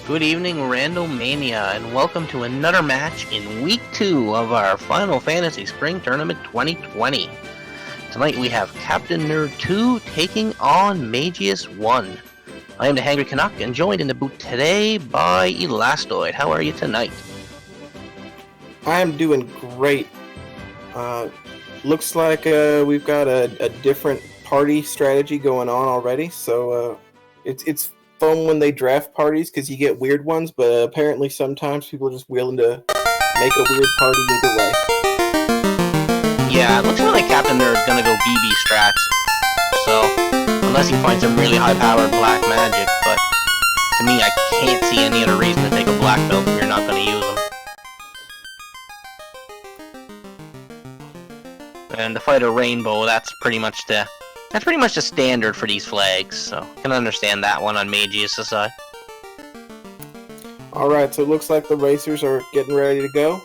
Good evening, Randomania, and welcome to another match in Week 2 of our Final Fantasy Spring Tournament 2020. Tonight we have Captainnerd2 taking on Mageius1. I am the Hangry Canuck, and joined in the booth today by Elastoid. How are you tonight? I am doing great. Looks like we've got a different party strategy going on already, so it's fun when they draft parties because you get weird ones, but apparently sometimes people are just willing to make a weird party either way. Yeah, it looks like Captainnerd's gonna go BB strats, so unless he finds some really high-powered black magic, but to me I can't see any other reason to take a black belt if you're not gonna use them. And to fight a rainbow, that's pretty much the standard for these flags, so I can understand that one on Mageius' side. Alright, so it looks like the racers are getting ready to go.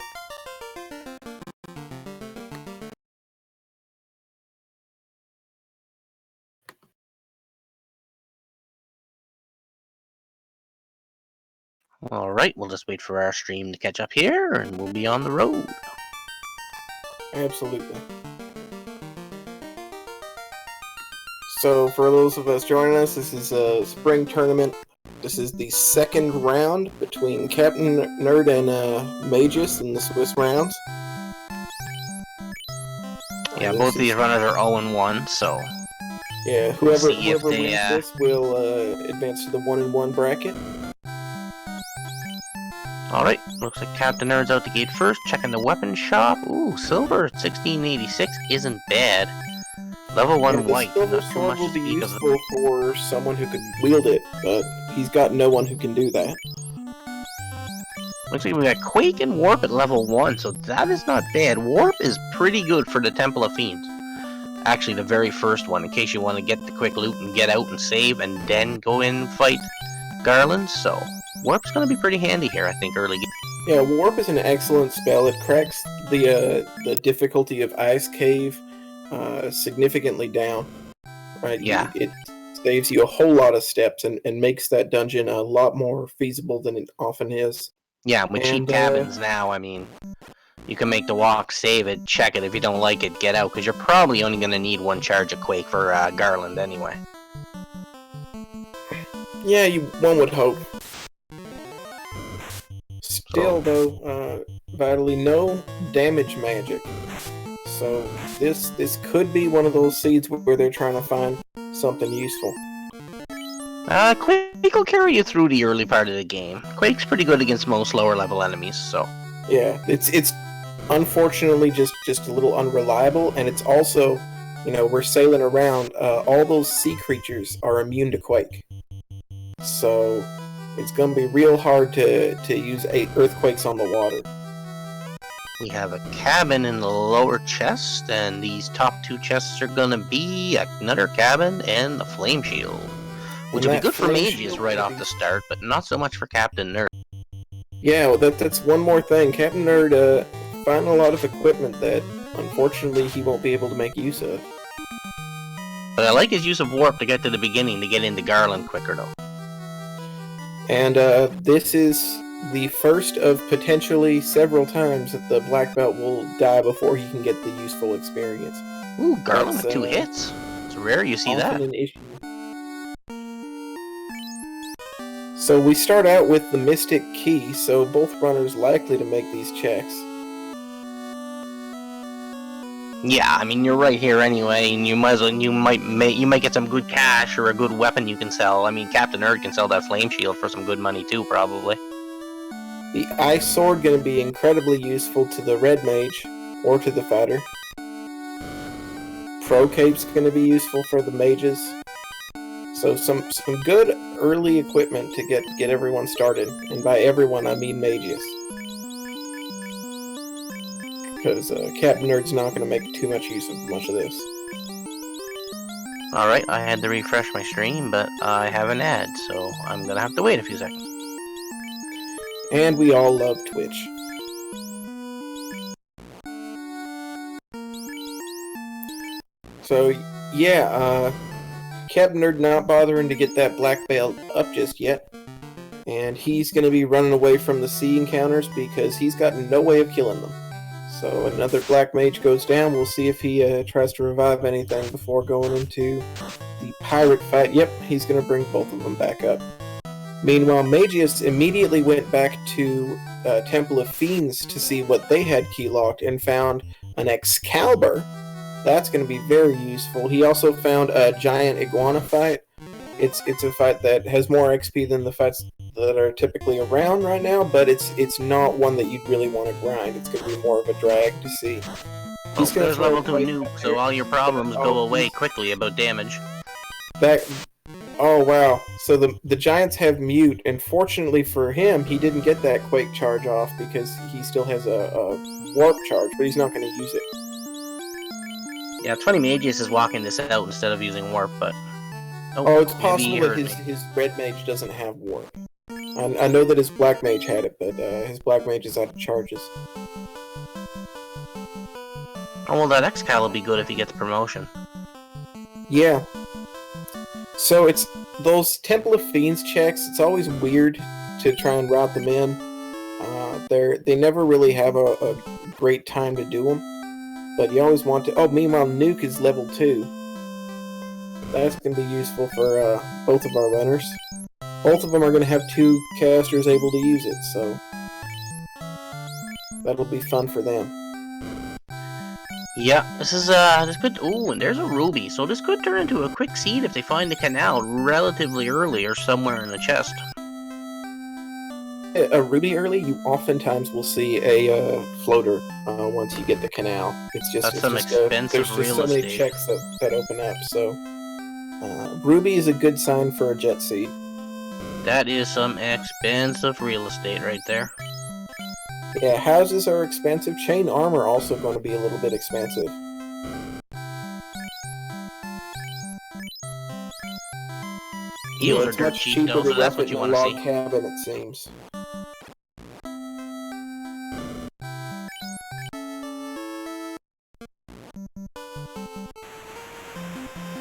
Alright, we'll just wait for our stream to catch up here, and we'll be on the road. Absolutely. So, for those of us joining us, this is a spring tournament. This is the second round between Captainnerd and Mageius in the Swiss rounds. Yeah, both these runners are 0-1, so... Yeah, whoever wins this will advance to the 1-1 bracket. Alright, looks like Captainnerd's out the gate first, checking the weapon shop. Ooh, silver at 1686 isn't bad. Level 1 white, silver not too sword much will to be speak of. useful for someone who can wield it, but he's got no one who can do that. Looks like we got Quake and Warp at level 1, so that is not bad. Warp is pretty good for the Temple of Fiends. Actually, the very first one, in case you want to get the quick loot and get out and save, and then go in and fight Garland, so... Warp's gonna be pretty handy here, I think, early game. Yeah, Warp is an excellent spell. It cracks the difficulty of Ice Cave significantly down. Right? Yeah. It saves you a whole lot of steps and makes that dungeon a lot more feasible than it often is. Yeah, with cheap cabins now, I mean, you can make the walk, save it, check it. If you don't like it, get out, because you're probably only gonna need one charge of Quake for Garland anyway. Yeah, one would hope. Still, though, vitally no damage magic. So this could be one of those seeds where they're trying to find something useful. Quake will carry you through the early part of the game. Quake's pretty good against most lower level enemies, so... Yeah, it's unfortunately just a little unreliable, and it's also, you know, we're sailing around, all those sea creatures are immune to Quake. So... it's going to be real hard to use 8 earthquakes on the water. We have a cabin in the lower chest, and these top 2 chests are going to be another cabin and a flame shield. Which will be good for Mageius right off the start, but not so much for Captainnerd. Yeah, well, that's one more thing. Captainnerd found a lot of equipment that, unfortunately, he won't be able to make use of. But I like his use of Warp to get to the beginning, to get into Garland quicker, though. And this is the first of potentially several times that the black belt will die before he can get the useful experience. Ooh, Garland with 2 hits. It's rare you see that. An issue. So we start out with the Mystic Key, so both runners likely to make these checks. Yeah, I mean, you're right here anyway, and you might get some good cash or a good weapon you can sell. I mean, Captainnerd can sell that flame shield for some good money too, probably. The Ice Sword going to be incredibly useful to the Red Mage, or to the Fighter. Pro Cape's going to be useful for the Mages. So some good early equipment to get everyone started, and by everyone I mean Mageius. Because Captainnerd's not going to make too much use of much of this. Alright, I had to refresh my stream, but I have an ad, so I'm going to have to wait a few seconds. And we all love Twitch. So, yeah, Captainnerd not bothering to get that black belt up just yet. and he's going to be running away from the sea encounters because he's got no way of killing them. So another black mage goes down. We'll see if he tries to revive anything before going into the pirate fight. Yep, he's going to bring both of them back up. Meanwhile, Mageius immediately went back to Temple of Fiends to see what they had keylocked and found an Excalibur. That's going to be very useful. He also found a giant iguana fight. It's a fight that has more XP than the fights that are typically around right now, but it's not one that you'd really want to grind. It's going to be more of a drag to see. He's there's level 2 nuke, so all your problems go away quickly about damage. Oh wow, so the Giants have mute, and fortunately for him, he didn't get that Quake charge off because he still has a warp charge, but he's not going to use it. Yeah, it's funny Mageius is walking this out instead of using warp, but... Oh, it's possible that his red mage doesn't have warp. I know that his black mage had it, but his black mage is out of charges. Oh, well, that Excalibur will be good if he gets promotion. Yeah. So it's those Temple of Fiends checks, it's always weird to try and route them in. They never really have a great time to do them. But you always want to... Oh, meanwhile, Nuke is level 2. That's going to be useful for both of our runners. Both of them are going to have 2 casters able to use it, so... that'll be fun for them. Yeah, this could... Ooh, and there's a ruby, so this could turn into a quick seed if they find the canal relatively early or somewhere in the chest. A ruby early, you oftentimes will see a floater once you get the canal. That's some expensive real estate. There's just so many checks that open up, so... ruby is a good sign for a jet seed. That is some expensive real estate right there. Yeah, houses are expensive. Chain armor also going to be a little bit expensive. Heals are dirt cheap though, so that's what you want to see. Cabin, it seems.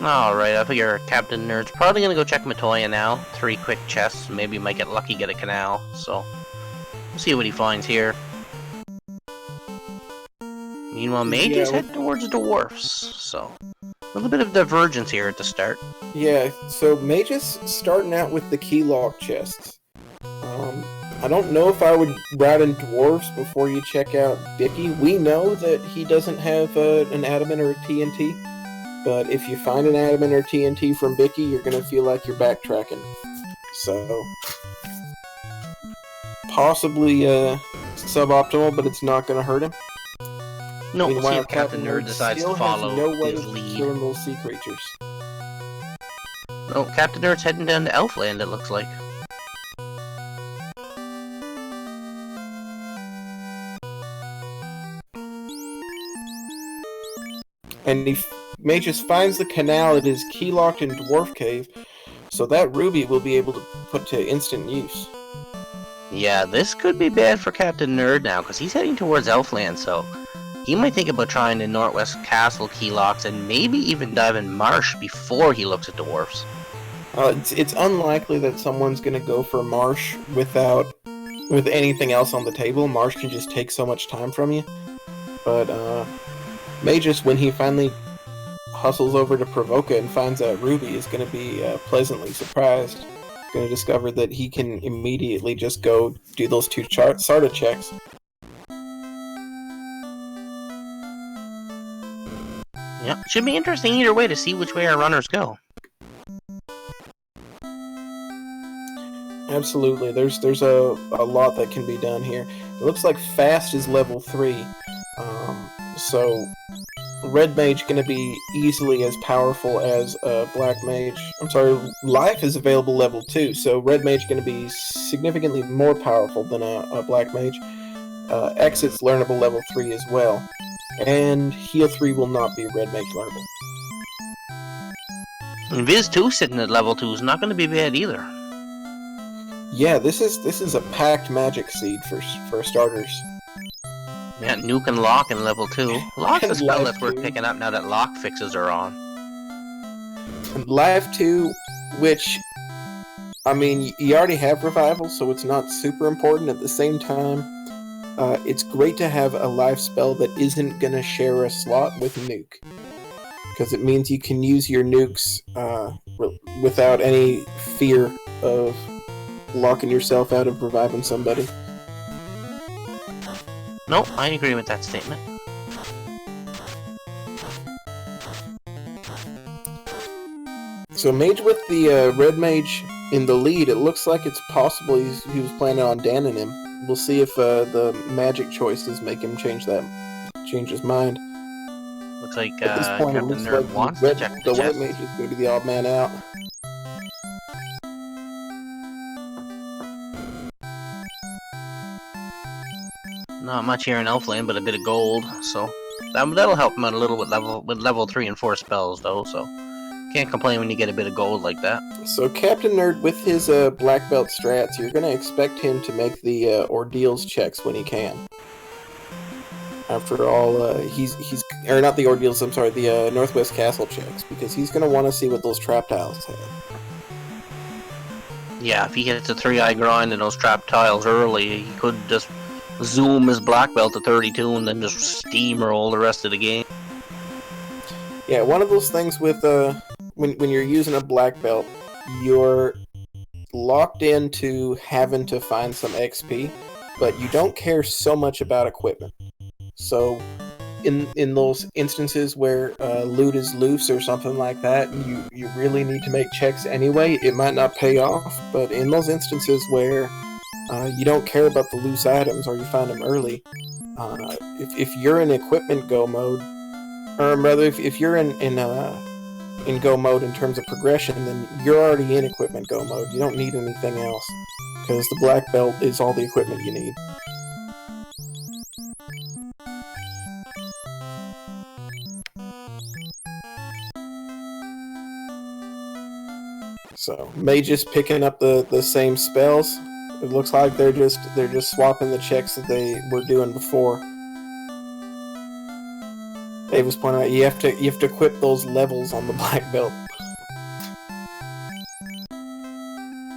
Alright, I figure Captain Nerd's probably gonna go check Matoya now. 3 quick chests, maybe might get lucky, get a canal, so... we'll see what he finds here. Meanwhile, Mageius head towards dwarfs, so... a little bit of divergence here at the start. Yeah, so Mageius starting out with the key lock chests. I don't know if I would route in dwarves before you check out Bicky. We know that he doesn't have an adamant or a TNT. But if you find an adamant or TNT from Bicky, you're going to feel like you're backtracking. So, possibly suboptimal, but it's not going to hurt him. No, we'll see if Captain Nerd decides to follow his lead. Killing those sea creatures. No, Captain Nerd's heading down to Elfland, it looks like. And Mageius finds the canal. It is keylocked in Dwarf Cave, so that ruby will be able to put to instant use. Yeah, this could be bad for Captain Nerd now, because he's heading towards Elfland, so he might think about trying the Northwest Castle keylocks and maybe even dive in Marsh before he looks at dwarfs. It's unlikely that someone's going to go for Marsh with anything else on the table. Marsh can just take so much time from you. But Mageius, when he finally hustles over to Provoca and finds out Ruby, is going to be pleasantly surprised. Going to discover that he can immediately just go do those 2 Sarda checks. Yeah, should be interesting either way to see which way our runners go. Absolutely, there's a lot that can be done here. It looks like Fast is level 3, so Red Mage going to be easily as powerful as Black Mage. I'm sorry, Life is available level 2, so Red Mage going to be significantly more powerful than a Black Mage. Exit's learnable level 3 as well. And Heal 3 will not be Red Mage learnable. And Viz 2 sitting at level 2 is not going to be bad either. Yeah, this is a packed magic seed for starters. Yeah, Nuke and Lock in level 2. Lock's a spell that's worth picking up now that Lock fixes are on. And Life 2, which I mean, you already have revival, so it's not super important. At the same time, it's great to have a life spell that isn't going to share a slot with nuke, because it means you can use your nukes without any fear of locking yourself out of reviving somebody. No, I agree with that statement. So Mage with the red mage in the lead, it looks like it's possible he was planning on danning him. We'll see if the magic choices make him change his mind. Looks like At this point, it Captain looks Nerd like wants to check the white chest. mage is going to be the odd man out. Not much here in Elfland, but a bit of gold, so that'll help him out a little with level 3 and 4 spells, though. So can't complain when you get a bit of gold like that. So Captain Nerd, with his black belt strats, you're going to expect him to make the ordeals checks when he can. After all, he's or not the ordeals. I'm sorry, the Northwest Castle checks, because he's going to want to see what those trap tiles have. Yeah, if he hits a 3-eye grind and those trap tiles early, he could just zoom his black belt to 32 and then just steamroll the rest of the game. Yeah, one of those things with when you're using a black belt, you're locked into having to find some XP, but you don't care so much about equipment. So in those instances where loot is loose or something like that, you really need to make checks anyway. It might not pay off, but in those instances where you don't care about the loose items or you find them early, if you're in equipment go mode, or rather if you're in go mode in terms of progression, then you're already in equipment go mode. You don't need anything else, because the black belt is all the equipment you need. So mages picking up the same spells. It looks like they're just swapping the checks that they were doing before. Dave was pointing out you have to equip those levels on the black belt.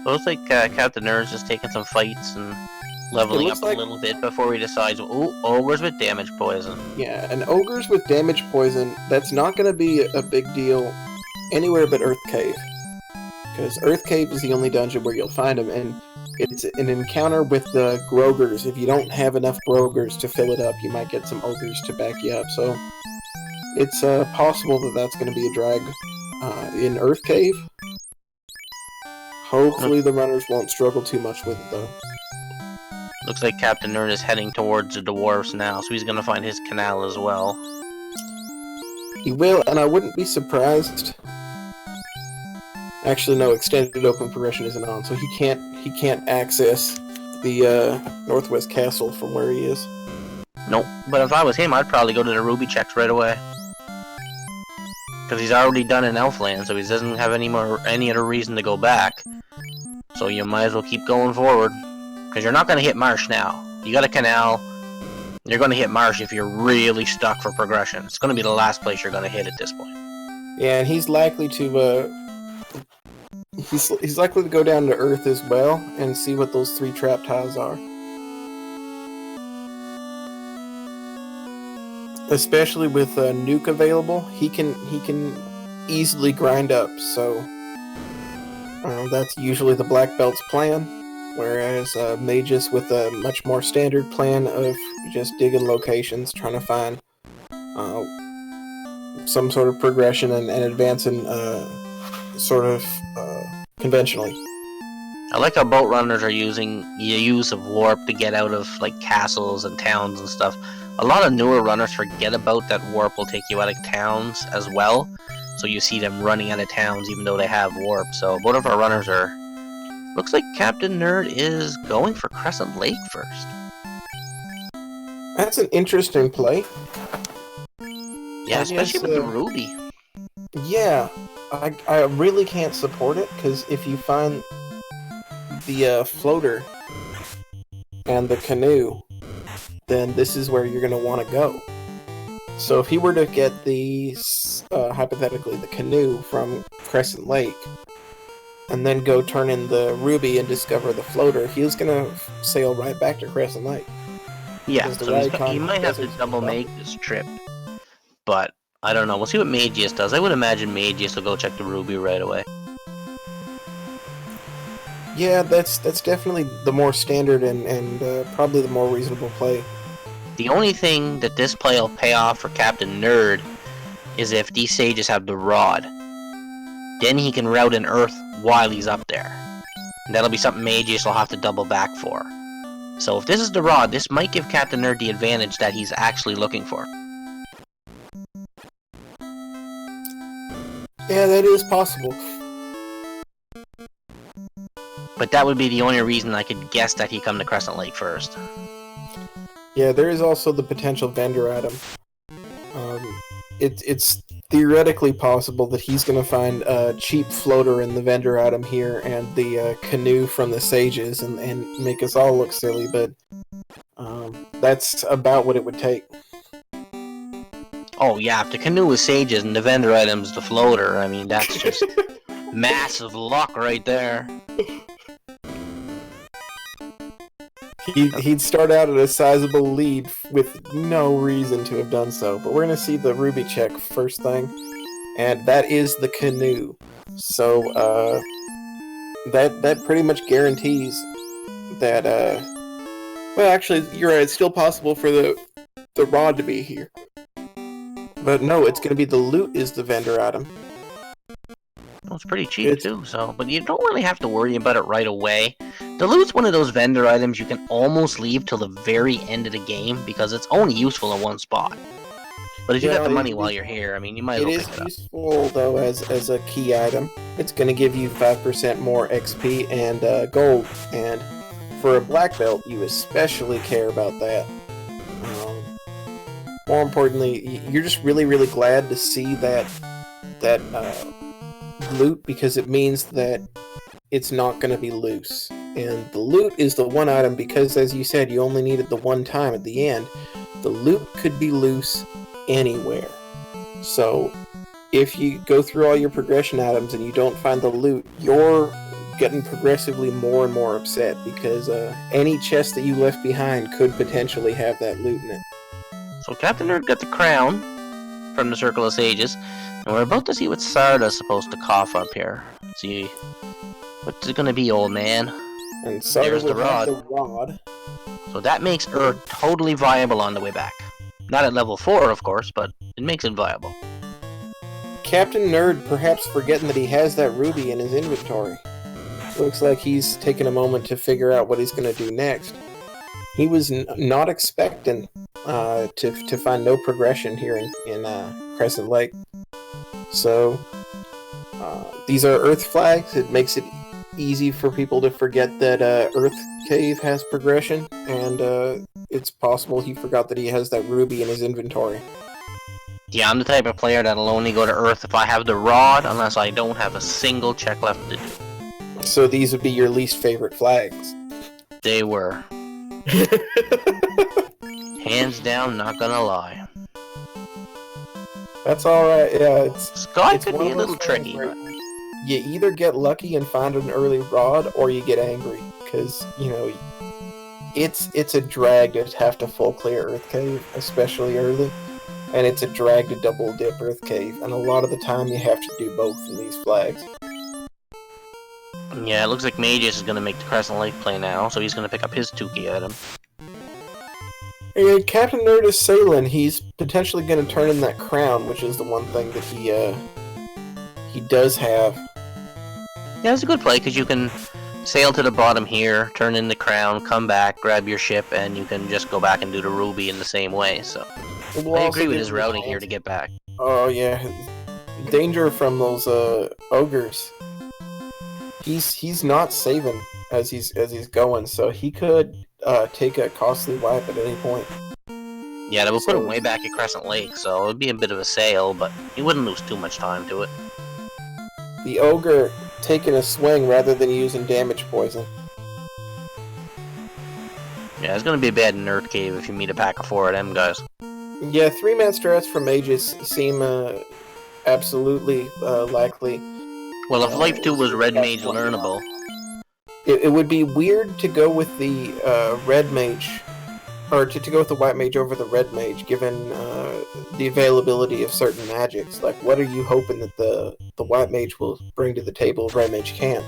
Looks like Captain Nerd's just taking some fights and leveling up a little bit before he decides, oh, ogres with damage poison. Yeah, and ogres with damage poison, that's not going to be a big deal anywhere but Earth Cave. Because Earth Cave is the only dungeon where you'll find them, and it's an encounter with the Grogers. If you don't have enough Grogers to fill it up, you might get some ogres to back you up. So it's possible that that's going to be a drag in Earth Cave. Hopefully the runners won't struggle too much with it, though. Looks like Captain Nerd is heading towards the dwarves now, so he's going to find his canal as well. He will, and I wouldn't be surprised. Actually, no, extended open progression isn't on, so he can't access the Northwest Castle from where he is. Nope, but if I was him, I'd probably go to the ruby checks right away. Because he's already done in Elfland, so he doesn't have any other reason to go back. So you might as well keep going forward. Because you're not going to hit Marsh now. You got a canal. You're going to hit Marsh if you're really stuck for progression. It's going to be the last place you're going to hit at this point. Yeah, and he's likely to he's likely to go down to Earth as well and see what those 3 trap tiles are. Especially with nuke available, he can easily grind up. So that's usually the black belt's plan. Whereas mages with a much more standard plan of just digging locations, trying to find some sort of progression and advancing sort of conventionally. I like how boat runners are using the use of warp to get out of like castles and towns and stuff. A lot of newer runners forget about that warp will take you out of towns as well. So you see them running out of towns even though they have warp. So both of our runners are... Looks like Captain Nerd is going for Crescent Lake first. That's an interesting play. Yeah, especially with the ruby. Yeah, I really can't support it, because if you find the floater and the canoe, then this is where you're going to want to go. So if he were to get the, hypothetically, the canoe from Crescent Lake, and then go turn in the ruby and discover the floater, he's gonna sail right back to Crescent Lake. Yeah, Because the so he Raycon might have to desert's double gone. make this trip, but I don't know. We'll see what Mageius does. I would imagine Mageius will go check the ruby right away. Yeah, that's definitely the more standard and probably the more reasonable play. The only thing that this play will pay off for Captain Nerd is if these sages have the rod. Then he can route an Earth while he's up there. And that'll be something Mageius will have to double back for. So if this is the rod, this might give Captain Nerd the advantage that he's actually looking for. Yeah, that is possible. But that would be the only reason I could guess that he'd come to Crescent Lake first. Yeah, there is also the potential vendor item. It's theoretically possible that he's going to find a cheap floater in the vendor item here and the canoe from the sages and make us all look silly, but that's about what it would take. Oh yeah, if the canoe is sages and the vendor item's the floater, I mean, that's just massive luck right there. He'd start out at a sizable lead with no reason to have done so, but we're going to see the ruby check first thing, and that is the canoe. So that pretty much guarantees that. Well, actually, you're right. It's still possible for the rod to be here, but no, it's going to be the loot is the vendor item. Well, it's pretty cheap too, so but you don't really have to worry about it right away. The loot's one of those vendor items you can almost leave till the very end of the game because it's only useful in one spot. But if you got the money while you're here, I mean, you might as well pick it up. It is useful though as a key item. It's going to give you 5% more XP and gold, and for a black belt, you especially care about that. More importantly, you're just really, really glad to see that loot because it means that it's not going to be loose. And the loot is the one item because, as you said, you only need it the one time at the end. The loot could be loose anywhere. So if you go through all your progression items and you don't find the loot, you're getting progressively more and more upset because any chest that you left behind could potentially have that loot in it. So Captain Nerd got the crown from the Circle of Sages, and we're about to see what Sarda's supposed to cough up here. See, what's it gonna be, old man? And Sarda there's the will have rod. the rod. So that makes Earth totally viable on the way back. Not at level 4, of course, but it makes it viable. Captain Nerd perhaps forgetting that he has that ruby in his inventory. Looks like he's taking a moment to figure out what he's going to do next. He was not expecting to find no progression here in Crescent Lake. So these are Earth flags. It makes it easy for people to forget that Earth Cave has progression, and it's possible he forgot that he has that ruby in his inventory. Yeah, I'm the type of player that'll only go to Earth if I have the rod, unless I don't have a single check left to do. So these would be your least favorite flags. They were. Hands down, not gonna lie. That's alright, yeah. Sky it's could be a little tricky, but you either get lucky and find an early rod, or you get angry. Because, you know, it's a drag to have to full clear Earth Cave, especially early. And it's a drag to double dip Earth Cave. And a lot of the time you have to do both in these flags. yeah, it looks like Mageius is gonna make the Crescent Lake play now, so he's gonna pick up his 2 key item. And Captain Nerd is sailing. He's potentially going to turn in that crown, which is the one thing that he does have. Yeah, it's a good play, because you can sail to the bottom here, turn in the crown, come back, grab your ship, and you can just go back and do the ruby in the same way, so I agree with his routing here to get back. Oh, yeah. Danger from those ogres. He's not saving as he's going, so he could take a costly wipe at any point. Yeah, that would put him way back at Crescent Lake, so it would be a bit of a sail, but he wouldn't lose too much time to it. The ogre taking a swing rather than using damage poison. Yeah, it's gonna be a bad nerd cave if you meet a pack of 4 of them guys. Yeah, 3-man strats for mages seem absolutely likely. Well, if Life 2 was Red Mage learnable... It would be weird to go with the Red Mage, or to go with the White Mage over the Red Mage, given the availability of certain magics. Like, what are you hoping that the White Mage will bring to the table Red Mage can't?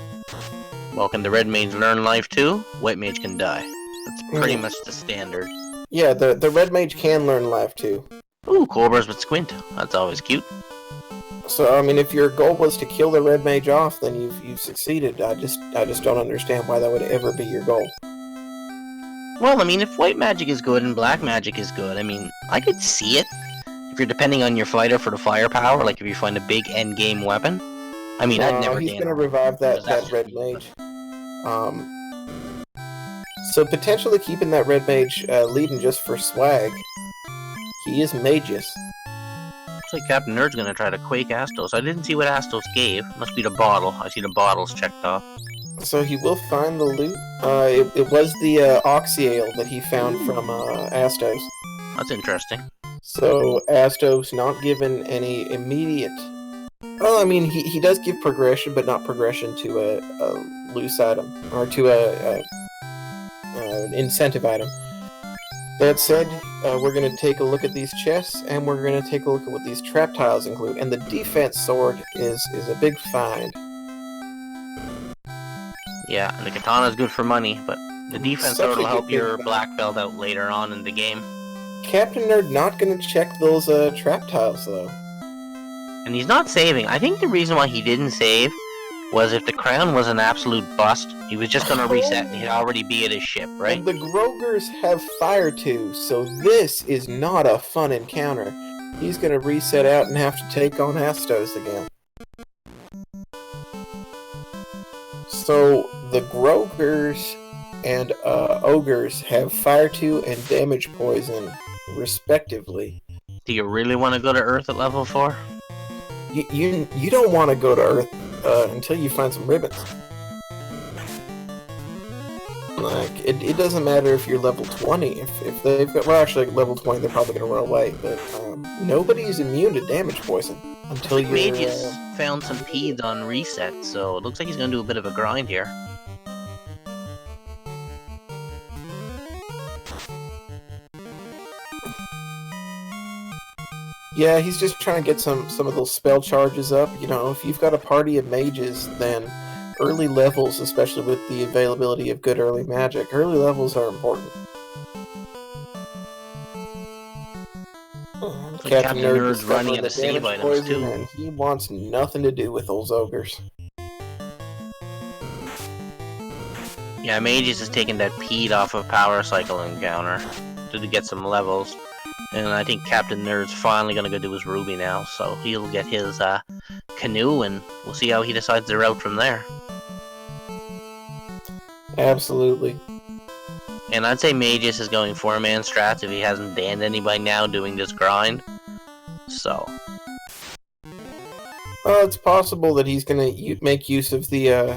Well, can the Red Mage learn Life 2? White Mage can die. That's pretty much the standard. Yeah, the Red Mage can learn Life 2. Ooh, Cobras with Squint. That's always cute. So, I mean, if your goal was to kill the Red Mage off, then you've succeeded. I just don't understand why that would ever be your goal. Well, I mean, if white magic is good and black magic is good, I mean, I could see it. If you're depending on your fighter for the firepower, like if you find a big endgame weapon. I mean, I'd never... He's going to revive that Red Mage. So, potentially keeping that Red Mage leading just for swag. He is Mageius. Looks like Captainnerd's gonna try to quake Astos. I didn't see what Astos gave. Must be the bottle. I see the bottles checked off. So he will find the loot. It was the Oxyale that he found from Astos. That's interesting. So Astos not given any immediate... Well, I mean, he does give progression, but not progression to a loose item. Or to an incentive item. That said, we're going to take a look at these chests, and we're going to take a look at what these trap tiles include. And the defense sword is a big find. Yeah, and the katana is good for money, but the defense sword will help your black belt out later on in the game. Captainnerd not going to check those trap tiles, though. And he's not saving. I think the reason why he didn't save was if the crown was an absolute bust, he was just going to reset and he'd already be at his ship, right? And the Grogers have fire too, so this is not a fun encounter. He's going to reset out and have to take on Astos again. So the Grogers and Ogres have fire 2 and damage poison, respectively. Do you really want to go to Earth at level 4? You don't want to go to Earth until you find some ribbons. Like, it doesn't matter if you're level 20. If they've got... Well, actually, level 20, they're probably going to run away. But nobody's immune to damage poison until you're... Mageius found some peas on reset, so it looks like he's going to do a bit of a grind here. Yeah, he's just trying to get some of those spell charges up. You know, if you've got a party of mages, then early levels, especially with the availability of good early magic, early levels are important. Captainnerd's running out of save items too. And he wants nothing to do with those ogres. Yeah, Mageius is taking that peed off of Power Cycle encounter to get some levels. And I think Captainnerd's finally going to go do his Ruby now, so he'll get his canoe, and we'll see how he decides the route from there. Absolutely. And I'd say Mageius is going 4-man strats if he hasn't banned anybody now doing this grind. So. Well, it's possible that he's going to make use of the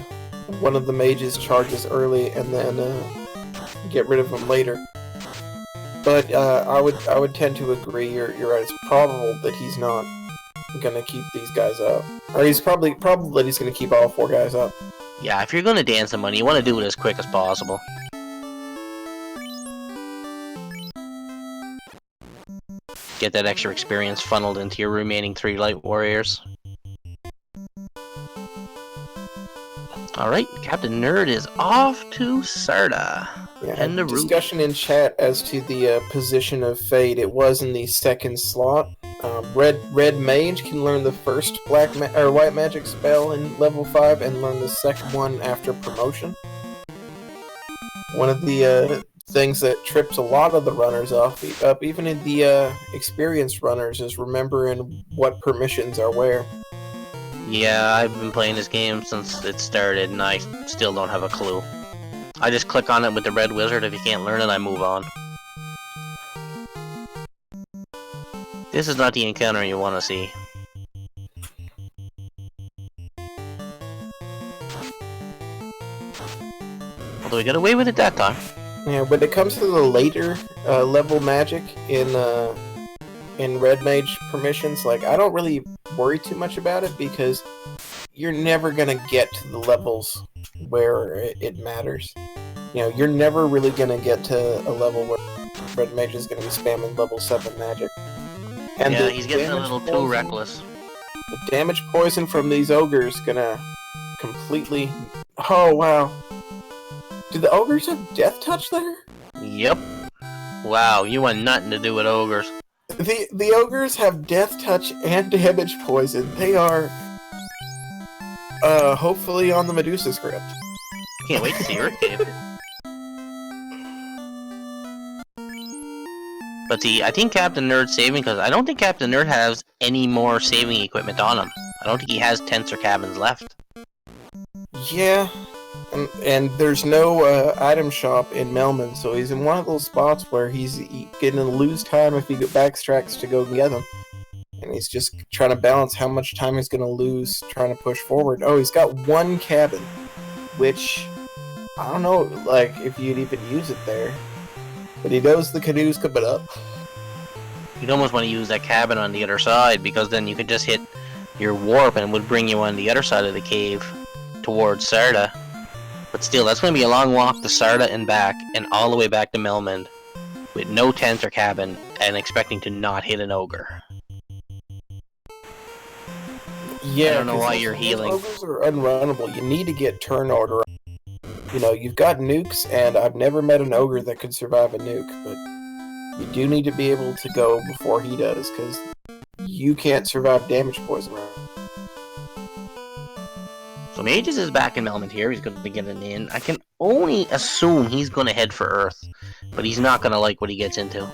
one of the mages' charges early and then get rid of them later. But I would tend to agree. You're right. It's probable that he's not gonna keep these guys up, or he's probably that he's gonna keep all 4 guys up. Yeah, if you're gonna dance some money, you want to do it as quick as possible. Get that extra experience funneled into your remaining 3 light warriors. Alright, Captainnerd is off to Sarda. Yeah, and the discussion in chat as to the position of Fade. It was in the 2nd slot. Red Mage can learn the first white magic spell in level 5 and learn the second one after promotion. One of the things that trips a lot of the runners up, even in the experienced runners, is remembering what permissions are where. Yeah, I've been playing this game since it started, and I still don't have a clue. I just click on it with the red wizard. If you can't learn it, I move on. This is not the encounter you want to see. Although we got away with it that time. Yeah, when it comes to the later level magic in Red Mage permissions, like, I don't really worry too much about it because you're never gonna get to the levels where it matters. You know, you're never really gonna get to a level where Red Mage is gonna be spamming level 7 magic. And yeah, he's getting a little too reckless. The damage poison from these ogres gonna completely... Oh, wow. Do the ogres have death touch there? Yep. Wow, you want nothing to do with ogres. The ogres have death touch and damage poison. They are, hopefully on the Medusa script. Can't wait to see Earth Cave. But see, I think Captain Nerd's saving because I don't think Captain Nerd has any more saving equipment on him. I don't think he has tents or cabins left. Yeah, and there's no item shop in Melman, so he's in one of those spots where he's getting to lose time if he backtracks to go get them. And he's just trying to balance how much time he's going to lose trying to push forward. Oh, he's got one cabin, which, I don't know, like, if you'd even use it there. But he knows the canoe's coming up. You'd almost want to use that cabin on the other side, because then you could just hit your warp and it would bring you on the other side of the cave towards Sarda. But still, that's going to be a long walk to Sarda and back, and all the way back to Melmond, with no tent or cabin, and expecting to not hit an ogre. Yeah, I don't know why you're healing. Ogres are unrunnable. You need to get turn order. You know, you've got nukes, and I've never met an ogre that could survive a nuke, but you do need to be able to go before he does, because you can't survive damage poison. So Mageius is back in Melmond here. He's going to get an in. I can only assume he's going to head for Earth, but he's not going to like what he gets into.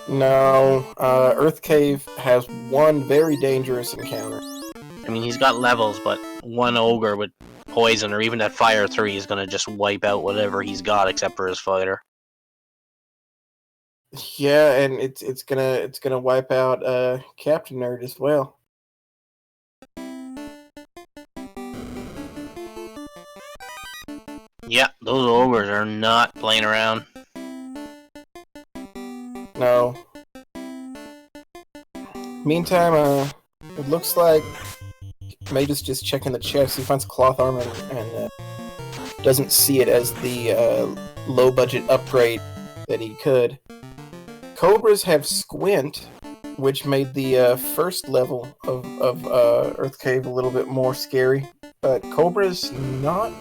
No, Earth Cave has one very dangerous encounter. I mean, he's got levels, but one ogre with poison or even at Fire 3 is going to just wipe out whatever he's got except for his fighter. Yeah, and it's gonna wipe out Captainnerd as well. Yeah, those ogres are not playing around. No. Meantime, it looks like Mageius just checking the chest. He finds cloth armor and doesn't see it as the low-budget upgrade that he could. Cobras have Squint, which made the first level of Earth Cave a little bit more scary. But Cobra's not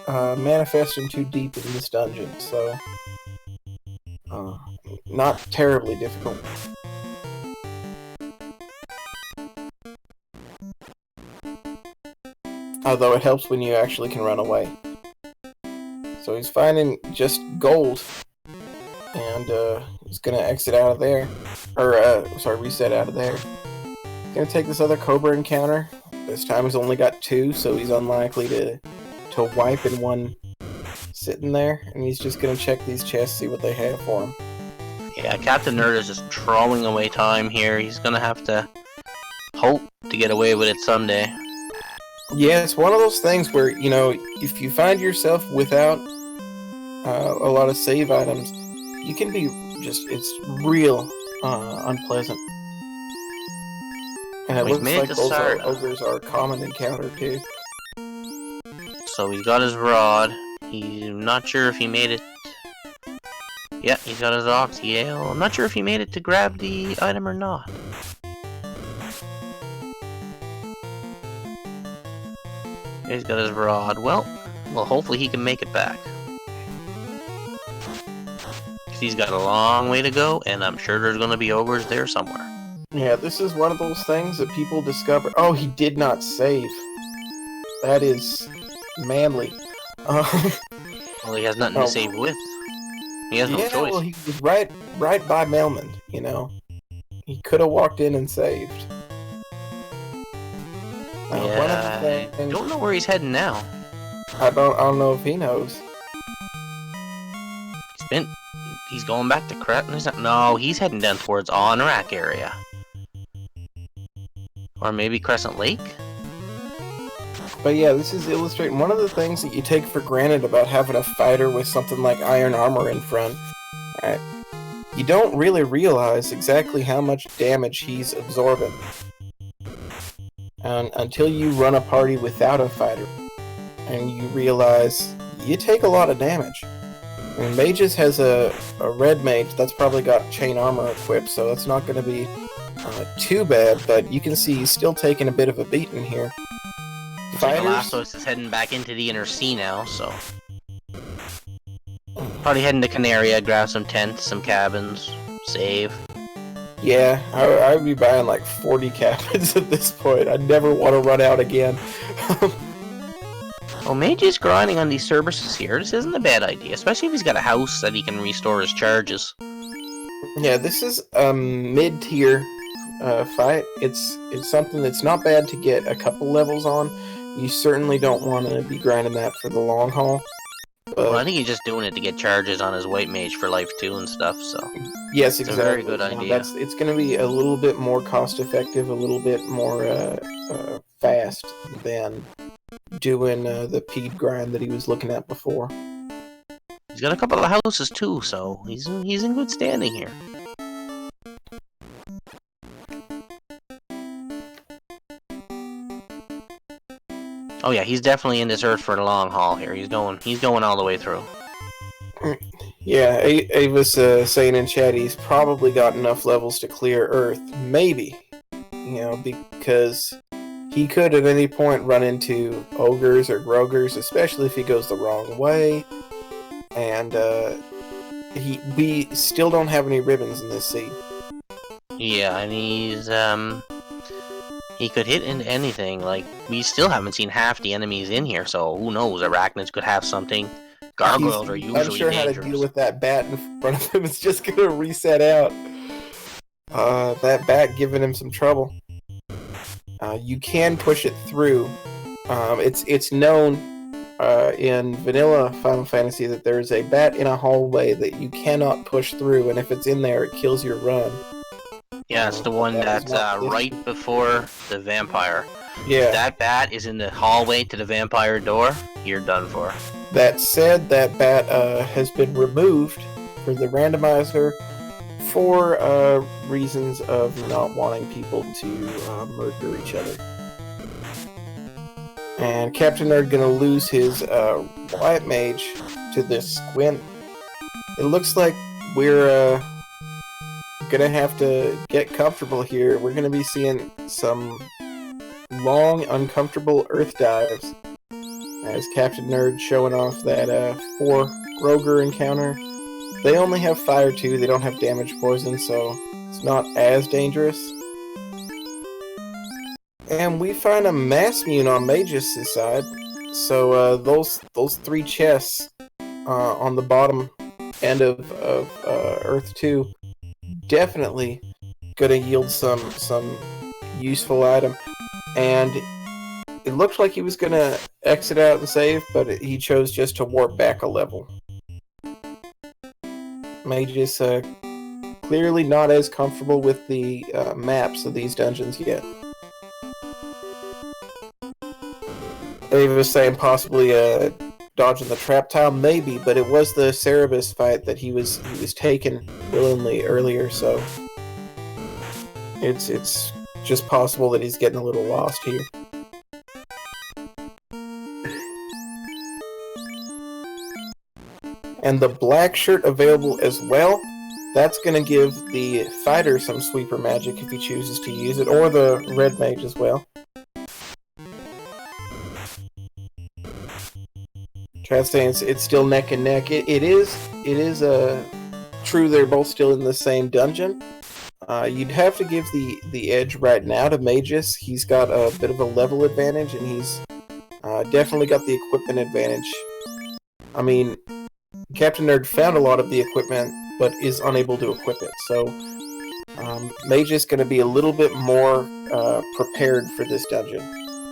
manifesting too deep in this dungeon, so not terribly difficult. Although it helps when you actually can run away. So he's finding just gold, and he's gonna exit out of there, or reset out of there. He's gonna take this other Cobra encounter. This time he's only got 2, so he's unlikely to wipe in one sitting there, and he's just gonna check these chests, see what they have for him. Yeah, Captain Nerd is just trolling away time here. He's gonna have to hope to get away with it someday. Yeah, it's one of those things where, you know, if you find yourself without a lot of save items, you can be it's real unpleasant. And it looks like those ogres are a common encounter too. So he's got his rod. He's not sure if he made it. Yeah, he's got his Ox Yale. I'm not sure if he made it to grab the item or not. He's got his rod. Well, hopefully he can make it back. Because he's got a long way to go, and I'm sure there's going to be ogres there somewhere. Yeah, this is one of those things that people discover. Oh, he did not save. That is manly. Well, he has nothing to save with. He has no choice. Well, he was right by Melmond, you know. He could have walked in and saved. Yeah, I don't know where he's heading now. I don't know if he knows. He's going back to Crescent. No, he's heading down towards Onrak area. Or maybe Crescent Lake? But yeah, this is illustrating one of the things that you take for granted about having a fighter with something like iron armor in front. Right? you don't really realize exactly how much damage he's absorbing until you run a party without a fighter, and you realize you take a lot of damage. And Mageius has a red mage that's probably got chain armor equipped, so that's not going to be too bad, but you can see he's still taking a bit of a beating here. Galactos is heading back into the inner sea now, so... Probably heading to Canaria, grab some tents, some cabins, save. Yeah, I would be buying like 40 cabins at this point. I'd never want to run out again. Well, Mageius grinding on these services here, this isn't a bad idea, especially if he's got a house that he can restore his charges. Yeah, this is a mid-tier fight. It's something that's not bad to get a couple levels on. You certainly don't want to be grinding that for the long haul. Well, I think he's just doing it to get charges on his white mage for life 2 and stuff, so... Yes, it's exactly. a very good idea. It's going to be a little bit more cost-effective, a little bit more fast than doing the peed grind that he was looking at before. He's got a couple of houses too, so he's in good standing here. Oh yeah, he's definitely in this earth for the long haul here. He's going all the way through. Yeah, Ava's saying in chat he's probably got enough levels to clear Earth. Maybe. Because he could at any point run into ogres or grogers, especially if he goes the wrong way. And we still don't have any ribbons in this sea. Yeah, and he could hit into anything. Like, we still haven't seen half the enemies in here, so who knows? Arachnids could have something. Gargoyles are usually unsure dangerous. How to deal with that bat in front of him. It's just gonna reset out. That bat giving him some trouble. You can push it through. It's known in vanilla Final Fantasy that there's a bat in a hallway that you cannot push through, and if it's in there, it kills your run. Yeah, it's the one that's right before the vampire. Yeah. If that bat is in the hallway to the vampire door, you're done for. That said, that bat has been removed for the randomizer for reasons of not wanting people to murder each other. And Captainnerd gonna lose his white mage to this squint. It looks like we're gonna have to get comfortable here. We're gonna be seeing some long, uncomfortable earth dives. As Captainnerd showing off that 4 Roger encounter. They only have fire too, they don't have damage poison, so it's not as dangerous. And we find a mass mune on Mageius' side. So those 3 chests on the bottom end of Earth 2 definitely gonna yield some useful item. And it looked like he was gonna exit out and save, but he chose just to warp back a level. Mageius clearly not as comfortable with the maps of these dungeons yet. Dave was saying possibly dodging the trap tile, maybe, but it was the Cerebus fight that he was taking willingly earlier, so it's just possible that he's getting a little lost here. And the black shirt available as well. That's going to give the fighter some sweeper magic if he chooses to use it, or the red mage as well. Chat saying it's still neck and neck. It is true they're both still in the same dungeon. You'd have to give the edge right now to Mageius. He's got a bit of a level advantage, and he's definitely got the equipment advantage. I mean, Captainnerd found a lot of the equipment, but is unable to equip it. So, Mageius going to be a little bit more prepared for this dungeon.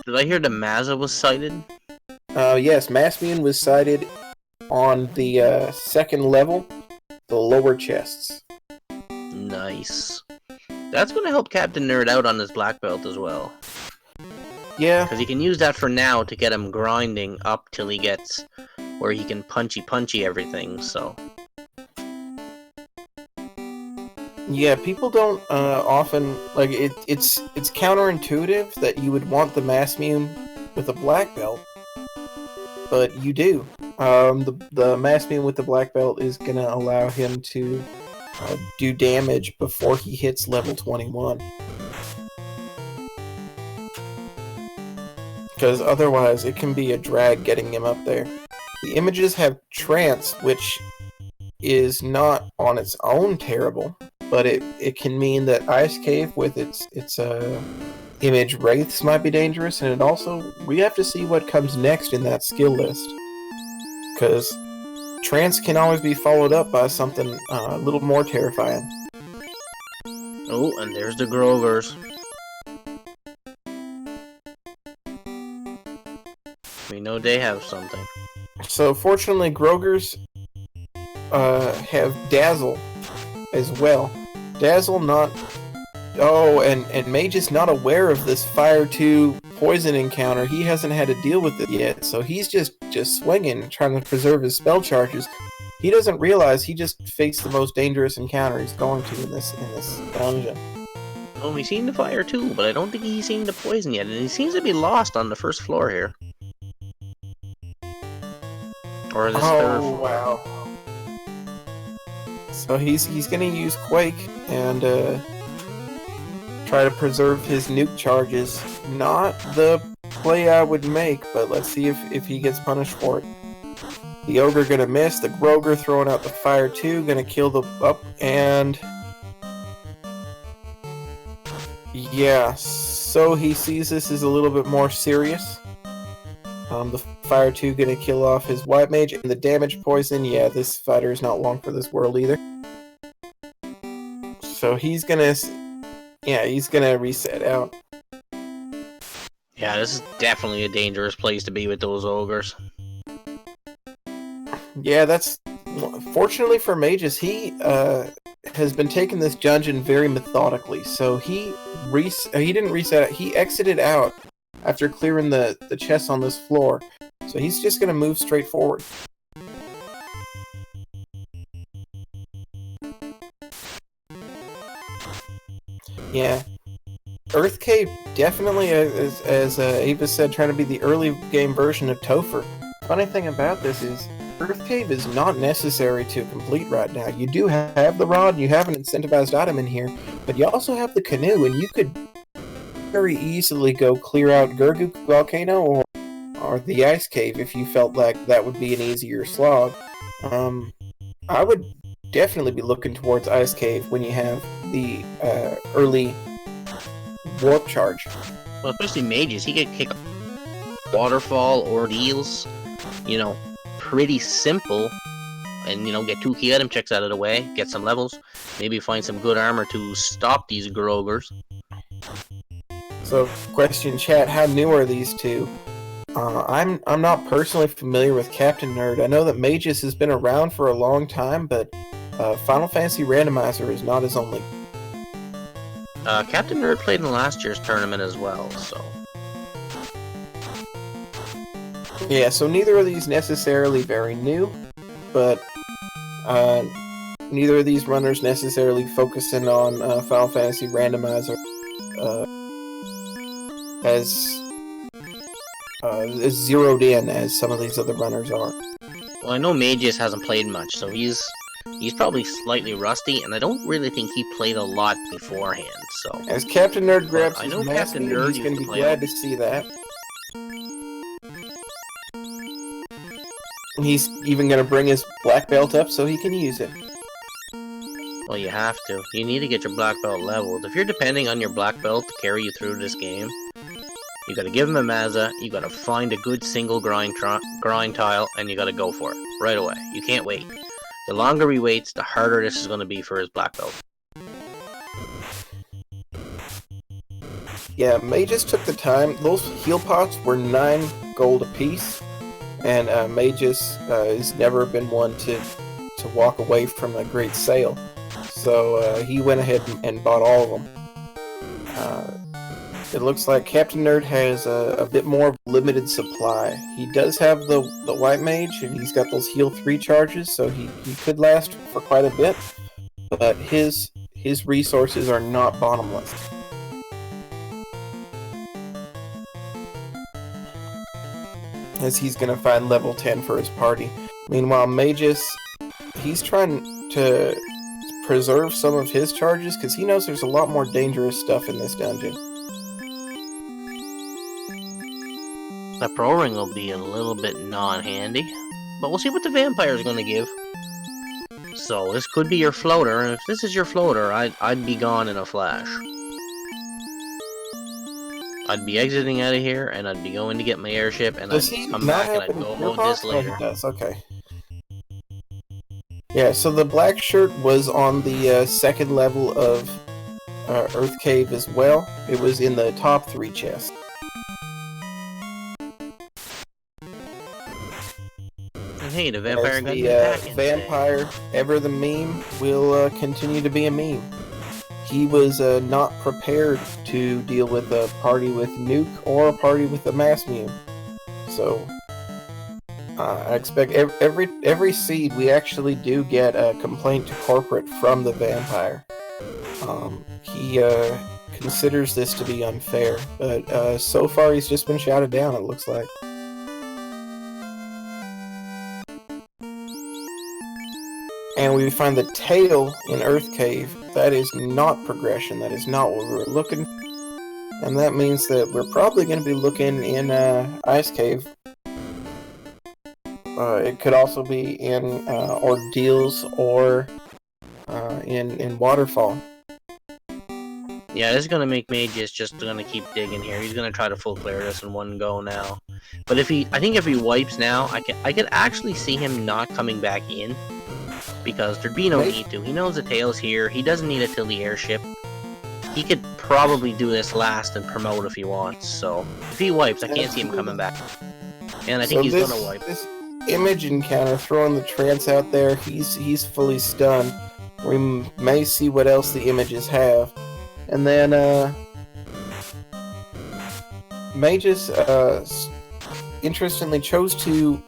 Did I hear the Mazza was sighted? Yes, Massmian was sighted on the 2nd level, the lower chests. Nice. That's going to help Captainnerd out on his black belt as well. Yeah. Because he can use that for now to get him grinding up till he gets where he can punchy everything, so. Yeah, people don't often like it. It's counterintuitive that you would want the Massmune with a black belt, but you do. The Massmune with the black belt is gonna allow him to do damage before he hits level 21. Because otherwise, it can be a drag getting him up there. The images have Trance, which is not on its own terrible, but it can mean that Ice Cave with its image Wraiths might be dangerous, and it also, we have to see what comes next in that skill list. Because Trance can always be followed up by something a little more terrifying. Oh, and there's the Grogers. We know they have something. So fortunately, Grogers have Dazzle as well. Dazzle not... Oh, and Mage is not aware of this Fire 2 poison encounter. He hasn't had to deal with it yet, so he's just swinging, trying to preserve his spell charges. He doesn't realize he just faced the most dangerous encounter he's going to in this dungeon. Oh, he's seen the fire too, but I don't think he's seen the poison yet, and he seems to be lost on the first floor here. Or this third floor. Wow. So he's gonna use Quake and try to preserve his nuke charges. Not the play I would make, but let's see if he gets punished for it. The Ogre gonna miss, the Groger throwing out the Fire 2, gonna kill the up, and... Yeah, so he sees this as a little bit more serious. The Fire 2 gonna kill off his White Mage, and the damage poison, yeah, this fighter is not long for this world either. So he's gonna reset out. Yeah, this is definitely a dangerous place to be with those ogres. Yeah, that's... Fortunately for Mages, he has been taking this dungeon very methodically, so he didn't reset, he exited out after clearing the chests on this floor. So he's just gonna move straight forward. Yeah. Earth Cave definitely, as Ava said, trying to be the early game version of Topher. Funny thing about this is, Earth Cave is not necessary to complete right now. You do have the rod, and you have an incentivized item in here, but you also have the canoe, and you could very easily go clear out Gurguk Volcano or the Ice Cave if you felt like that would be an easier slog. I would definitely be looking towards Ice Cave when you have the early warp charge. Well, especially mages, he could kick waterfall ordeals, you know, pretty simple, and, you know, get 2 key item checks out of the way, get some levels, maybe find some good armor to stop these Grogers. So, question chat, how new are these two? I'm not personally familiar with Captainnerd. I know that Mageius has been around for a long time, but Final Fantasy Randomizer is not his only. Captainnerd played in last year's tournament as well, so... Yeah, so neither of these necessarily very new, but neither of these runners necessarily focusing on Final Fantasy Randomizer as zeroed in as some of these other runners are. Well, I know Mageius hasn't played much, so he's probably slightly rusty, and I don't really think he played a lot beforehand, so... As Captainnerd grabs I know his mask, Captainnerd he's going to be glad to see that. He's even going to bring his black belt up so he can use it. Well, you have to. You need to get your black belt leveled. If you're depending on your black belt to carry you through this game, you gotta give him a Mazza, you gotta find a good single grind tile, and you gotta go for it. Right away. You can't wait. The longer he waits, the harder this is gonna be for his black belt. Yeah, Mageius took the time. Those heal pots were 9 gold apiece, and Mageius has never been one to walk away from a great sale. So he went ahead and bought all of them. It looks like Captainnerd has a bit more limited supply. He does have the White Mage, and he's got those heal 3 charges, so he could last for quite a bit. But his his resources are not bottomless. As he's going to find level 10 for his party. Meanwhile, Mageius, he's trying to preserve some of his charges because he knows there's a lot more dangerous stuff in this dungeon. The pro ring will be a little bit non-handy, but we'll see what the vampire is going to give. So this could be your floater, and if this is your floater, I'd be gone in a flash. I'd be exiting out of here, and I'd be going to get my airship, and I'd come back and I'd go hold this later. Oh, he does, okay. Yeah, so the black shirt was on the second level of Earth Cave as well. It was in the top 3 chests. And hey, the vampire got me back in vampire, ever the meme, will continue to be a meme. He was not prepared to deal with a party with Nuke or a party with a Mass Mune. So, I expect every seed we actually do get a complaint to corporate from the vampire. He considers this to be unfair, but so far he's just been shouted down, it looks like. And we find the tail in Earth Cave. That is not progression. That is not what we were looking for. And that means that we're probably going to be looking in Ice Cave. It could also be in Ordeals or in Waterfall. Yeah, this is going to make Mageius just going to keep digging here. He's going to try to full clear this in one go now. But I think if he wipes now, I could actually see him not coming back in. Because there'd be no need to. He knows the tail's here. He doesn't need it till the airship. He could probably do this last and promote if he wants. So if he wipes, I can't see him coming back. And I think he's gonna wipe. This image encounter, throwing the trance out there, he's fully stunned. We may see what else the images have. And then Mageius interestingly chose to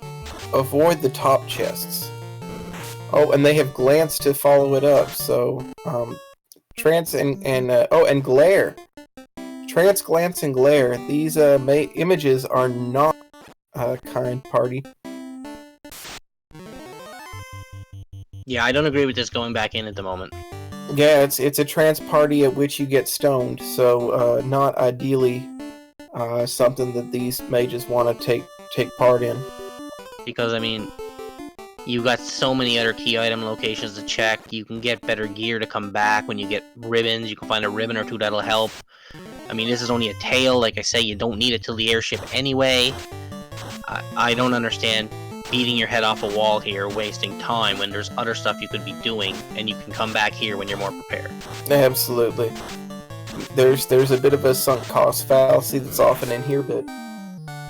avoid the top chests. Oh, and they have glance to follow it up. So, trance and glare. Trance, glance, and glare. These images are not kind party. Yeah, I don't agree with this going back in at the moment. Yeah, it's a trance party at which you get stoned. So, not ideally something that these mages want to take part in. Because I mean, you got so many other key item locations to check. You can get better gear to come back when you get ribbons. You can find a ribbon or two that'll help. I mean, this is only a tail. Like I say, you don't need it till the airship anyway. I don't understand beating your head off a wall here, wasting time when there's other stuff you could be doing, and you can come back here when you're more prepared. Absolutely. There's a bit of a sunk cost fallacy that's often in here, but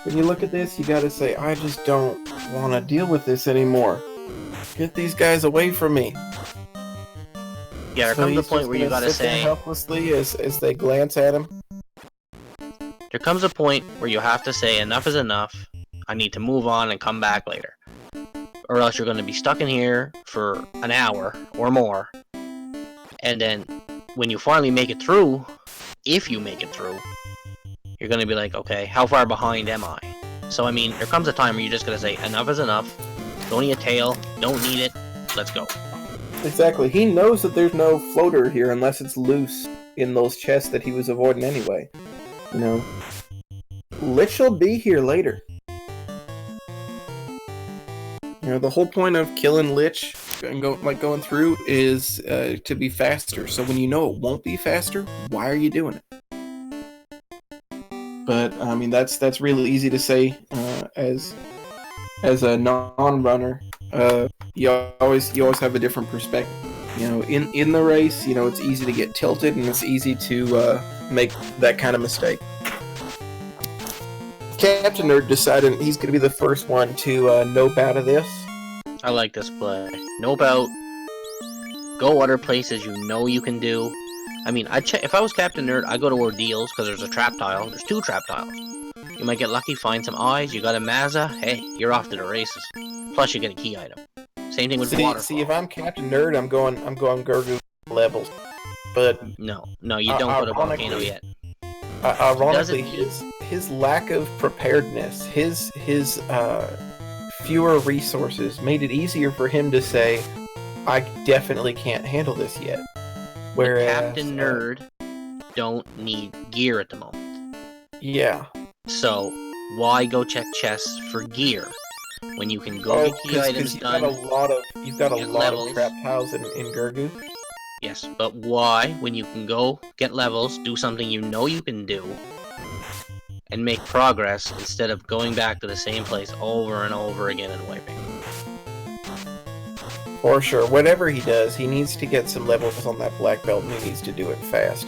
when you look at this, you gotta say, I just don't want to deal with this anymore. Get these guys away from me. Yeah, there comes a point where you gotta say, helplessly as they glance at him. There comes a point where you have to say, enough is enough. I need to move on and come back later. Or else you're going to be stuck in here for an hour or more. And then when you finally make it through, if you make it through, you're going to be like, okay, how far behind am I? So, I mean, there comes a time where you're just going to say, enough is enough. It's only a tail. Don't need it. Let's go. Exactly. He knows that there's no floater here unless it's loose in those chests that he was avoiding anyway. You know, Lich will be here later. You know, the whole point of killing Lich and going through is to be faster. So when you know it won't be faster, why are you doing it? But I mean, that's really easy to say as a non-runner. You always have a different perspective. You know, in the race, you know, it's easy to get tilted and it's easy to make that kind of mistake. Captainnerd decided he's going to be the first one to nope out of this. I like this play. Nope out. Go other places you know you can do. I mean, if I was Captainnerd, I'd go to Ordeals because there's a trap tile. There's 2 trap tiles. You might get lucky, find some eyes. You got a Mazza. Hey, you're off to the races. Plus, you get a key item. Same thing with Waterfall. See, if I'm Captainnerd, I'm going Gurgu levels. but No, you don't go to Volcano yet. Ironically, his lack of preparedness, his fewer resources made it easier for him to say, "I definitely can't handle this yet." Whereas Captain Nerd don't need gear at the moment. Yeah. So why go check chests for gear when you can go get key items done? You've got a lot of trap tiles in Gurgu. Yes, but why, when you can go get levels, do something you know you can do, and make progress instead of going back to the same place over and over again and wiping? For sure. Whatever he does, he needs to get some levels on that black belt, and he needs to do it fast.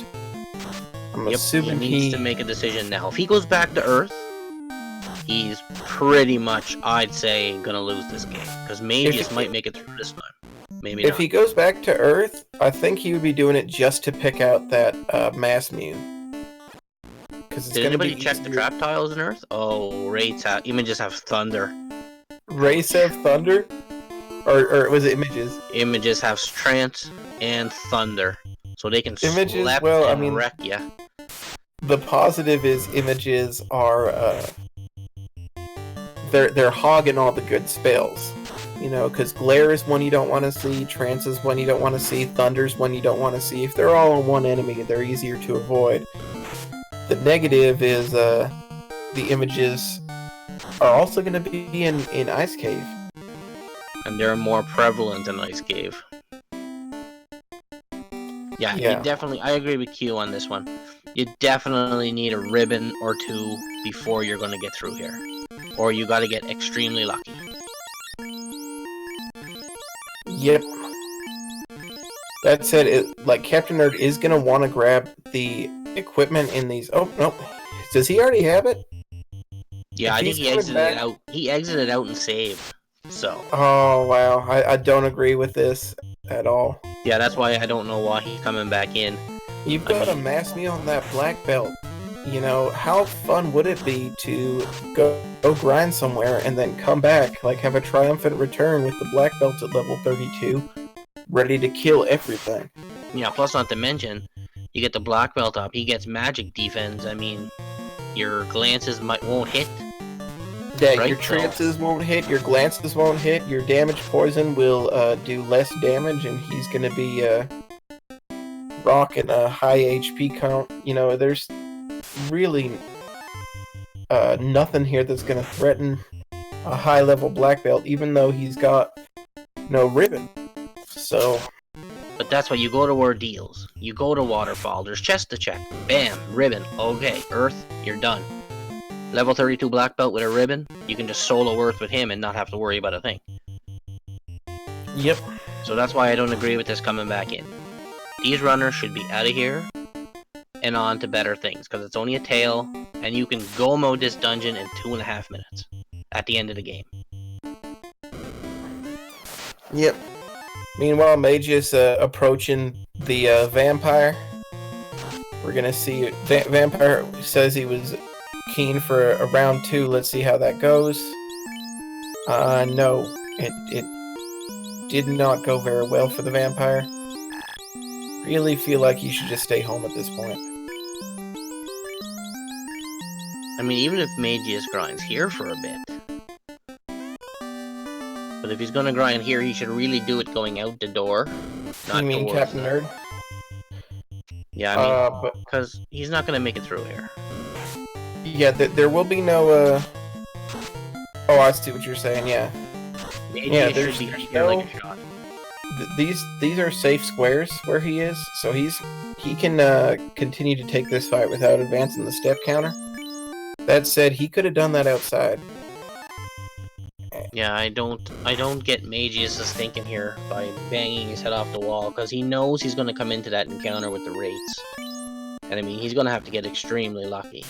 I'm assuming he needs to make a decision now. If he goes back to Earth, he's pretty much, I'd say, gonna lose this game. Because Mageius might make it through this time. Maybe not. If he goes back to Earth, I think he would be doing it just to pick out that mass mune. Did anybody check the trap tiles in Earth? Oh, rates have images have thunder. Race have thunder? Or was it images? Images have trance and thunder. So they can slap and wreck ya. The positive is images are they're hogging all the good spells. You know, because glare is one you don't want to see, trance is one you don't want to see, thunder's one you don't want to see. If they're all on one enemy, they're easier to avoid. The negative is the images are also going to be in Ice Cave. And they're more prevalent in Ice Cave. Yeah, you definitely, I agree with Q on this one. You definitely need a ribbon or two before you're going to get through here. Or you got to get extremely lucky. Yep. That said, like Captain Nerd is going to want to grab the equipment in these... Oh, no. Does he already have it? Yeah, I think he exited out. He exited out and saved. So. Oh, wow. I don't agree with this at all. Yeah, that's why I don't know why he's coming back in. You've got to mass me on that black belt. You know, how fun would it be to go grind somewhere and then come back, like have a triumphant return with the black belt at level 32, ready to kill everything? Yeah, plus not to mention, you get the black belt up, he gets magic defense. I mean, your glances won't hit. Yeah, right? Your trances won't hit, your glances won't hit, your damage poison will do less damage, and he's going to be rocking a high HP count. You know, there's really nothing here that's going to threaten a high level black belt, even though he's got no ribbon. So, but that's why you go to ordeals, you go to waterfall, there's chest to check, bam, ribbon, okay, Earth, you're done. Level 32 black belt with a ribbon, you can just solo Earth with him and not have to worry about a thing. Yep. So that's why I don't agree with this coming back in. These runners should be out of here and on to better things, because it's only a tail, and you can go mode this dungeon in 2.5 minutes at the end of the game. Yep. Meanwhile, Mageius approaching the vampire. We're gonna see vampire says he was keen for a round 2. Let's see how that goes. No, it did not go very well for the vampire. Really feel like you should just stay home at this point. I mean, even if Mageius grinds here for a bit. But if he's gonna grind here, he should really do it going out the door. Not you mean Captain Nerd? Yeah, I mean, because he's not gonna make it through here. Yeah, there will be no, Oh, I see what you're saying, yeah. Mageius there's no... like a shot. These are safe squares where he is, so he can continue to take this fight without advancing the step counter. That said, he could have done that outside. Yeah, I don't get Mageius' thinking here by banging his head off the wall, because he knows he's going to come into that encounter with the rates. And I mean, he's going to have to get extremely lucky.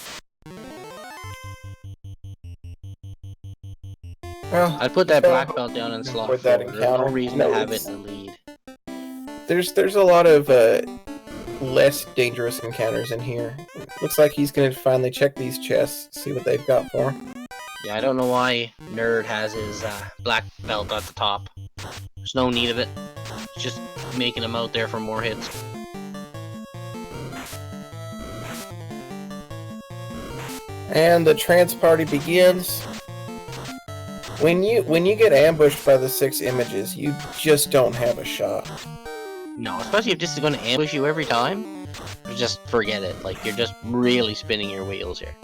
Well, I'd put that black belt down in slot 4. There's no reason to have it in the lead. There's a lot of less dangerous encounters in here. Looks like he's going to finally check these chests, see what they've got for him. Yeah, I don't know why Nerd has his black belt at the top. There's no need of it. It's just making him out there for more hits. And the trance party begins. When you get ambushed by the 6 images, you just don't have a shot. No, especially if this is going to ambush you every time. Just forget it. Like, you're just really spinning your wheels here.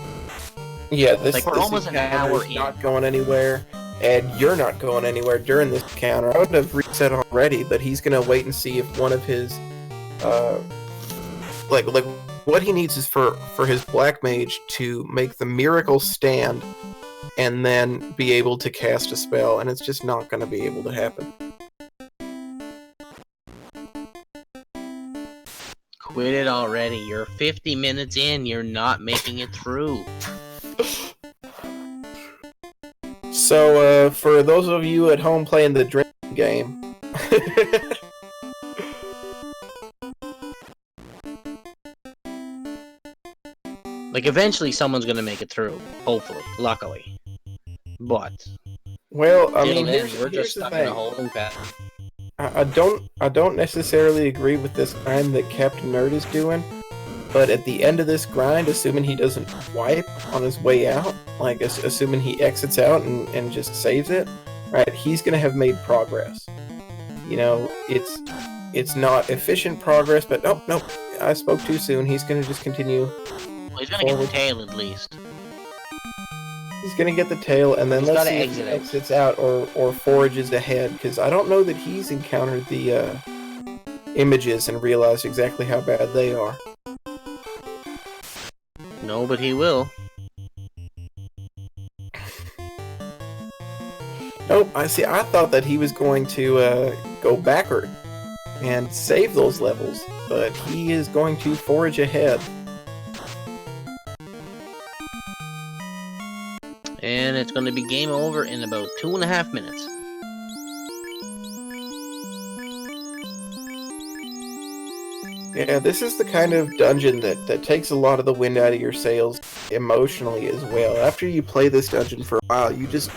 Yeah, this we're almost an hour in. Not going anywhere, and you're not going anywhere during this encounter. I would have reset already, but he's gonna wait and see if one of his, like what he needs is for his black mage to make the miracle stand, and then be able to cast a spell, and it's just not gonna be able to happen. Quit it already. You're 50 minutes in. You're not making it through. So, for those of you at home playing the drinking game, like, eventually someone's gonna make it through. Hopefully. Luckily. But... well, I mean, we're just stuck in a holding pattern. I don't necessarily agree with this grind that Captain Nerd is doing, but at the end of this grind, assuming he doesn't wipe on his way out, like assuming he exits out and just saves it, right, he's gonna have made progress. You know, it's not efficient progress, but no, I spoke too soon. He's gonna just continue. Well, he's gonna get the tail at least. He's gonna get the tail, and then let's see if he exits out or forages ahead, because I don't know that he's encountered the images and realized exactly how bad they are. No, but he will. Nope, I thought that he was going to go backward and save those levels, but he is going to forage ahead. And it's going to be game over in about 2.5 minutes. Yeah, this is the kind of dungeon that takes a lot of the wind out of your sails emotionally as well. After you play this dungeon for a while, you just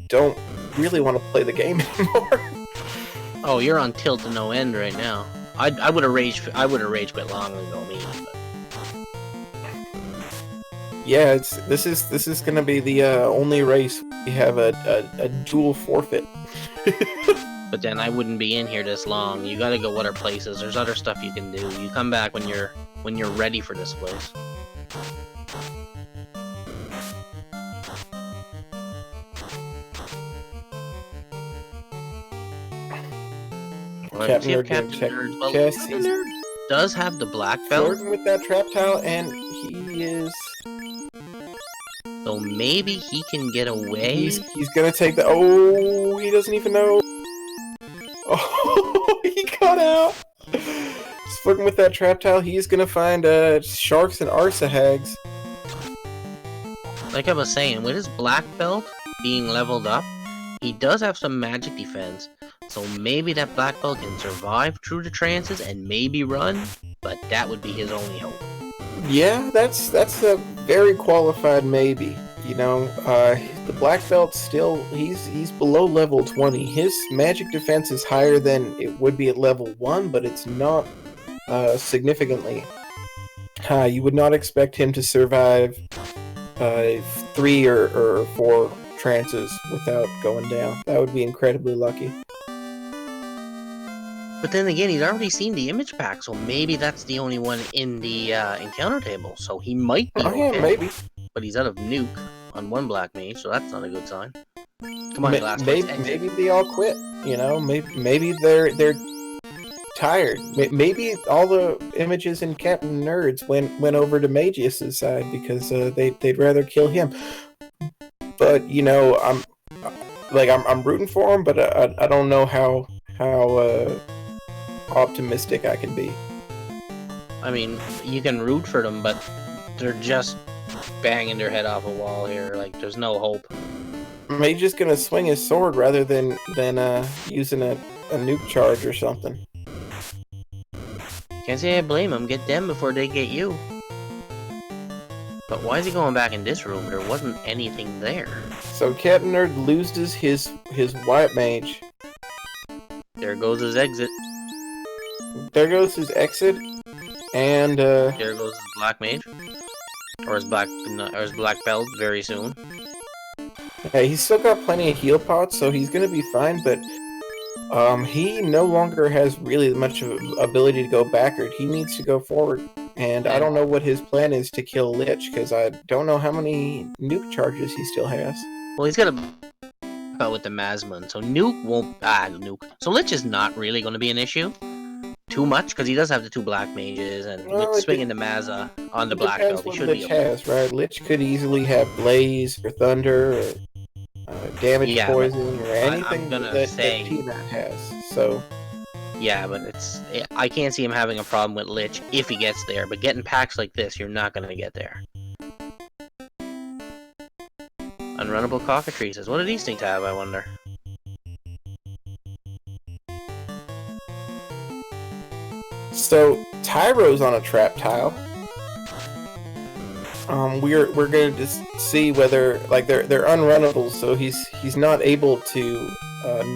don't really want to play the game anymore. Oh, you're on tilt to no end right now. I would have rage quit long ago, me. But... yeah, this is gonna be the only race we have a dual forfeit. But then I wouldn't be in here this long. You gotta go other places. There's other stuff you can do. You come back when you're ready for this place. Let's see if Captain Nerd does have the black belt. Flirting with that trap tile, and he is. So maybe he can get away. He's gonna take the. Oh, he doesn't even know. Oh, he got out. He's flirting with that trap tile. He's gonna find sharks and arsahags. Like I was saying, with his black belt being leveled up, he does have some magic defense. So maybe that black belt can survive through the trances and maybe run, but that would be his only hope. Yeah, that's a very qualified maybe. You know, the black belt still he's below level 20. His magic defense is higher than it would be at level 1, but it's not significantly high. You would not expect him to survive 3 or 4 trances without going down. That would be incredibly lucky. But then again, he's already seen the image pack, so maybe that's the only one in the encounter table. So he might be okay. Yeah, maybe. But he's out of nuke on one black mage, so that's not a good sign. Come on, Glass. Maybe they all quit. You know, maybe they're tired. Maybe all the images in Captain Nerds went over to Mageius' side because they'd rather kill him. But you know, I'm rooting for him, but I don't know how optimistic I can be. I mean, you can root for them, but they're just banging their head off a wall here. Like, there's no hope. Maybe just gonna swing his sword rather than using a nuke charge or something. Can't say I blame him. Get them before they get you. But why is he going back in this room? There wasn't anything there. So Captain Nerd loses his white mage. There goes his exit. There goes his exit, and there goes his black mage. or his black belt very soon. Yeah, he's still got plenty of heal pots, so he's gonna be fine. But he no longer has really much of ability to go backward. He needs to go forward. And I don't know what his plan is to kill Lich, because I don't know how many nuke charges he still has. Well, he's got a belt with the Masman, so nuke won't nuke. So Lich is not really going to be an issue too much because he does have the 2 black mages, and with swinging the Maza on the black belt, he should Lich be able. has, right? Lich could easily have Blaze or Thunder or damage poison or anything that T-Mat has. So. Yeah, but I can't see him having a problem with Lich if he gets there, but getting packs like this, you're not going to get there. Unrunnable cockatrices. What do these things have, I wonder? So, Tyro's on a trap tile. We're going to just see whether, like, they're unrunnable, so he's not able to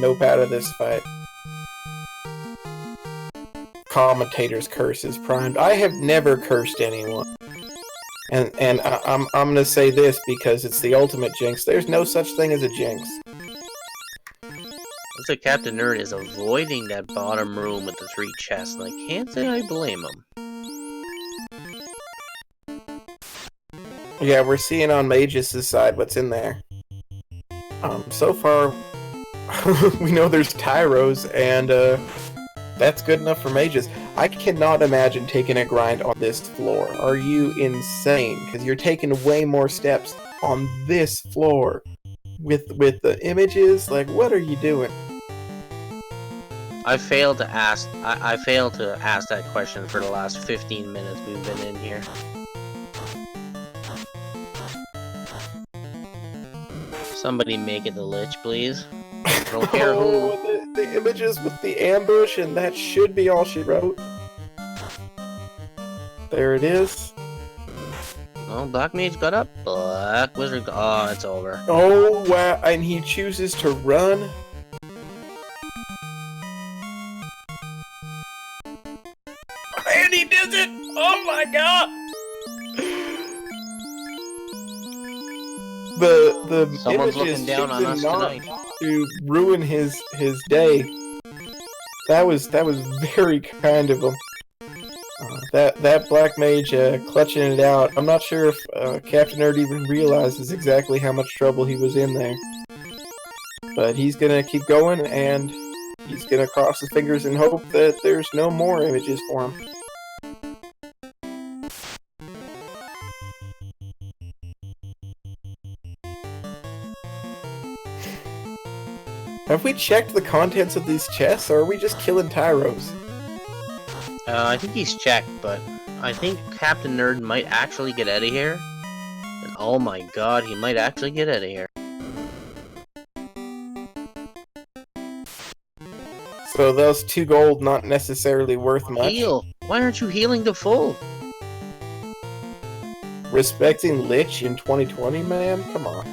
nope out of this fight. Commentator's curse is primed. I have never cursed anyone, and I'm gonna say this because it's the ultimate jinx. There's no such thing as a jinx. Looks like Captain Nerd is avoiding that bottom room with the 3 chests, and I can't say I blame him. Yeah, we're seeing on Mageius' side what's in there. So far, we know there's Tyros, and that's good enough for Mageius. I cannot imagine taking a grind on this floor. Are you insane? Because you're taking way more steps on this floor. With the images, like, what are you doing? I failed to ask that question for the last 15 minutes we've been in here. Somebody make it the Lich, please. I don't care who. The images with the ambush, and that should be all she wrote. There it is. Oh, Black Mage got up. Black Wizard. Oh, it's over. Oh, wow. And he chooses to run. And he does it! Oh my god! The Someone's images looking down on us tonight to ruin his day. That was very kind of him. That Black Mage clutching it out. I'm not sure if Captain Nerd even realizes exactly how much trouble he was in there. But he's gonna keep going, and he's gonna cross his fingers and hope that there's no more images for him. Have we checked the contents of these chests, or are we just killing Tyros? I think he's checked, but I think Captain Nerd might actually get out of here. And oh my god, he might actually get out of here. So those 2 gold not necessarily worth much. Heal! Why aren't you healing to full? Respecting Lich in 2020, man? Come on.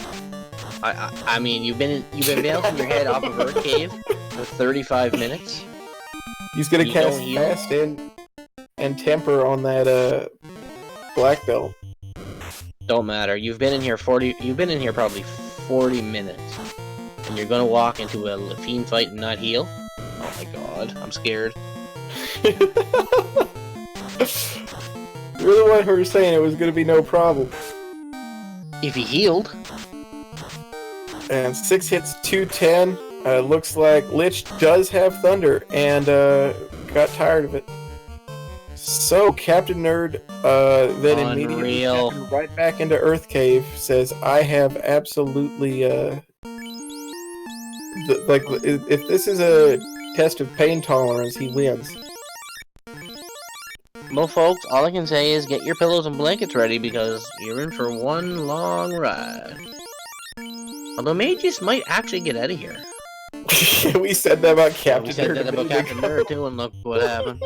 I mean, you've been bouncing your head off of Earth Cave for 35 minutes. He's gonna cast Fast and Temper on that black belt. Don't matter. You've been in here probably 40 minutes, and you're gonna walk into a fiend fight and not heal. Oh my god, I'm scared. You're the one who was saying it was gonna be no problem. If he healed. And 6 hits, 210. Looks like Lich does have Thunder, and got tired of it. So Captain Nerd then immediately right back into Earth Cave says, "I have absolutely if this is a test of pain tolerance, he wins." Well, folks, all I can say is get your pillows and blankets ready because you're in for one long ride. Although Mageius might actually get out of here. We said that about Captain Nerd. We said that about Captain Nerd too, and look what happened.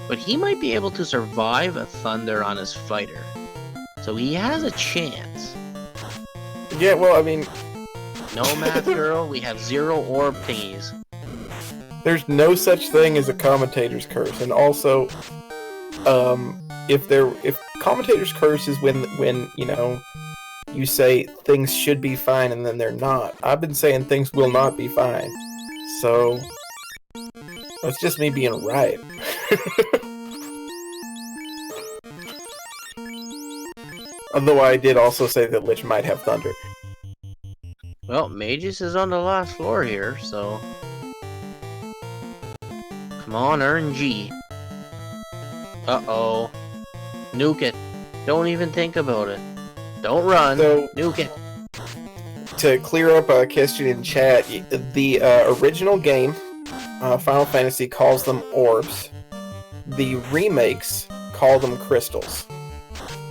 But he might be able to survive a Thunder on his fighter. So he has a chance. Yeah, well, I mean... No math girl, we have 0 orb thingies. There's no such thing as a commentator's curse, and also, if commentators curse is when you say things should be fine and then they're not. I've been saying things will not be fine. So that's just me being right. Although I did also say that Lich might have thunder. Well, Mageius is on the last floor here, so... Come on, RNG. Uh-oh. Nuke it. Don't even think about it. Don't run. So, nuke it. To clear up a question in chat, the original game, Final Fantasy, calls them orbs. The remakes call them crystals.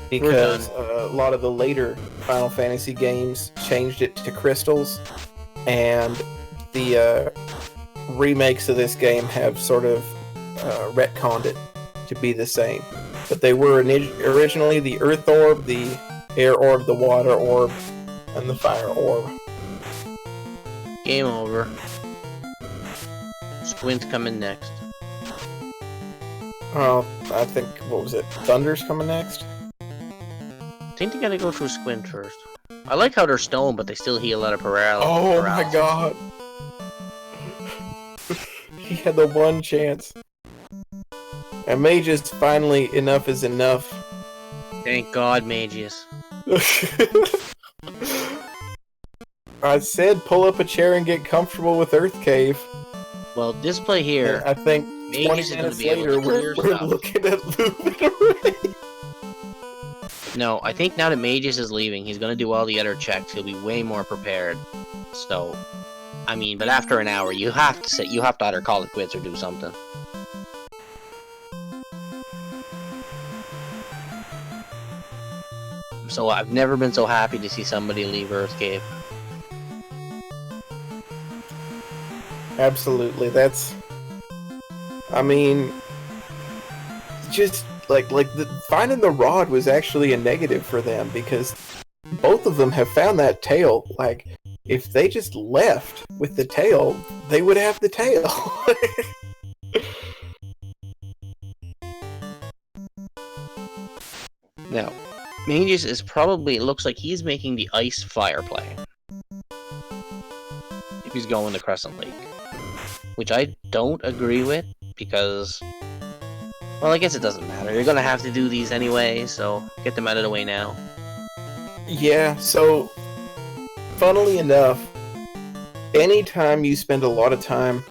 Because a lot of the later Final Fantasy games changed it to crystals, and the remakes of this game have sort of retconned it to be the same. But they were originally the Earth Orb, the Air Orb, the Water Orb, and the Fire Orb. Game over. Squint's coming next. Oh, I think, what was it? Thunder's coming next? I think they gotta go through Squint first. I like how they're stone, but they still heal out of paralysis. Oh my god! He had the one chance. And Mageius, finally, enough is enough. Thank God, Mageius. I said pull up a chair and get comfortable with Earth Cave. Well, this play here, And I think Mageius 20 is gonna minutes be able later, to clear we're stuff. looking at Luminary. No, I think now that Mageius is leaving, he's gonna do all the other checks. He'll be way more prepared. So, I mean, but after an hour, you have to either call it quits or do something. So I've never been so happy to see somebody leave Earth Cave. Absolutely, that's... I mean... Just, finding the rod was actually a negative for them, because both of them have found that tail. Like, if they just left with the tail, they would have the tail. Now, Mageius is probably, it looks like he's making the ice fire play. If he's going to Crescent Lake. Which I don't agree with, because... Well, I guess it doesn't matter. You're gonna have to do these anyway, so get them out of the way now. Yeah, so... Funnily enough, anytime you spend a lot of time,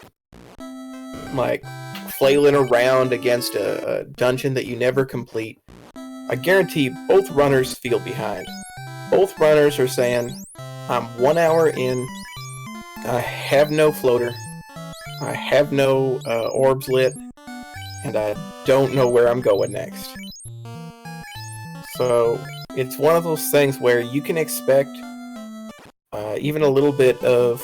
flailing around against a dungeon that you never complete, I guarantee both runners feel behind. Both runners are saying, I'm 1 hour in, I have no floater, I have no orbs lit, and I don't know where I'm going next. So, it's one of those things where you can expect even a little bit of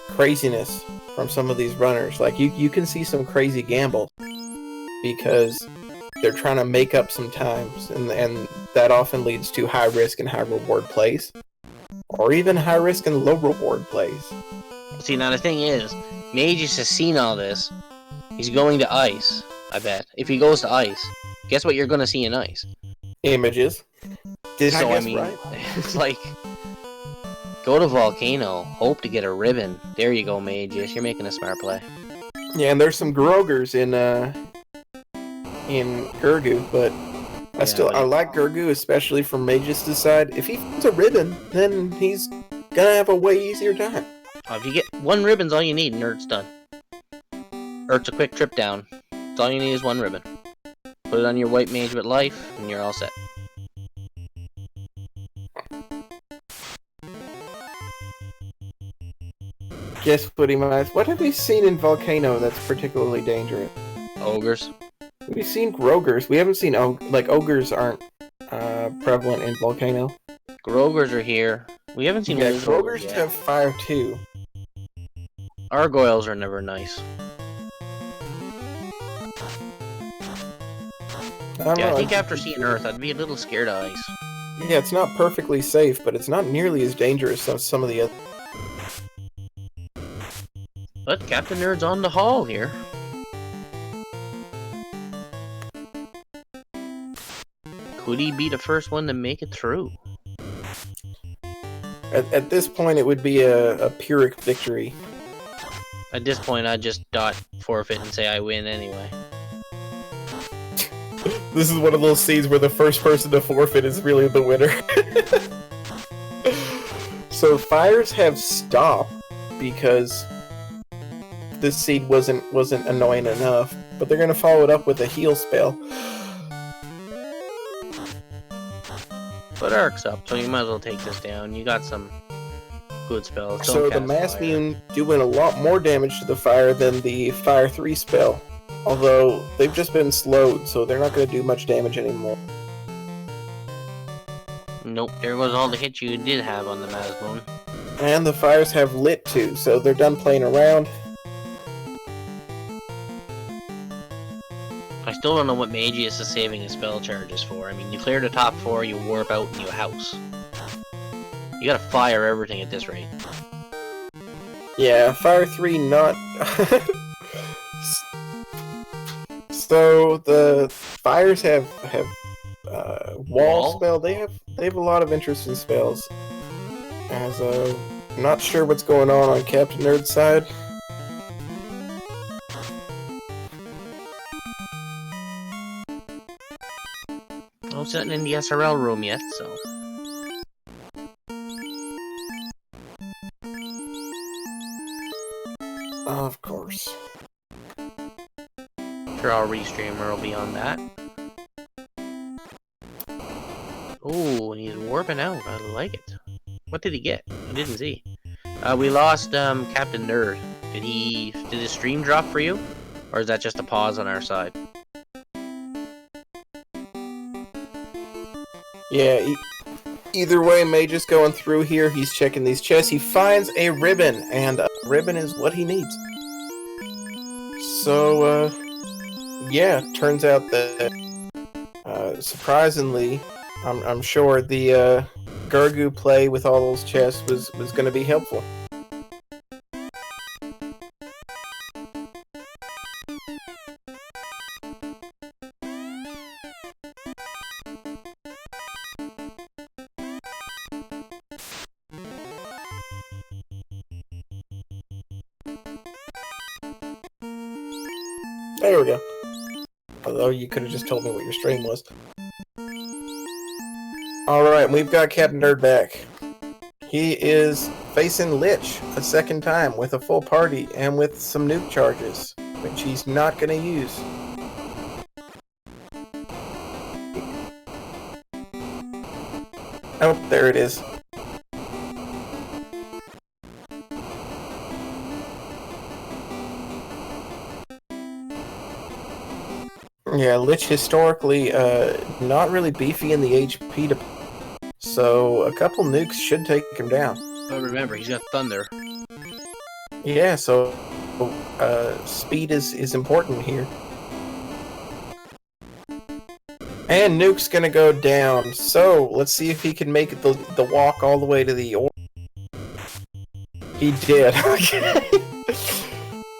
craziness from some of these runners. Like, you can see some crazy gamble, because they're trying to make up some times, and that often leads to high risk and high reward plays, or even high risk and low reward plays. See, now the thing is, Mageius has seen all this. He's going to ice, I bet. If he goes to ice, guess what you're gonna see in ice? Images. Did I guess right? It's like, go to Volcano, hope to get a ribbon. There you go, Mageius, you're making a smart play. Yeah, and there's some Grogers in Gurgu, but I like Gurgu, especially from Mageius' side. If he finds a ribbon, then he's gonna have a way easier time. If you get one ribbon's all you need, and Earth's done. Earth's a quick trip down. That's all you need is one ribbon. Put it on your white mage with life, and you're all set. Guess what he might. What have we seen in Volcano that's particularly dangerous? Ogres. We've seen Grogers. We haven't seen ogres aren't prevalent in Volcano. Grogers are here. We haven't seen Grogers have fire too. Gargoyles are never nice. I think after seeing Earth, I'd be a little scared of ice. Yeah, it's not perfectly safe, but it's not nearly as dangerous as some of the other. But Captainnerd's on the hall here. Could he be the first one to make it through? At this point, it would be a Pyrrhic victory. At this point, I'd just dot forfeit and say I win anyway. This is one of those scenes where the first person to forfeit is really the winner. So fires have stopped because this seed wasn't annoying enough, but they're gonna follow it up with a heal spell. But Arc's up, so you might as well take this down. You got some good spells. Don't So the cast Mass fire. Immune doing a lot more damage to the fire than the Fire 3 spell. Although they've just been slowed, so they're not going to do much damage anymore. Nope, there goes all the hits you did have on the Masmoon. And the fires have lit too, so they're done playing around. I still don't know what Mageius is saving his spell charges for. I mean, you clear the top 4, you warp out, and you house. You gotta fire everything at this rate. Yeah, Fire 3 not... So the fires have wall spell. They have a lot of interesting spells. As I'm not sure what's going on Captain Nerd's side. I'm sitting in the SRL room yet, so. Of course. Sure, our restreamer will be on that. Oh, and he's warping out. I like it. What did he get? I didn't see. We lost Captain Nerd. Did his stream drop for you? Or is that just a pause on our side? Yeah, either way, Mage is going through here. He's checking these chests. He finds a ribbon, and a ribbon is what he needs. So, yeah, turns out that, surprisingly, I'm sure the Gurgu play with all those chests was going to be helpful. There we go. Although you could have just told me what your stream was. Alright, we've got Captain Nerd back. He is facing Lich a second time with a full party and with some nuke charges, which he's not going to use. Oh, there it is. Yeah, Lich historically not really beefy in the HP, so a couple nukes should take him down. But remember, he's got Thunder. Yeah, so speed is important here. And Nuke's gonna go down, so let's see if he can make the walk all the way to the orb. He did. Okay.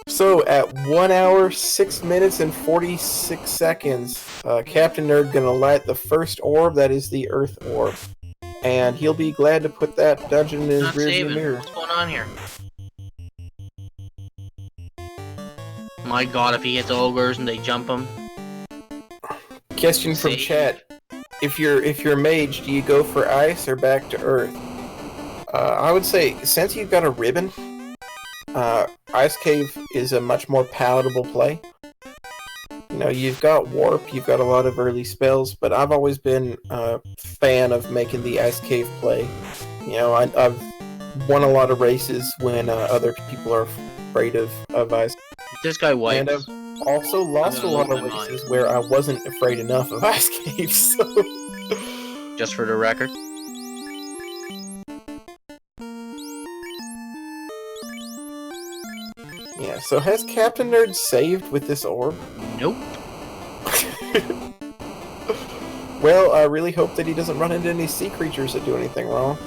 So at 1 hour, 6 minutes, and 46 seconds, Captain Nerd gonna light the first orb, that is the Earth Orb. And he'll be glad to put that dungeon in his rearview mirror. What's going on here? My god, if he hits ogres and they jump him. Question from chat. If you're mage, do you go for ice or back to earth? I would say, since you've got a ribbon, Ice Cave is a much more palatable play. You know, you've got Warp, you've got a lot of early spells, but I've always been a fan of making the Ice Cave play. You know, I've won a lot of races when other people are afraid of Ice Cave. This guy wipes. And I've also lost a lot of races where I wasn't afraid enough of Ice Cave, so... Just for the record. Yeah, so has Captain Nerd saved with this orb? Nope. Well, I really hope that he doesn't run into any sea creatures that do anything wrong.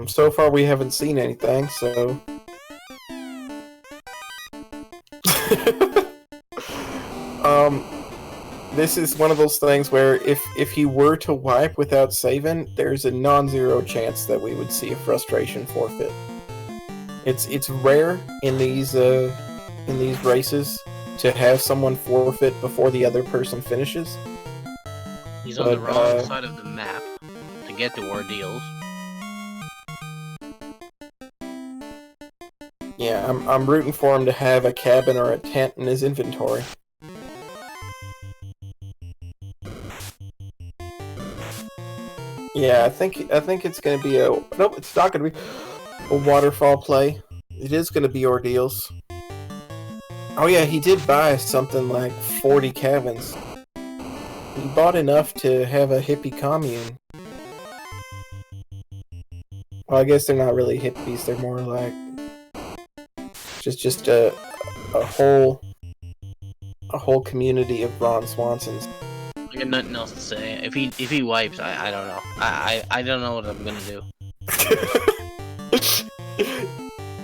So far we haven't seen anything, so... this is one of those things where if he were to wipe without saving, there's a non-zero chance that we would see a frustration forfeit. It's rare in these races to have someone forfeit before the other person finishes. He's on the wrong side of the map to get to ordeals. Yeah, I'm rooting for him to have a cabin or a tent in his inventory. Yeah, I think it's gonna be a nope. It's not gonna be a waterfall play. It is gonna be ordeals. Oh yeah, he did buy something like 40 cabins. He bought enough to have a hippie commune. Well, I guess they're not really hippies. They're more like just a whole community of Ron Swansons. I got nothing else to say. If he wipes, I don't know. I don't know what I'm gonna do.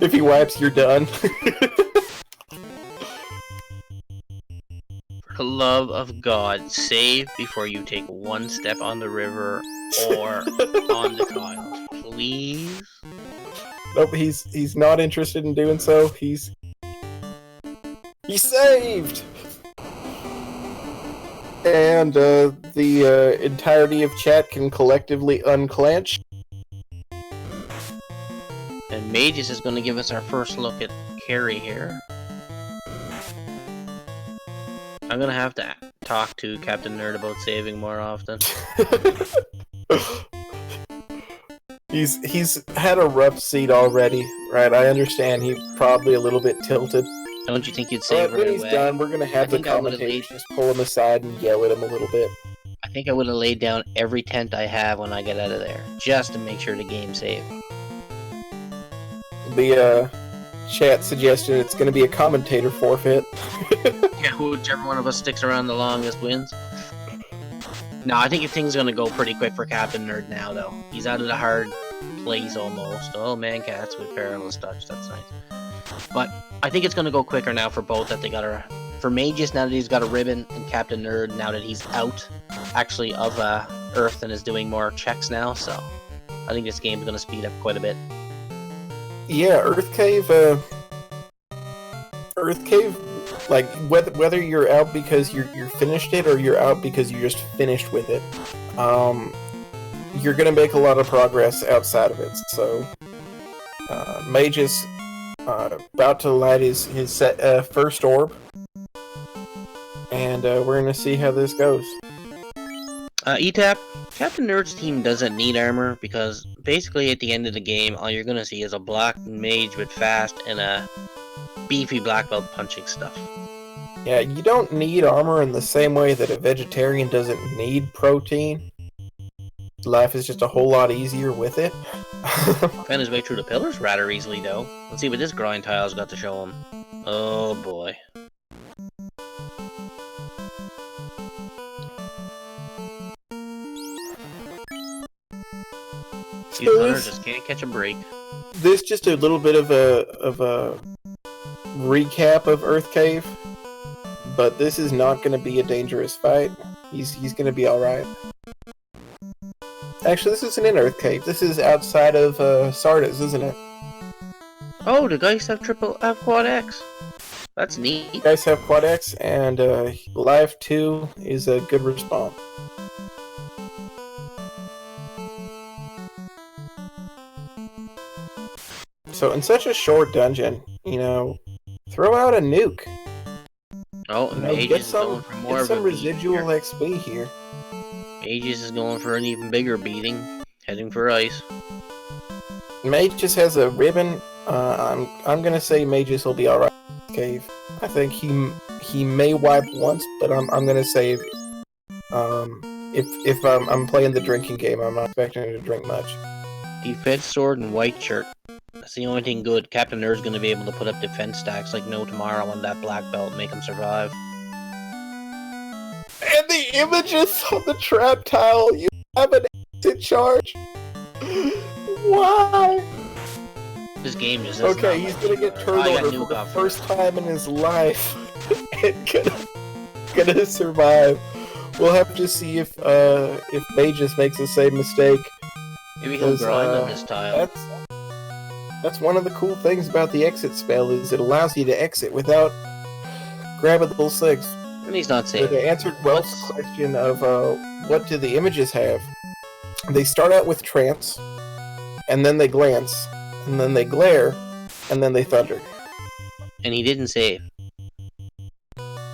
If he wipes, you're done. For the love of God, save before you take one step on the river or on the tiles, please. Nope, he's not interested in doing so. He saved. And the entirety of chat can collectively unclench. And Mageius is going to give us our first look at Carrie here. I'm going to have to talk to Captain Nerd about saving more often. He's had a rough seat already, right? I understand he's probably a little bit tilted. Don't you think you'd save But when he's done, we're gonna have the commentators just pull him aside and yell at him a little bit. I think I would have laid down every tent I have when I get out of there, just to make sure the game's safe. The chat suggestion it's gonna be a commentator forfeit. Yeah, whichever one of us sticks around the longest wins. No, I think things gonna go pretty quick for Captain Nerd now, though. He's out of the hard place almost. Oh man, cats with perilous touch. That's nice. But I think it's gonna go quicker now for both. That they got for Mageius now that he's got a ribbon, and Captain Nerd now that he's out, actually of Earth and is doing more checks now. So I think this game's gonna speed up quite a bit. Yeah, Earth Cave. Like whether you're out because you're finished it or you're out because you just finished with it, you're gonna make a lot of progress outside of it. So Mageius about to light his first orb, and we're gonna see how this goes. ETAP, Captain Nerd's team doesn't need armor because basically at the end of the game, all you're gonna see is a black mage with fast and a beefy black belt punching stuff. Yeah, you don't need armor in the same way that a vegetarian doesn't need protein. Life is just a whole lot easier with it. Found his way through the pillars rather easily, though. Let's see what this grind tile's got to show him. Oh boy. These hunters just can't catch a break. This just a little bit of a recap of Earth Cave, but this is not going to be a dangerous fight. He's going to be all right. Actually, this isn't in Earth Cave. This is outside of Sardis, isn't it? Oh, the guys have quad X. That's neat. The guys have quad X, and Live 2 is a good respawn. So in such a short dungeon, throw out a nuke. Oh, Mageius is going for more of a residual XP here. Mageius is going for an even bigger beating, heading for ice. Mageius has a ribbon. I'm gonna say Mageius will be all right. Cave. I think he may wipe once, but I'm gonna say if I'm playing the drinking game, I'm not expecting him to drink much. Defense sword and white shirt. That's the only thing good. Captain Nerd's gonna be able to put up defense stacks like no tomorrow on that black belt, make him survive. And the images on the trap tile, you have an acid charge. Why? This game just okay. He's gonna get turned over for the first time in his life, and gonna survive. We'll have to see if Mageius makes the same mistake. Maybe he'll grind on this tile. That's one of the cool things about the exit spell is it allows you to exit without grabbing the those things. And he's not saving. But I answered Wells' question of what do the images have? They start out with trance, and then they glance, and then they glare, and then they thunder. And he didn't save.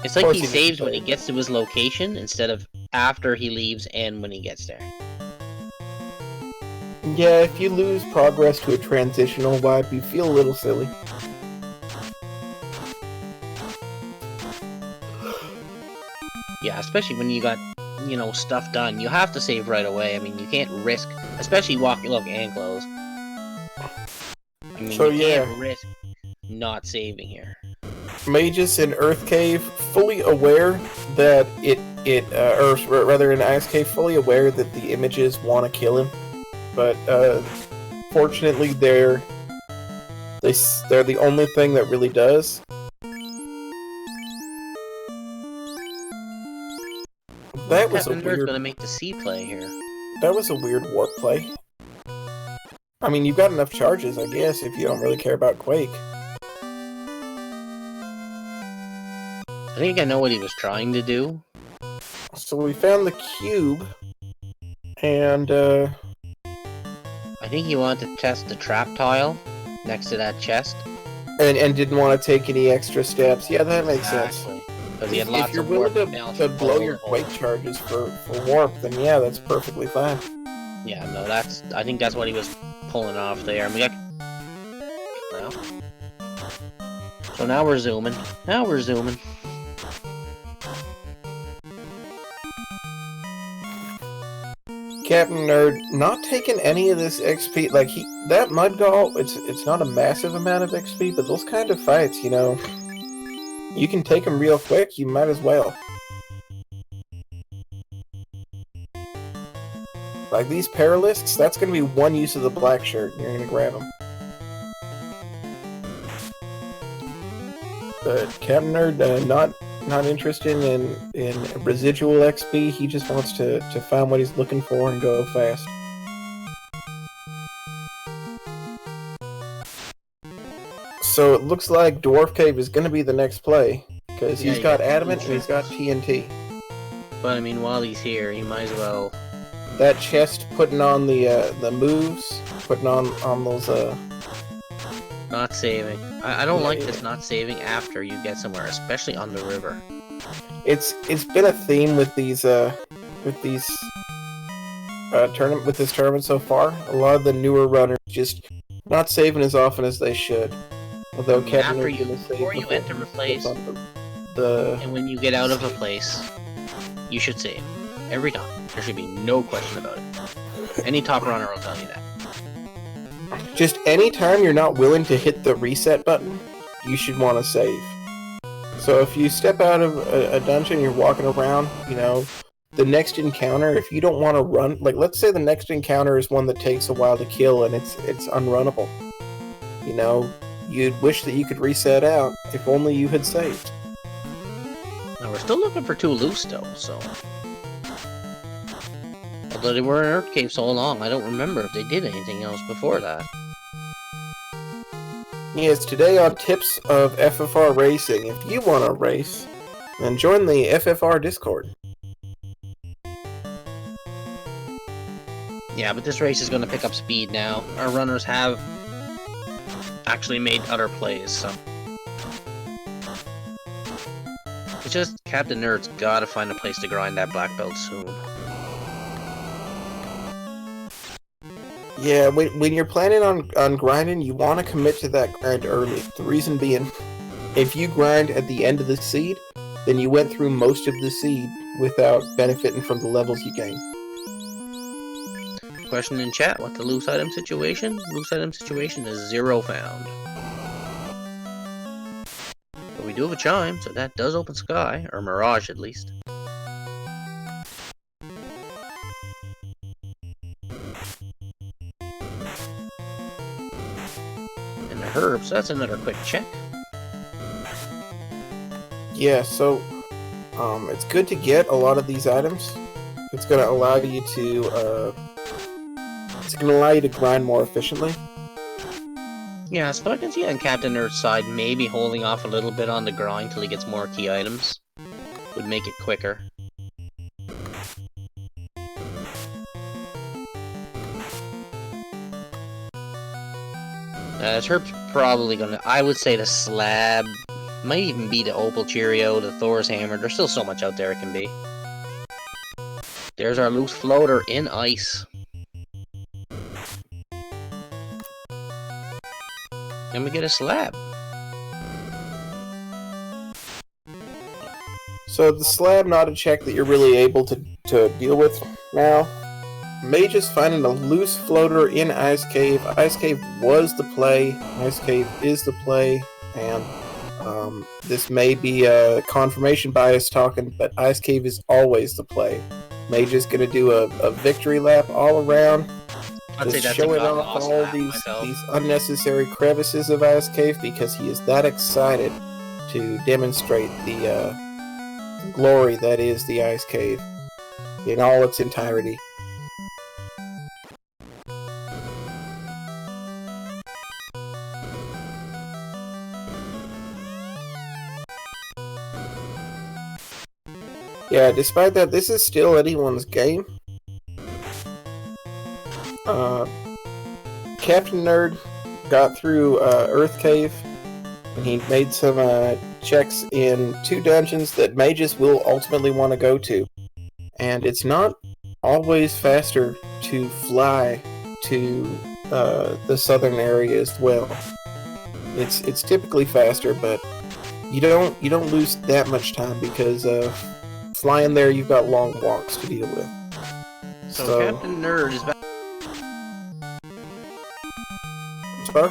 It's like he saves when he gets to his location instead of after he leaves and when he gets there. Yeah, if you lose progress to a transitional wipe, you feel a little silly. Yeah, especially when you got, stuff done. You have to save right away. I mean, you can't risk, especially walking, look, and close. I mean, you can't risk not saving here. Mageius in Earth Cave, fully aware that or rather in Ice Cave, fully aware that the images want to kill him. But fortunately, they're the only thing that really does. That was a weird. Gonna make the C play here. That was a weird warp play. I mean, you've got enough charges, I guess, if you don't really care about Quake. I think I know what he was trying to do. So we found the cube, and I think he wanted to test the trap tile next to that chest. And didn't want to take any extra steps. Yeah, that makes sense. Because he had lots if you're of willing warp to blow your Quake charges for warp, then yeah, that's perfectly fine. Yeah, no, I think that's what he was pulling off there. And we got... No. So now we're zooming. Captain Nerd, not taking any of this XP, like that Mudgall, it's not a massive amount of XP, but those kind of fights, you can take them real quick, you might as well. Like these Paralisks, that's going to be one use of the black shirt, and you're going to grab them. But Captain Nerd, not interested in residual XP, he just wants to find what he's looking for and go fast. So it looks like Dwarf Cave is going to be the next play, because he's got Adamant and he's got TNT. But I mean, while he's here, he might as well... That chest putting on the moves, putting on those... Not saving. I don't like this not saving after you get somewhere, especially on the river. It's been a theme with these with this tournament so far. A lot of the newer runners just not saving as often as they should. Although Captain after before you enter a place, and when you get out of a place, you should save every time. There should be no question about it. Any top runner will tell you that. Just anytime you're not willing to hit the reset button, you should want to save. So if you step out of a dungeon, you're walking around, the next encounter, if you don't want to run, like let's say the next encounter is one that takes a while to kill and it's unrunnable. You'd wish that you could reset out if only you had saved. Now we're still looking for 2 loose though, so... Although they were in Earth Cave so long, I don't remember if they did anything else before that. Yes, today on Tips of FFR Racing, if you want to race, then join the FFR Discord. Yeah, but this race is going to pick up speed now. Our runners have actually made other plays, so... It's just Captain Nerd's gotta find a place to grind that black belt soon. Yeah, when you're planning on grinding, you want to commit to that grind early. The reason being, if you grind at the end of the seed, then you went through most of the seed without benefiting from the levels you gain. Question in chat, what's the loose item situation? Loose item situation is 0 found. But we do have a chime, so that does open sky, or mirage at least. Herbs, that's another quick check. Yeah, so It's good to get a lot of these items. It's going to allow you to grind more efficiently. Yeah, so I can see on Captain Nerd's side, maybe holding off a little bit on the grind till he gets more key items would make it quicker. Terp's probably gonna... I would say the slab might even be the Opal Cheerio, the Thor's Hammer. There's still so much out there it can be. There's our loose floater in ice. And we get a slab. So the slab, not a check that you're really able to deal with now. Mage is finding a loose floater in Ice Cave. Ice Cave was the play. Ice Cave is the play. And this may be a confirmation bias talking, but Ice Cave is always the play. Mage is going to do a victory lap all around. Just showing off all these unnecessary crevices of Ice Cave because he is that excited to demonstrate the glory that is the Ice Cave in all its entirety. Yeah, despite that, this is still anyone's game. Captain Nerd got through Earth Cave, and he made some checks in 2 dungeons that mages will ultimately want to go to. And it's not always faster to fly to the southern area as well. It's typically faster, but you don't lose that much time because flying there you've got long walks to deal with. So Captain Nerd is back. Sorry?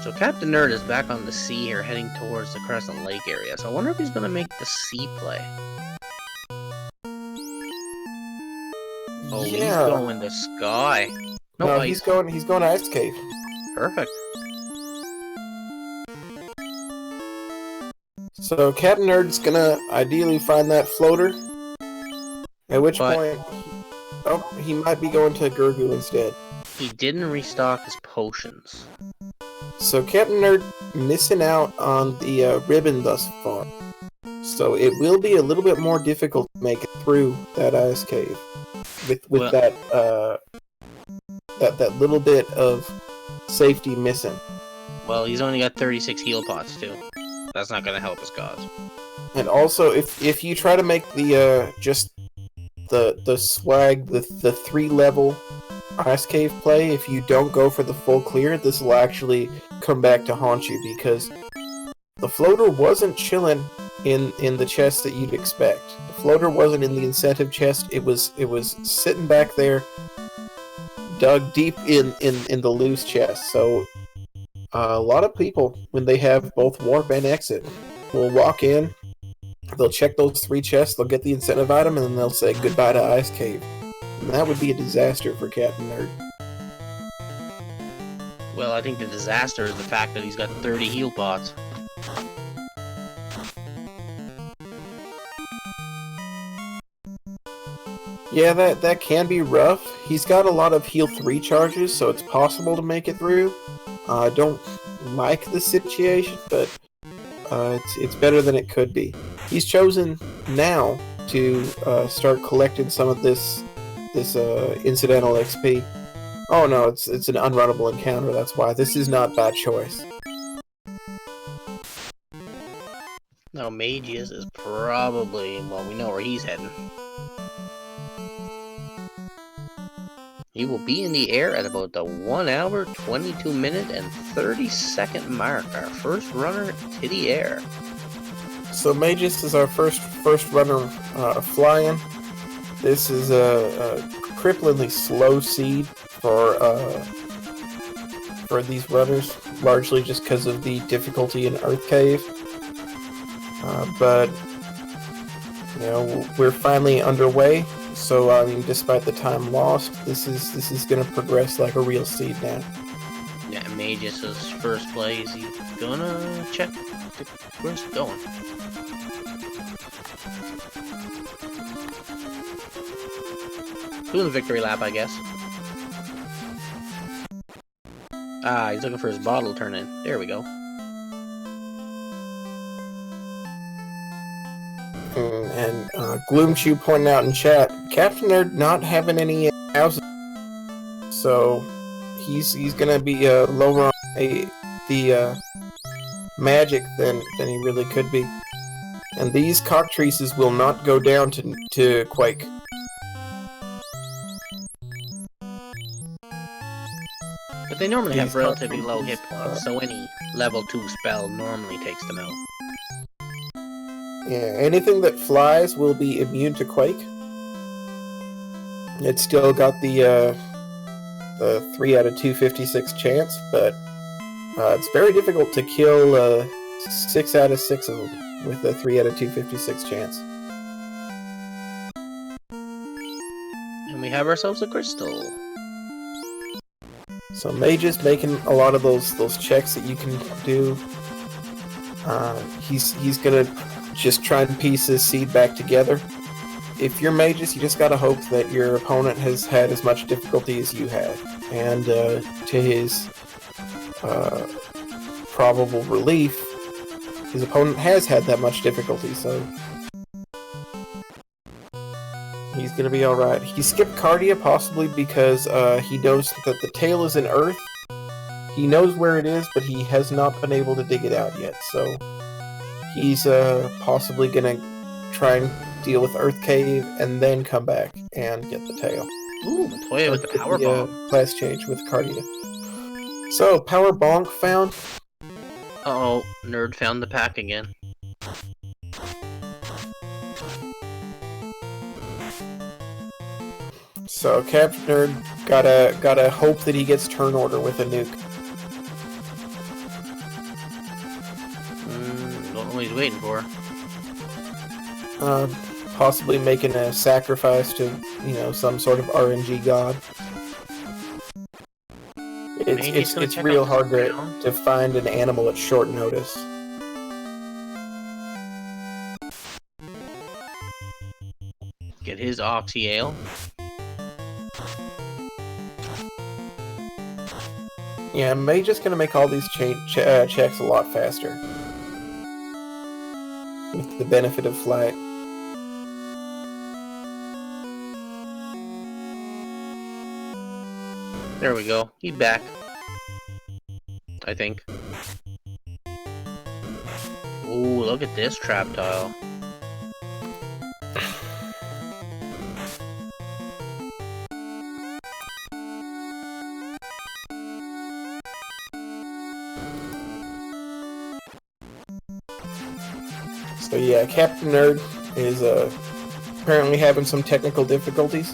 So Captain Nerd is back on the sea here, heading towards the Crescent Lake area. So I wonder if he's gonna make the sea play. Oh, yeah. He's going to Sky. No, he's going to Ice Cave. Perfect. So Captain Nerd's gonna ideally find that floater. At which point, he might be going to Gurgu instead. He didn't restock his potions. So Captain Nerd missing out on the ribbon thus far. So it will be a little bit more difficult to make it through that Ice Cave with that little bit of safety missing. Well, he's only got 36 heal pots too. That's not gonna help his cause. And also, if you try to make the just the swag, the 3-level Ice Cave play, if you don't go for the full clear, this will actually come back to haunt you because the floater wasn't chilling in the chest that you'd expect. The floater wasn't in the incentive chest. It was sitting back there, dug deep in the loose chest. So a lot of people, when they have both warp and exit, will walk in, they'll check those 3 chests, they'll get the incentive item, and then they'll say goodbye to Ice Cave. And that would be a disaster for Captain Nerd. Well, I think the disaster is the fact that he's got 30 heal pots. Yeah, that can be rough. He's got a lot of heal 3 charges, so it's possible to make it through. I don't like the situation, but it's better than it could be. He's chosen now to start collecting some of this incidental XP. Oh no, it's an unrunnable encounter, that's why. This is not bad choice. No, Mageius is probably... well, we know where he's heading. He will be in the air at about the 1 hour, 22 minute, and 30 second mark. Our first runner to the air. So Mageius is our first runner flying. This is a cripplingly slow seed for these runners, largely just because of the difficulty in Earth Cave. But you know, we're finally underway. So I mean, despite the time lost, this is going to progress like a real seed now. Yeah, Mageius' first play. Is he gonna check where's it going? Doing the victory lap, I guess. Ah, he's looking for his bottle to turn in. There we go. And Gloomchew pointing out in chat, Captain Nerd not having any houses, so he's gonna be lower on the magic than he really could be. And these cockatrices will not go down to Quake. But they normally have relatively low hit points, so any level 2 spell normally takes them out. Yeah, anything that flies will be immune to Quake. It's still got the 3 out of 256 chance, but it's very difficult to kill 6 out of 6 of them with a 3 out of 256 chance. And we have ourselves a crystal. So Mage's making a lot of those checks that you can do. He's gonna just try and piece his seed back together. If you're Mage's, you just gotta hope that your opponent has had as much difficulty as you have. And to his probable relief, his opponent has had that much difficulty, so he's gonna be alright. He skipped Cardia possibly because he knows that the tail is in Earth. He knows where it is, but he has not been able to dig it out yet, so he's possibly gonna try and deal with Earth Cave and then come back and get the tail. Ooh, Matoya with the power bomb. Class change with Cardia. So, Power Bonk found. Uh-oh, Nerd found the pack again. So, Captain Nerd gotta hope that he gets turn order with a nuke. Don't know what he's waiting for. Possibly making a sacrifice to, some sort of RNG god. It's real hard to find an animal at short notice. Get his Oxy Ale. Yeah, Mage is gonna make all these checks a lot faster. With the benefit of flight. There we go. He's back. I think. Ooh, look at this trap tile. So yeah, Captain Nerd is apparently having some technical difficulties,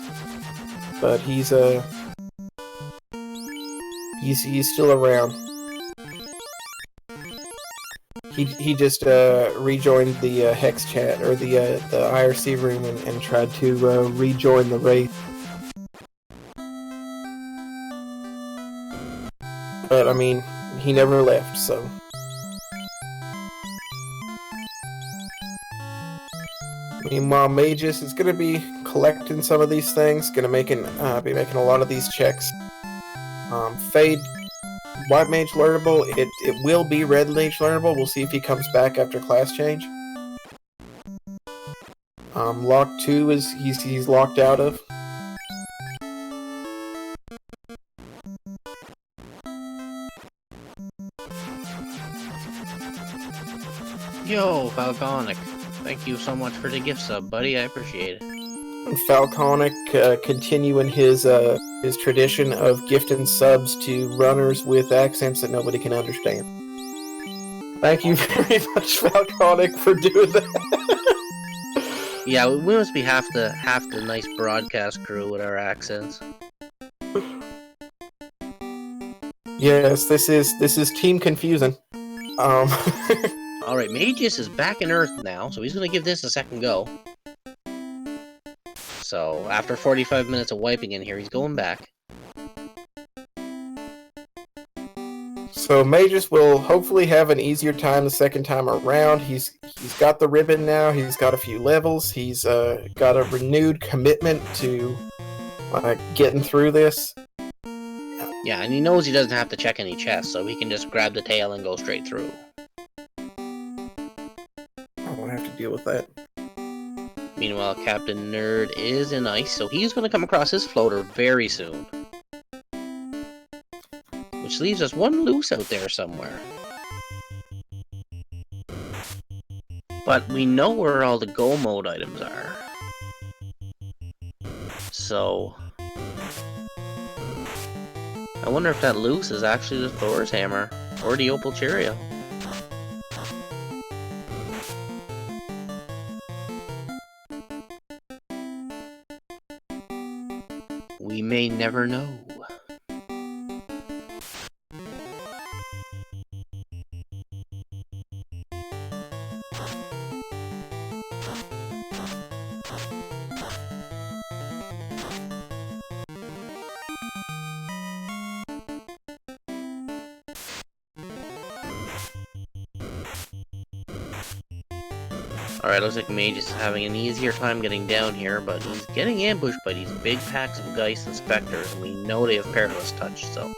but he's still around. He just rejoined the Hex chat or the IRC room and tried to rejoin the raid. But I mean, he never left, so. Meanwhile, Mageius is going to be collecting some of these things, going to be making a lot of these checks. Fade, White Mage learnable, it will be Red Mage learnable. We'll see if he comes back after class change. Lock 2 is he's locked out of. Yo, Falconic. Thank you so much for the gift sub, buddy. I appreciate it. And Falconic continuing his tradition of gifting subs to runners with accents that nobody can understand. Thank you very much, Falconic, for doing that. Yeah, we must be half the nice broadcast crew with our accents. Yes, this is Team Confusing. Alright, Mageius is back in Earth now, so he's gonna give this a second go. So, after 45 minutes of wiping in here, he's going back. So Mageius will hopefully have an easier time the second time around. He's He's got the ribbon now. He's got a few levels. He's got a renewed commitment to getting through this. Yeah, and he knows he doesn't have to check any chests, so he can just grab the tail and go straight through. I won't have to deal with that. Meanwhile, Captain Nerd is in ice, so he's going to come across his floater very soon. Which leaves us one loose out there somewhere. But we know where all the go mode items are. So I wonder if that loose is actually the Thor's hammer or the Opal Cheerio. We may never know. Alright, looks like Mageius is having an easier time getting down here, but he's getting ambushed by these big packs of Geist and Spectres, and we know they have Perilous Touch, so...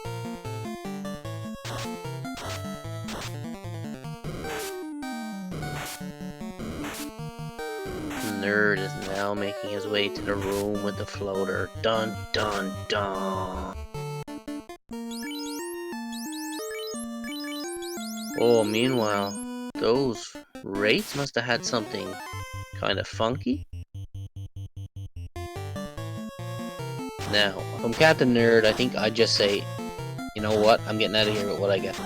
Nerd is now making his way to the room with the floater. Dun dun dun! Oh, meanwhile, those Wraiths must have had something kind of funky. Now, if I'm Captain Nerd, I think I'd just say, you know what, I'm getting out of here with what I get.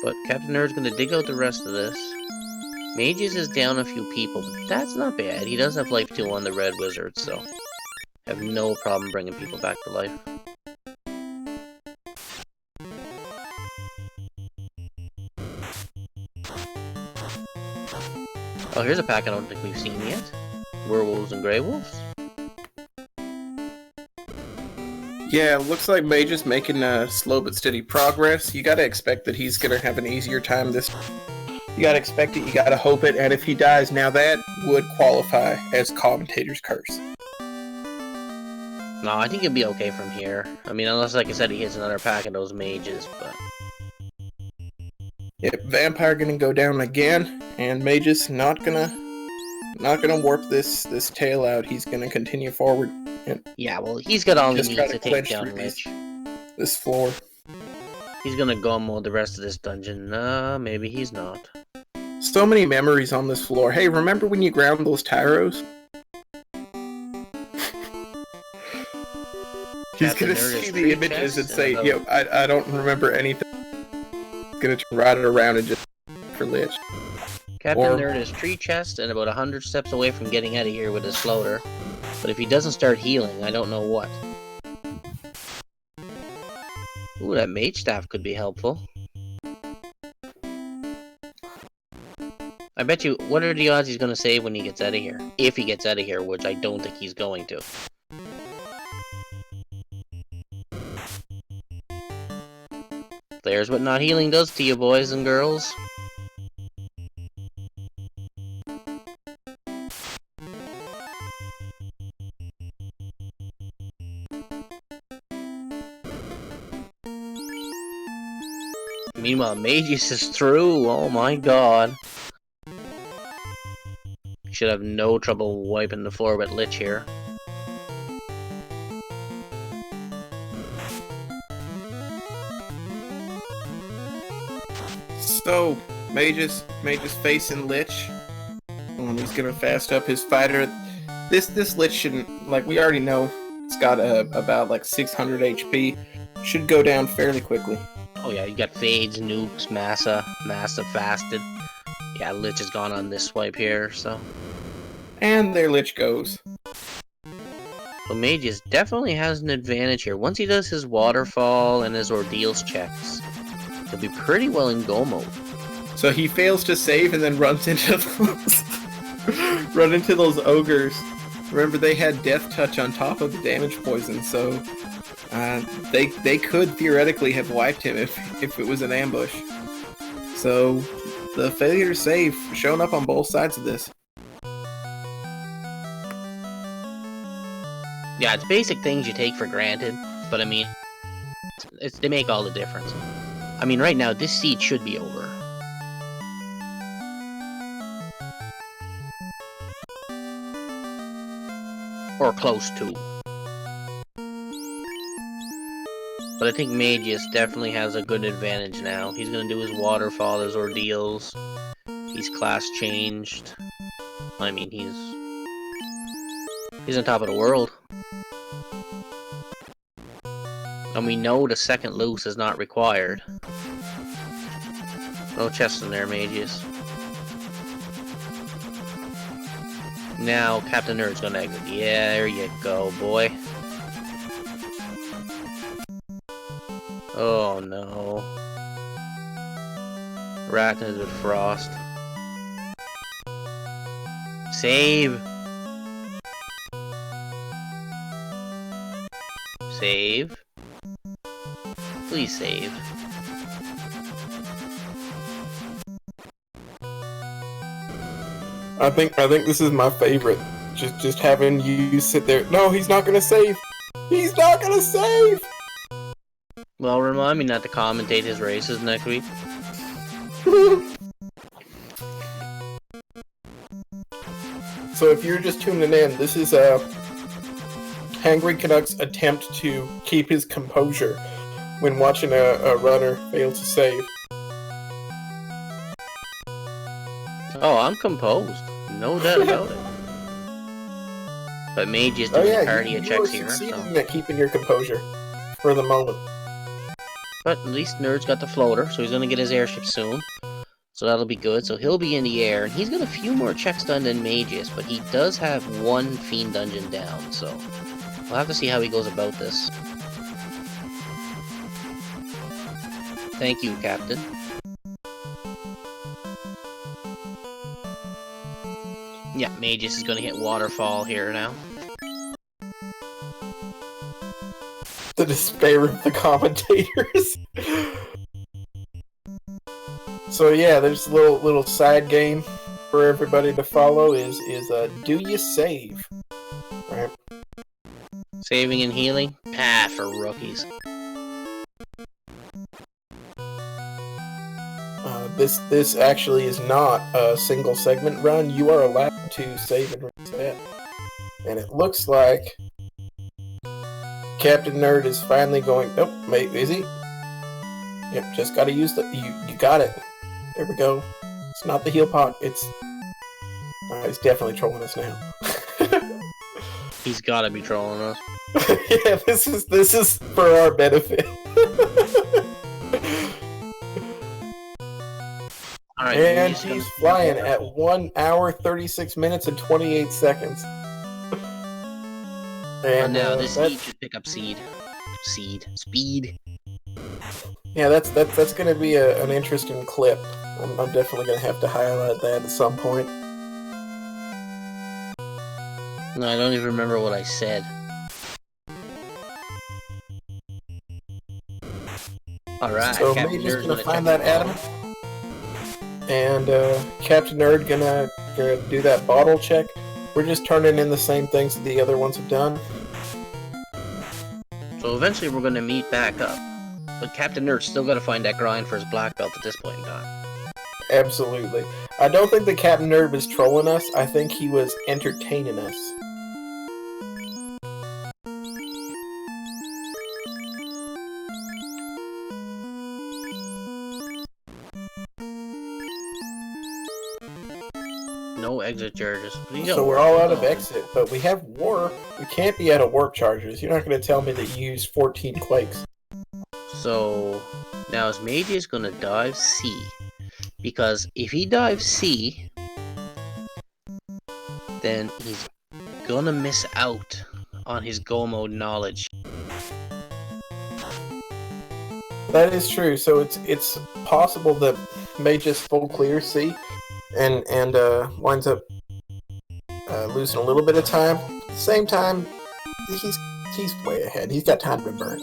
But Captain Nerd's gonna dig out the rest of this. Mageius is down a few people, but that's not bad. He does have life 2 on the Red Wizard, so have no problem bringing people back to life. Oh, here's a pack I don't think we've seen yet. Werewolves and Grey Wolves. Yeah, looks like Mageius making slow but steady progress. You gotta expect that he's gonna have an easier time this. You gotta expect it, you gotta hope it, and if he dies now, that would qualify as Commentator's Curse. No, I think he'll be okay from here. I mean, unless, like I said, he hits another pack of those mages, but... Yep, Vampire gonna go down again, and Mageius not gonna warp this tail out. He's gonna continue forward. Yeah, well, he's got all he needs to take down this, Lich. This floor. He's gonna go mode the rest of this dungeon. Maybe he's not. So many memories on this floor. Hey, remember when you ground those Tyros? He's gonna see the images and say, yo, I don't remember anything. He's gonna ride it around and just for Lich. Captain Nerd is tree chest and about 100 steps away from getting out of here with his floater. But if he doesn't start healing, I don't know what. Ooh, that mage staff could be helpful. I bet you, what are the odds he's going to save when he gets out of here? If he gets out of here, which I don't think he's going to. There's what not healing does to you, boys and girls. Meanwhile, Mageius is through. Oh my god. Should have no trouble wiping the floor with Lich here. So, Mageius facing Lich. He's gonna fast up his fighter. This Lich shouldn't, like we already know, it's got about like 600 HP. Should go down fairly quickly. Oh yeah, you got Fades, Nukes, Massa fasted. Yeah, Lich has gone on this swipe here, so... And there Lich goes. So Mageius definitely has an advantage here. Once he does his waterfall and his ordeals checks, he'll be pretty well in go mode. So he fails to save and then runs into those ogres. Remember, they had Death Touch on top of the damage poison, so they could theoretically have wiped him if it was an ambush. So the failure to save shown up on both sides of this. Yeah, it's basic things you take for granted, but I mean, they make all the difference. I mean, right now, this siege should be over. Or close to. But I think Mageius definitely has a good advantage now. He's gonna do his waterfall, his ordeals. He's class changed. I mean, he's on top of the world. And we know the second loose is not required. No chest in there, Mageius. Now, Captainnerd's gonna exit. Yeah, there you go, boy. Oh no. Ratness with Frost. Save! Save. Please save. I think this is my favorite. Just having you sit there. No, he's not gonna save. He's not gonna save. Well, remind me not to commentate his races next week. So if you're just tuning in, this is Hangry Canuck's attempt to keep his composure when watching a runner fail to save. Oh, I'm composed. No doubt about it. But Mageius doing the cardia checks here. So. At keeping your composure for the moment. But at least Nerd's got the floater, so he's going to get his airship soon. So that'll be good. So he'll be in the air, and he's got a few more checks done than Mageius, but he does have one Fiend Dungeon down, so we'll have to see how he goes about this. Thank you, Captain. Yeah, Mageius is going to hit Waterfall here now. The despair of the commentators. So yeah, there's a little side game for everybody to follow. Is do you save? Right. Saving and healing? Ah, for rookies. This actually is not a single segment run. You are allowed to save and reset. And it looks like Captainnerd is finally going. Oh, wait, is he? Yep, just gotta use the. You got it. There we go. It's not the heal pot. It's. He's definitely trolling us now. He's gotta be trolling us. Yeah, this is for our benefit. Alright, and he's flying at 1 hour, 36 minutes, and 28 seconds. And now this speed should pick up speed. Yeah, that's gonna be an interesting clip. I'm definitely gonna have to highlight that at some point. No, I don't even remember what I said. Alright, so Captain Nerd's Nerd's gonna find that adamant. And Captainnerd gonna do that bottle check. We're just turning in the same things that the other ones have done. So eventually we're gonna meet back up. But Captainnerd's still gotta find that grind for his black belt at this point in time. Absolutely. I don't think that Captainnerd was trolling us. I think he was entertaining us. No exit charges. So we're all out of exit, but we have warp. We can't be out of warp charges. You're not going to tell me that you use 14 quakes. So now is Mageius gonna dive C? Because if he dives C, then he's gonna miss out on his go mode knowledge. That is true. So it's possible that may just full clear C and winds up losing a little bit of time. At the same time, he's way ahead. He's got time to burn.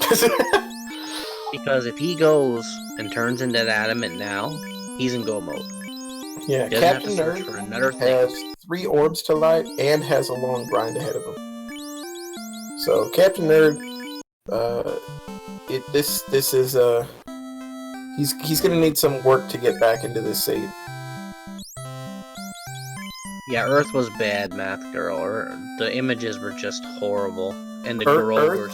Because if he goes and turns into that adamant now, he's in go mode. Yeah, Doesn't have to Captain search Nerd for another has thing. 3 orbs to light and has a long grind ahead of him. So Captain Nerd, this is he's gonna need some work to get back into this seed. Yeah, Earth was bad, Math Girl. The images were just horrible, and the Grovers.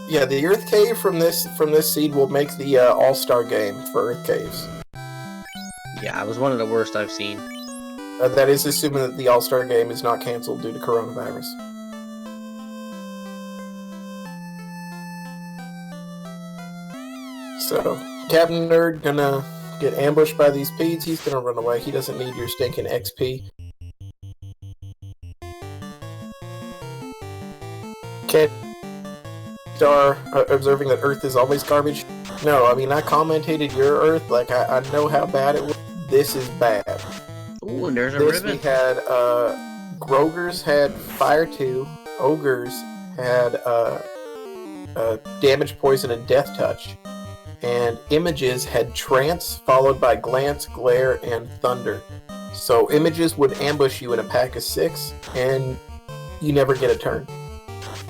Yeah, the Earth Cave from this seed will make the All-Star game for Earth Caves. Yeah, it was one of the worst I've seen. That is assuming that the All-Star game is not canceled due to coronavirus. So, Captain Nerd gonna get ambushed by these Peds. He's gonna run away. He doesn't need your stinking XP. Cat Star observing that Earth is always garbage. No, I mean, I commentated your Earth. Like, I know how bad it was. This is bad. Ooh, and there's a ribbon. We had, Grogers had Fire 2. Ogres had, Damage, Poison, and Death Touch. And Images had Trance, followed by Glance, Glare, and Thunder. So Images would ambush you in a pack of 6, and you never get a turn.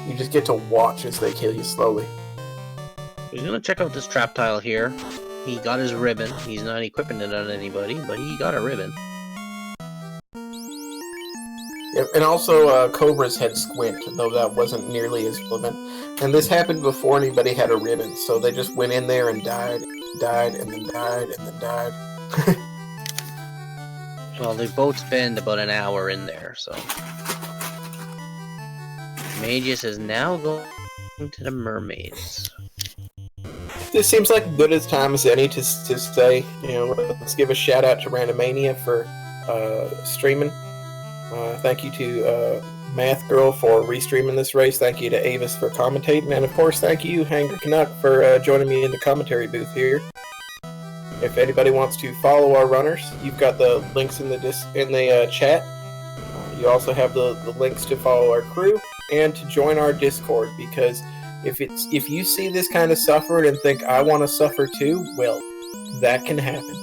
You just get to watch as they kill you slowly. He's gonna check out this trap tile here. He got his ribbon. He's not equipping it on anybody, but he got a ribbon. Yep, and also Cobras had Squint, though that wasn't nearly as relevant. And this happened before anybody had a ribbon, so they just went in there and died, and then died, and then died. Well, they both spend about an hour in there, so... Mageius is now going to the mermaids. This seems like as good a time as any to say, you know, let's give a shout out to Randomania for streaming. Thank you to Math Girl for restreaming this race. Thank you to Avis for commentating, and of course, thank you, Hanger Canuck, for joining me in the commentary booth here. If anybody wants to follow our runners, you've got the links in the chat. You also have the links to follow our crew and to join our Discord, because if you see this kind of suffering and think I want to suffer too, well, that can happen.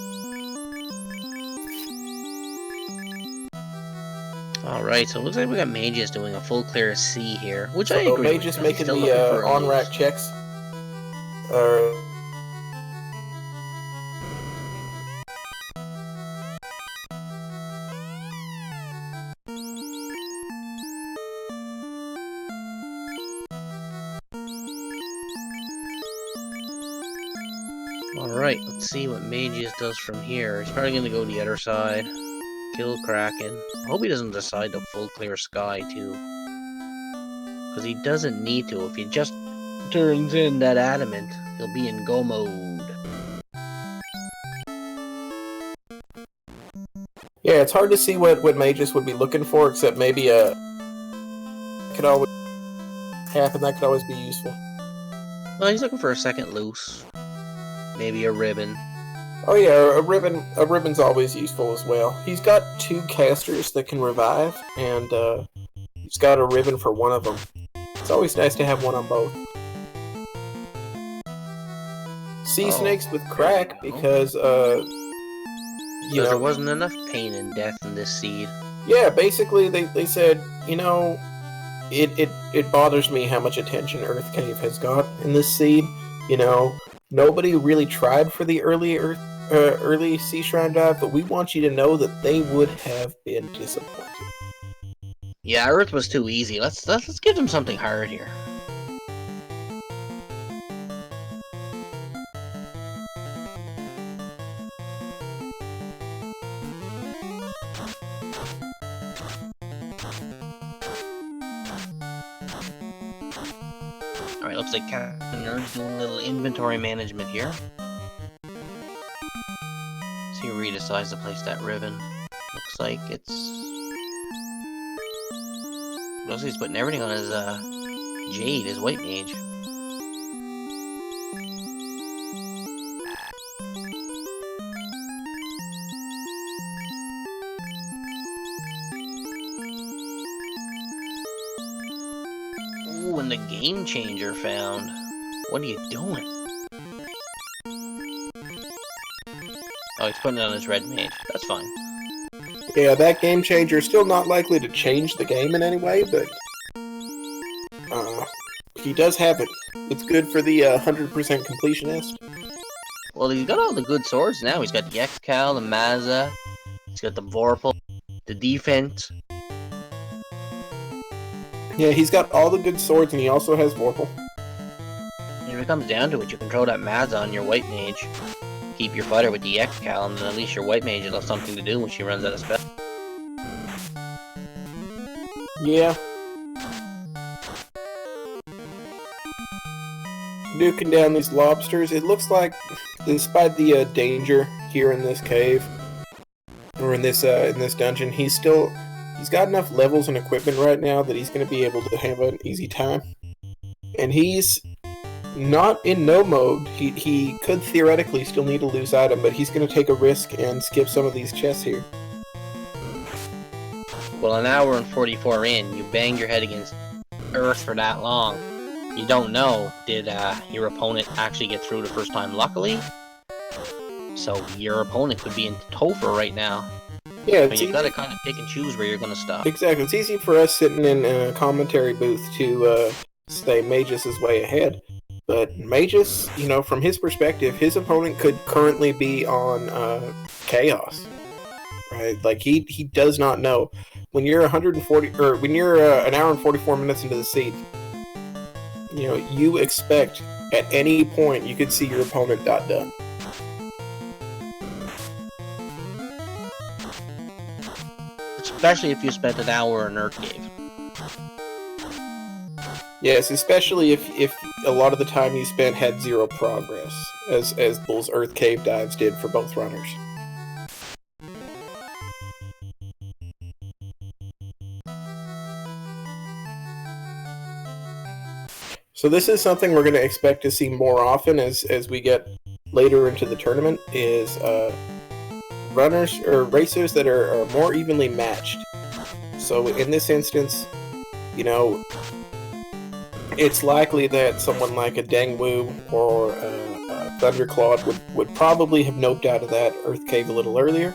Alright, so it looks like we got Mageius doing a full clear C here, which I agree with. Mageius making the on-rack checks. Alright, let's see what Mageius does from here. He's probably going to go the other side. Kill Kraken. I hope he doesn't decide to full clear Sky too. Because he doesn't need to. If he just turns in that adamant, he'll be in go mode. Yeah, it's hard to see what Mageius would be looking for, except maybe could always happen. That could always be useful. Well, he's looking for a second loose. Maybe a ribbon. Oh yeah, a ribbon's always useful as well. He's got 2 casters that can revive, and he's got a ribbon for one of them. It's always nice to have one on both. Sea snakes with crack, because there wasn't enough pain and death in this seed. Yeah, basically they said, you know, it bothers me how much attention Earth Cave has got in this seed. You know, nobody really tried for the early Sea Shrine dive, but we want you to know that they would have been disappointed. Yeah, Earth was too easy. Let's give them something hard here. Alright, looks like Captainnerd2 doing a little inventory management here. See where he decides to place that ribbon. Looks like he's putting everything on his Jade, his white mage. the game changer found. What are you doing? Oh, he's putting it on his red mage. That's fine. Yeah, that game changer is still not likely to change the game in any way, but he does have it. It's good for the 100% completionist. Well, he's got all the good swords now. He's got the X-Cal, the Mazza, he's got the Vorpal, the defense. Yeah, he's got all the good swords, and he also has Vorpal. And if it comes down to it, you can throw that Mazza on your white mage, keep your fighter with the X-Cal, and then at least your white mage will have something to do when she runs out of spell. Yeah. Nuking down these lobsters. It looks like, despite the danger here in this cave, or in this dungeon, he's got enough levels and equipment right now that he's going to be able to have an easy time. And he's not in no mode. He could theoretically still need a loose item, but he's going to take a risk and skip some of these chests here. Well, an hour and 44 in, you banged your head against Earth for that long. You don't know, did your opponent actually get through the first time luckily? So your opponent could be in Topher right now. Yeah, but you gotta kind of pick and choose where you're gonna stop. Exactly. It's easy for us sitting in a commentary booth to say Mageius is way ahead. But Mageius, from his perspective, his opponent could currently be on Chaos. Right? Like, he does not know. When you're 140, or when you're an hour and 44 minutes into the seed, you expect at any point you could see your opponent done. Especially if you spent an hour in Earth Cave. Yes, especially if a lot of the time you spent had zero progress, as those Earth Cave dives did for both runners. So this is something we're going to expect to see more often as we get later into the tournament, is runners or racers that are more evenly matched. So in this instance, it's likely that someone like a Dangwu or a Thunderclawed would probably have noped out of that Earth Cave a little earlier.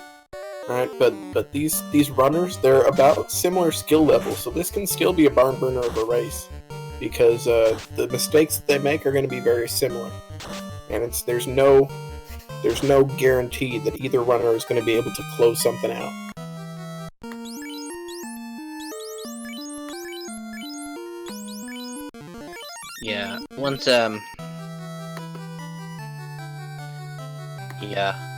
Right? But these runners, they're about similar skill levels, so this can still be a barn burner of a race. Because the mistakes that they make are going to be very similar, and there's no guarantee that either runner is going to be able to close something out. Yeah,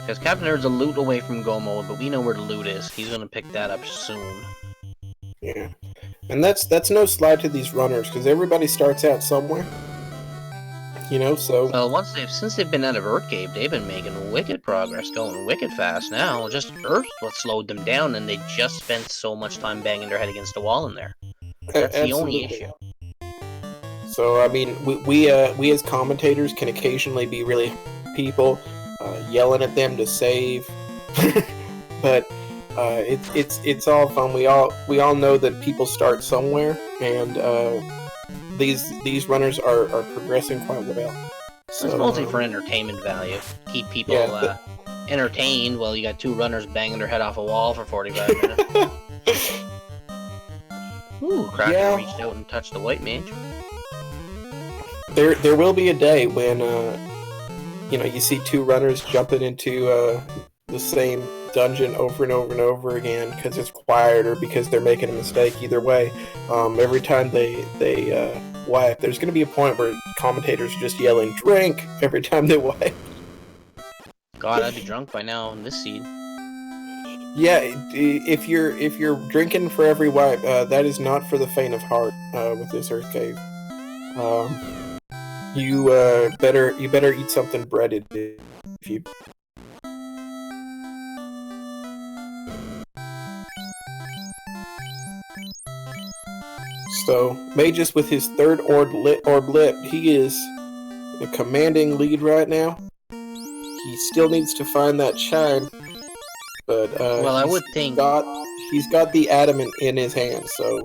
because Captainnerd's a loot away from go mode, but we know where the loot is. He's going to pick that up soon. Yeah. And that's no slight to these runners, because everybody starts out somewhere. So... Well, since they've been out of Earth Cave, they've been making wicked progress, going wicked fast now. Just Earth what slowed them down, and they just spent so much time banging their head against the wall in there. That's the only issue. So, I mean, we as commentators can occasionally be really people yelling at them to save, but... it's all fun. We all know that people start somewhere, and these runners are progressing quite well. So, it's mostly for entertainment value. Keep people entertained while you got two runners banging their head off a wall for 45 minutes. Ooh, Kraken reached out and touched the white mage. There will be a day when you see two runners jumping into the same dungeon over and over and over again because it's quiet or because they're making a mistake. Either way, every time they wipe, there's going to be a point where commentators are just yelling "drink" every time they wipe. God, I'd be drunk by now in this seed. Yeah, if you're drinking for every wipe, that is not for the faint of heart. With this Earth Cave, you better eat something breaded if you. So, Mageius with his third orb lit, he is in a commanding lead right now. He still needs to find that chime, but I would think he's got the adamant in his hand, so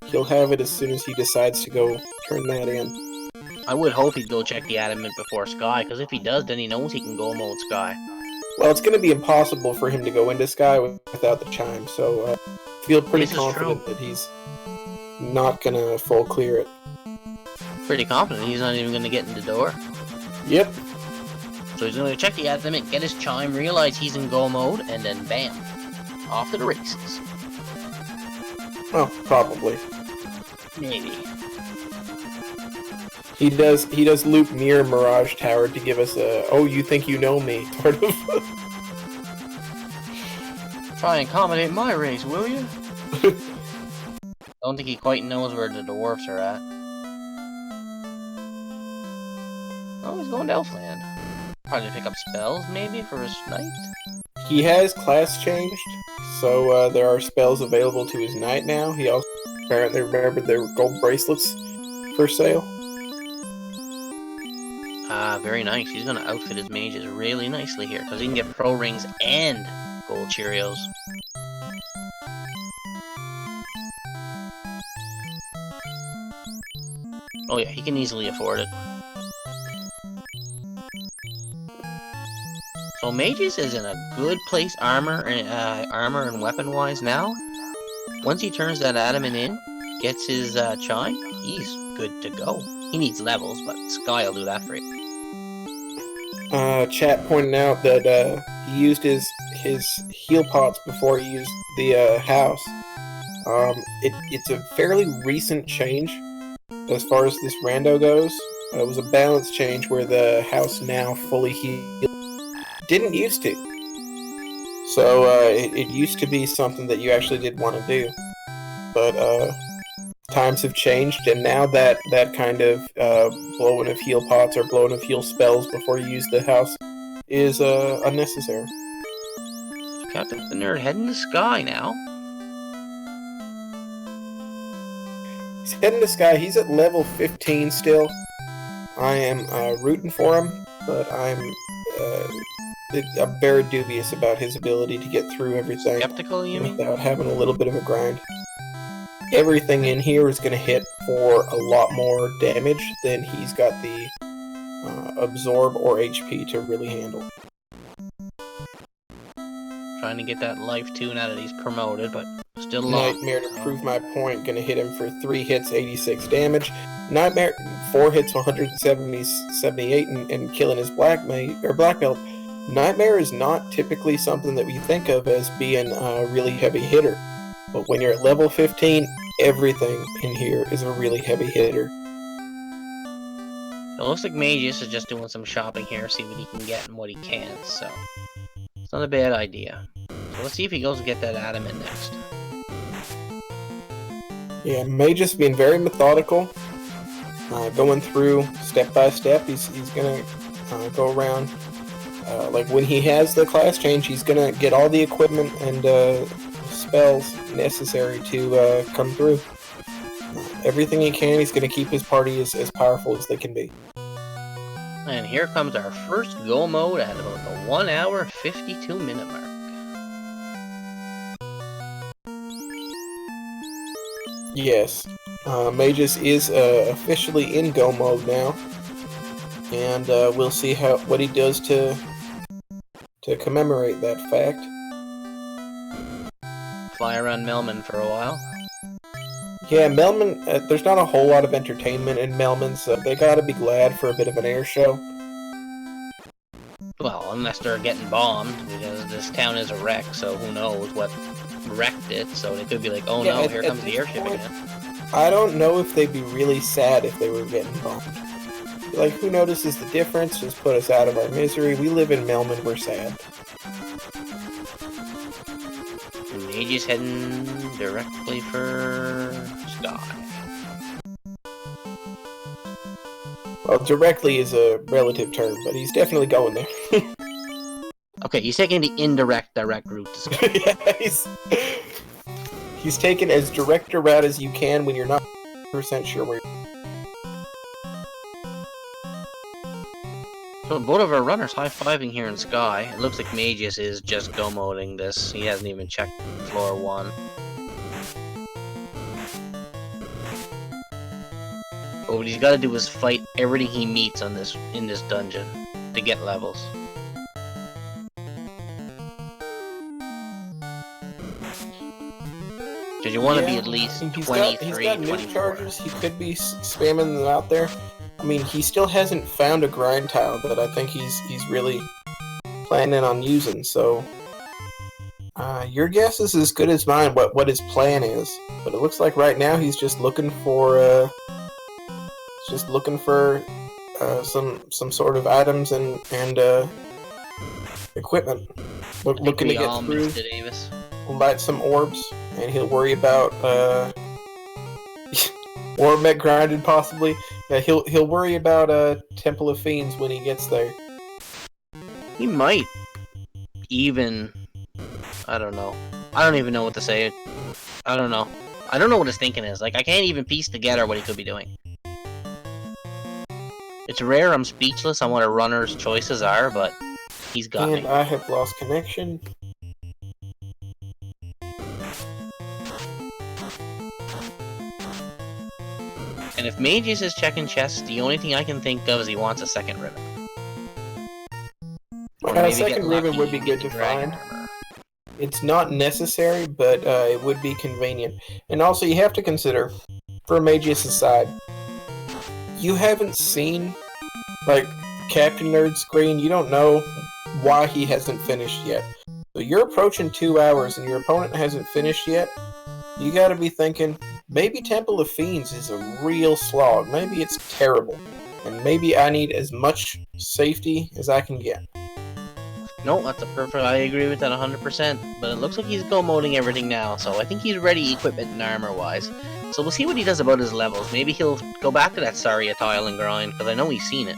he'll have it as soon as he decides to go turn that in. I would hope he'd go check the adamant before Sky, because if he does, then he knows he can go mode Sky. Well, it's going to be impossible for him to go into Sky without the chime, so I feel pretty confident that he's not going to full clear it. Pretty confident he's not even going to get in the door. Yep. So he's going to check the adamant, get his chime, realize he's in go mode, and then bam, off to the races. Well, probably. Maybe. He does loop near Mirage Tower to give us a "oh, you think you know me" sort of. Try and accommodate my race, will you? Don't think he quite knows where the dwarfs are at. Oh, he's going to Elfland. Probably pick up spells, maybe, for his knight? He has class changed, so there are spells available to his knight now. He also apparently remembered there were gold bracelets for sale. Ah, very nice. He's going to outfit his mages really nicely here, because he can get pro rings and gold Cheerios. Oh yeah, he can easily afford it. So Mages is in a good place armor and weapon-wise now. Once he turns that adamant in, gets his chime, he's good to go. He needs levels, but Sky will do that for you. Chat pointed out that he used his heal pots before he used the house. It's a fairly recent change as far as this rando goes. It was a balance change where the house now fully heals. Didn't used to. So it used to be something that you actually did want to do. But times have changed, and now that kind of blowing of heal pots or blowing of heal spells before you use the house is unnecessary. Captainnerd heading to Sky now. He's heading to Sky. He's at level 15 still. I am rooting for him, but I'm very dubious about his ability to get through everything. Skeptical, you mean? Without having a little bit of a grind. Everything in here is going to hit for a lot more damage than he's got the absorb or HP to really handle. Trying to get that life tune out of these promoted, but still long. Nightmare, to prove my point, going to hit him for 3 hits, 86 damage. Nightmare, 4 hits, 178, and killing his black belt. Nightmare is not typically something that we think of as being a really heavy hitter. But when you're at level 15, everything in here is a really heavy hitter. It looks like Mageius is just doing some shopping here, see what he can get and what he can't, so it's not a bad idea. So let's see if he goes and get that adamant next. Yeah, Mageius being very methodical, going through step by step. He's gonna go around. Like when he has the class change, he's gonna get all the equipment and spells necessary to come through. Everything he can, he's going to keep his party as powerful as they can be. And here comes our first go mode at about the 1 hour 52 minute mark. Yes, Mageius is officially in go mode now, and we'll see what he does to commemorate that fact. Fly around Melman for a while. Yeah, Melman, there's not a whole lot of entertainment in Melman, so they gotta be glad for a bit of an air show. Well, unless they're getting bombed, because this town is a wreck, so who knows what wrecked it, so they could be like, oh yeah, no, here comes the airship again. I don't know if they'd be really sad if they were getting bombed. Like, who notices the difference? Just put us out of our misery. We live in Melman, we're sad. Mageius heading directly for Sky. Well, directly is a relative term, but he's definitely going there. Okay, he's taking the indirect direct route to Sky. Yeah, he's taken as direct a route as you can when you're not 100% sure where. So both of our runners high-fiving here in Sky. It looks like Mageius is just go-moding this. He hasn't even checked floor 1. But what he's got to do is fight everything he meets in this dungeon to get levels. Because you want to be at least 23, he's got new 24. charges. He could be spamming them out there. I mean, he still hasn't found a grind tile that I think he's really planning on using. So, your guess is as good as mine. What his plan is, but it looks like right now he's just looking for some sort of items and equipment. Looking to get through. Light some orbs, and he'll worry about orb mech grinded possibly. He'll worry about Temple of Fiends when he gets there. He might even. I don't know. I don't even know what to say. I don't know. I don't know what his thinking is. Like, I can't even piece together what he could be doing. It's rare I'm speechless on what a runner's choices are, but he's got me. And I have lost connection. And if Mageius is checking chests, the only thing I can think of is he wants a second ribbon. A second ribbon would be good to find. It's not necessary, but it would be convenient. And also, you have to consider, for Mageius' side, you haven't seen, like, Captainnerd screen. You don't know why he hasn't finished yet. So you're approaching 2 hours and your opponent hasn't finished yet. You gotta be thinking, maybe Temple of Fiends is a real slog. Maybe it's terrible. And maybe I need as much safety as I can get. No, that's a perfect. I agree with that 100%. But it looks like he's go-moding everything now, so I think he's ready equipment and armor-wise. So we'll see what he does about his levels. Maybe he'll go back to that Saria tile and grind, because I know he's seen it.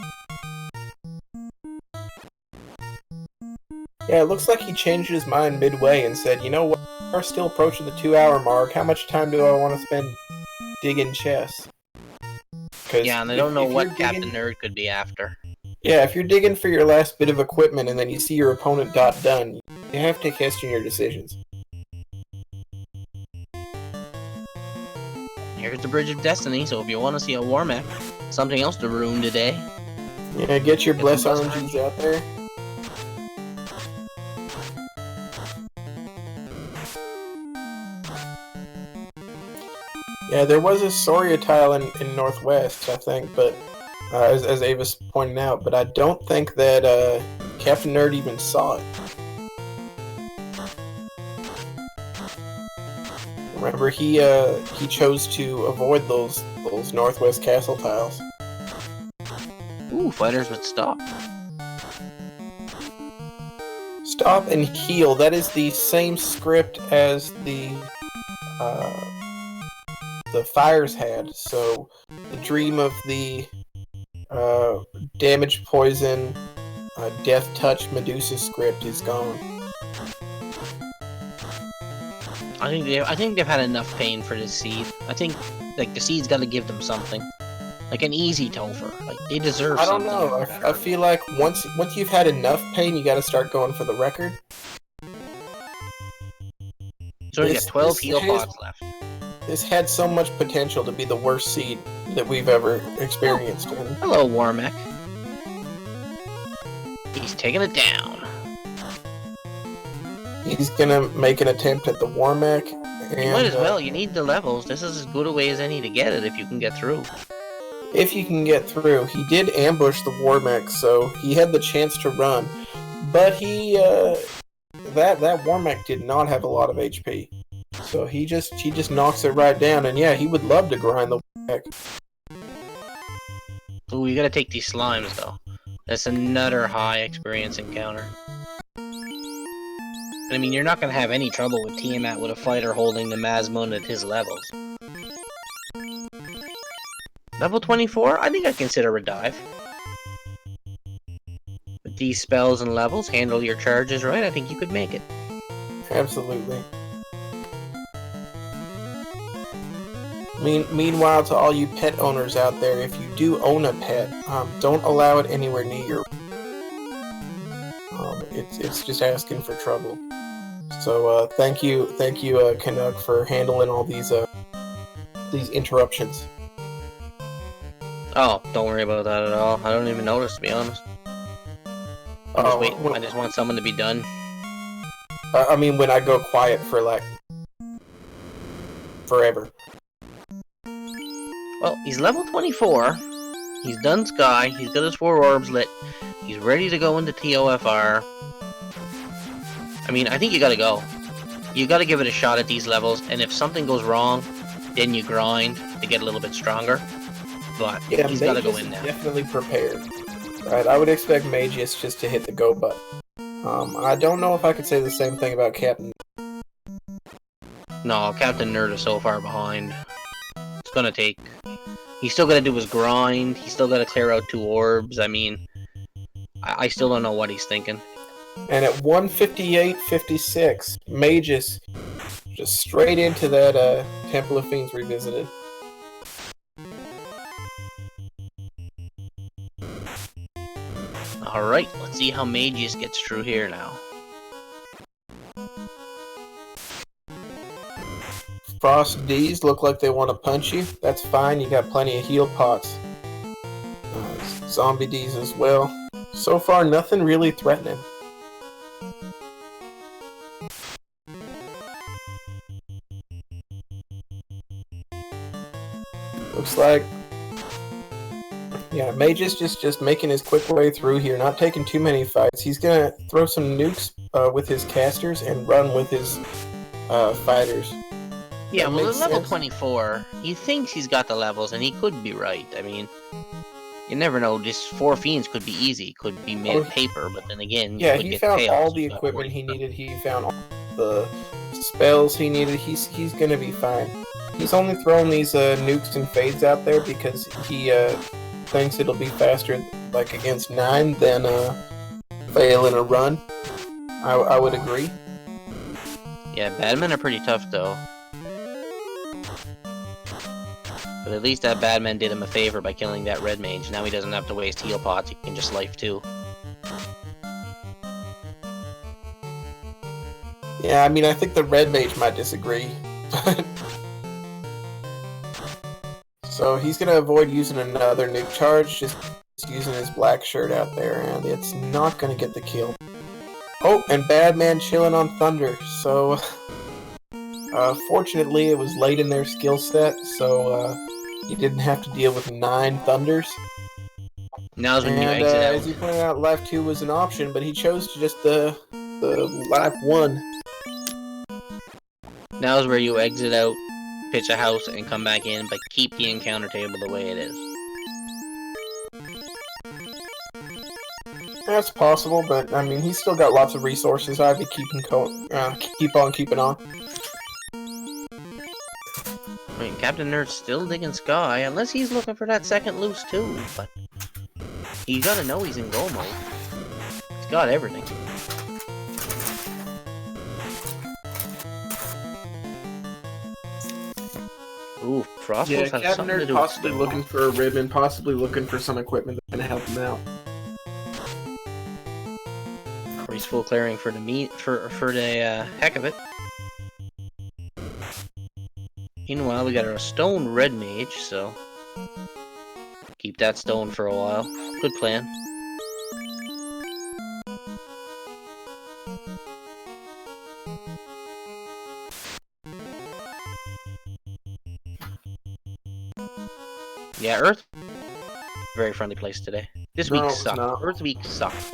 Yeah, it looks like he changed his mind midway and said, you know what, we're still approaching the 2 hour mark. How much time do I want to spend digging chests? Yeah, and I don't know what Captainnerd could be after. Yeah, if you're digging for your last bit of equipment and then you see your opponent done, you have to question your decisions. Here's the Bridge of Destiny, so if you want to see a war mech, something else to ruin today. Yeah, get your Bless RNGs out there. Yeah, there was a Soria tile in Northwest, I think, but as Ava's pointing out, but I don't think that Captainnerd even saw it. Remember, he chose to avoid those Northwest Castle tiles. Ooh, fighters would stop. Stop and heal. That is the same script as the fires had. So the dream of the damage, poison, death touch Medusa script is gone. I think they've had enough pain for this seed. I think like the seed's got to give them something, like an easy Topher. Like they deserve. I don't something. know. I feel like once you've had enough pain, you got to start going for the record. So we got 12 heal pods left. This had so much potential to be the worst seed that we've ever experienced. Oh. Hello, Warmech. He's taking it down. He's gonna make an attempt at the Warmech. You might as well. You need the levels. This is as good a way as any to get it if you can get through. If you can get through. He did ambush the Warmech, so he had the chance to run. But he, that Warmech did not have a lot of HP. So he just knocks it right down, and yeah, he would love to grind the Warmech. Ooh, you gotta take these slimes, though. That's another high experience encounter. I mean, you're not gonna have any trouble with Tiamat with a fighter holding the Masmund at his levels. Level 24? I think I'd consider a dive. With these spells and levels, handle your charges right, I think you could make it. Absolutely. Meanwhile, to all you pet owners out there, if you do own a pet, don't allow it anywhere near your... it's just asking for trouble. So thank you, Canuck, for handling all these interruptions. Oh, don't worry about that at all. I don't even notice, to be honest. I'm just waiting. I just want someone to be done. I mean, when I go quiet for like forever. Well, he's level 24. He's done Sky. He's got his 4 orbs lit. He's ready to go into TOFR. I mean, I think you gotta go. You gotta give it a shot at these levels, and if something goes wrong, then you grind to get a little bit stronger. But Yeah, he's Mageius gotta go in now. definitely prepared. Right, I would expect Mageius just to hit the go button. I don't know if I could say the same thing about Captain. No, Captainnerd is so far behind. It's gonna take... He's still gotta do his grind. He's still gotta clear out 2 orbs. I mean, I still don't know what he's thinking. And at 158.56, Mageius just straight into that Temple of Fiends Revisited. Alright, let's see how Mageius gets through here now. Frost D's look like they want to punch you. That's fine, you got plenty of heal pots. Zombie D's as well. So far, nothing really threatening. Looks like... Yeah, Mageius just making his quick way through here, not taking too many fights. He's gonna throw some nukes with his casters and run with his fighters. Yeah, That well, at makes level sense. 24, he thinks he's got the levels, and he could be right. I mean, you never know. Just 4 fiends could be easy, could be made of paper, but then again, Yeah, you could he get found chaos all if the you got equipment 40 he stuff. needed. He found all the spells he needed. He's gonna be fine. He's only throwing these nukes and fades out there because he thinks it'll be faster, like against 9, than fail in a run. I would agree. Yeah, Badmen are pretty tough, though. But at least that Badman did him a favor by killing that red mage. Now he doesn't have to waste heal pots, he can just life too. Yeah, I mean, I think the red mage might disagree. So he's gonna avoid using another nuke charge, just using his black shirt out there, and it's not gonna get the kill. Oh, and Badman chilling on Thunder, so... fortunately, it was late in their skill set, so you didn't have to deal with 9 Thunders. Now's when you And exit out. as you pointed out, Life 2 was an option, but he chose to just the Life 1. Now's where you exit out, pitch a house, and come back in, but keep the encounter table the way it is. That's possible, but I mean, he's still got lots of resources. I'd be keep on keeping on. I mean, Captainnerd's still digging Sky, unless he's looking for that second loose too, but... You gotta know he's in go mode. He's got everything. Ooh, Frostwolf Yeah, has something to Captainnerd do possibly with looking for a ribbon, possibly looking for some equipment that's gonna help him out. Or he's full clearing for the heck of it. Meanwhile, we got our stone red mage, so keep that stone for a while. Good plan. Yeah, Earth, very friendly place today. This week No, it's sucked. not. Earth week sucked.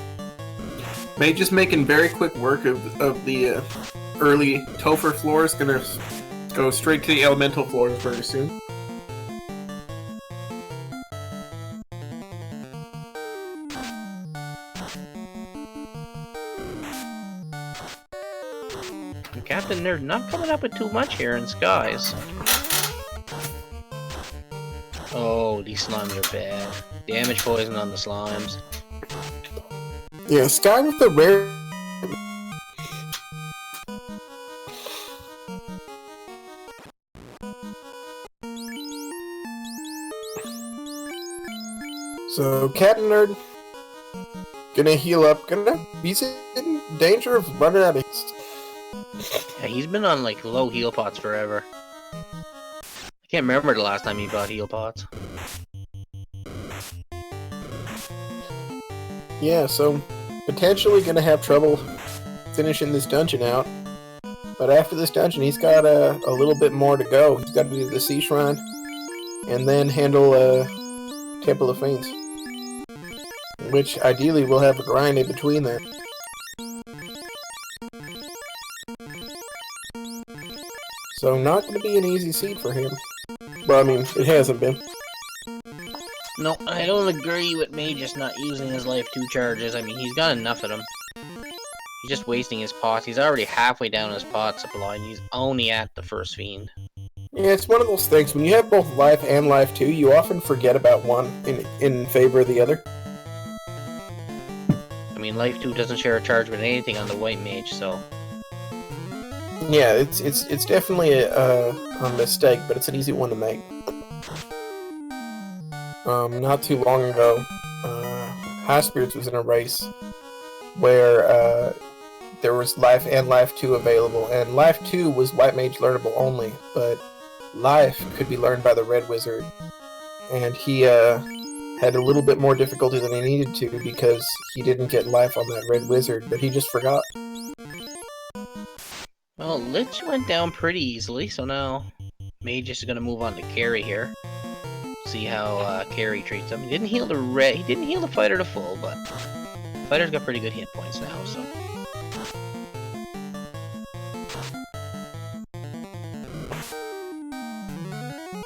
May just making very quick work of the early Topher floors. Gonna go straight to the elemental floors very soon. And Captainnerd not coming up with too much here in Skies. Oh, these slimes are bad. Damage poison on the slimes. Yeah, Sky with the rare. So Captainnerd gonna heal up. He's in danger of running out of. Yeah, he's been on like low heal pots forever. I can't remember the last time he bought heal pots. Yeah, so potentially gonna have trouble finishing this dungeon out. But after this dungeon, he's got a little bit more to go. He's got to do the Sea Shrine, and then handle Temple of Fiends. Which, ideally, we'll have a grind in between that. So, not going to be an easy seed for him. Well, I mean, it hasn't been. No, I don't agree with Mageius not using his life 2 charges. I mean, he's got enough of them. He's just wasting his pots. He's already halfway down his pot supply, and he's only at the first fiend. Yeah, it's one of those things. When you have both life and life 2, you often forget about one in favor of the other. I mean, life 2 doesn't share a charge with anything on the white mage, so... Yeah, it's definitely a mistake, but it's an easy one to make. Not too long ago, High Spirits was in a race where there was Life and Life 2 available, and Life 2 was White Mage learnable only, but Life could be learned by the Red Wizard, and he had a little bit more difficulty than he needed to because he didn't get Life on that Red Wizard, but he just forgot. Well, Lich went down pretty easily, so now Mageius is going to move on to Carry here. See how Carry treats him. He didn't heal the fighter to full, but the fighter's got pretty good hit points now, so...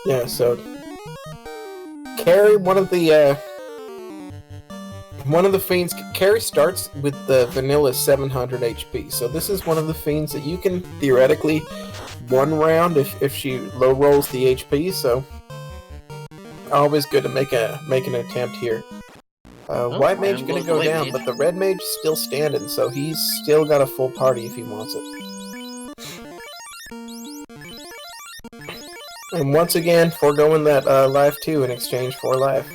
Yeah, so Carry, one of the fiends. Carry starts with the vanilla 700 HP. So this is one of the fiends that you can theoretically one round if she low rolls the HP. So always good to make an attempt here. White mage gonna go down, but the red mage still standing, so he's still got a full party if he wants it. And once again, foregoing that life 2 in exchange for life.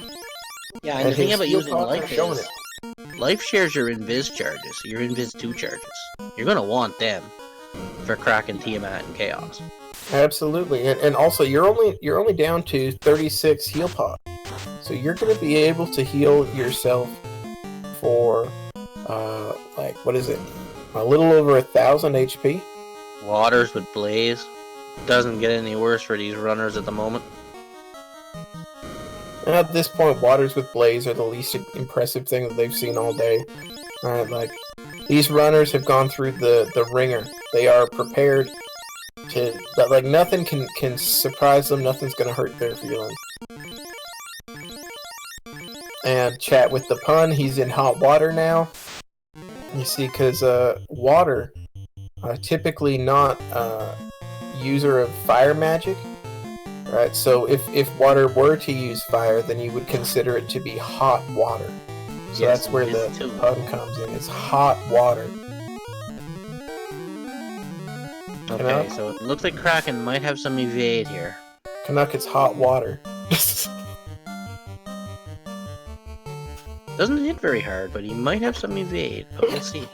Yeah, and the thing about using life is, life shares your invis charges, your invis 2 charges. You're gonna want them for cracking Tiamat and Chaos. Absolutely, and also you're only down to 36 heal pot, so you're gonna be able to heal yourself for like, what is it? A little over 1,000 HP. Waters with Blaze. Doesn't get any worse for these runners at the moment. And at this point, Waters with Blaze are the least impressive thing that they've seen all day. Alright, like, these runners have gone through the ringer. They are prepared to, like, nothing can surprise them, nothing's gonna hurt their feelings. And chat with the pun, he's in hot water now. You see, because water, typically not user of fire magic, right? So if water were to use fire, then you would consider it to be hot water. So yes, that's where the pun comes in. It's hot water. Okay, so it looks like Kraken might have some evade here. Canuck, it's hot water. Doesn't hit very hard, but he might have some evade, but we'll see.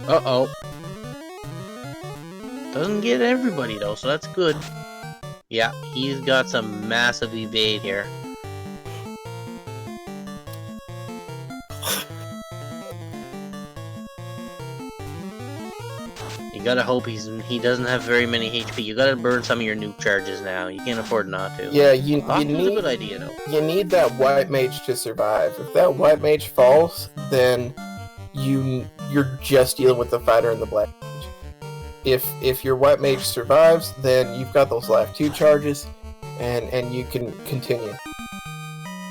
Uh-oh. Doesn't get everybody, though, so that's good. Yeah, he's got some massive evade here. You gotta hope he doesn't have very many HP. You gotta burn some of your nuke charges now. You can't afford not to. Yeah, you need a good idea, though. You need that white mage to survive. If that white mage falls, then you're just dealing with the fighter and the black mage. If your white mage survives, then you've got those life 2 charges, and you can continue.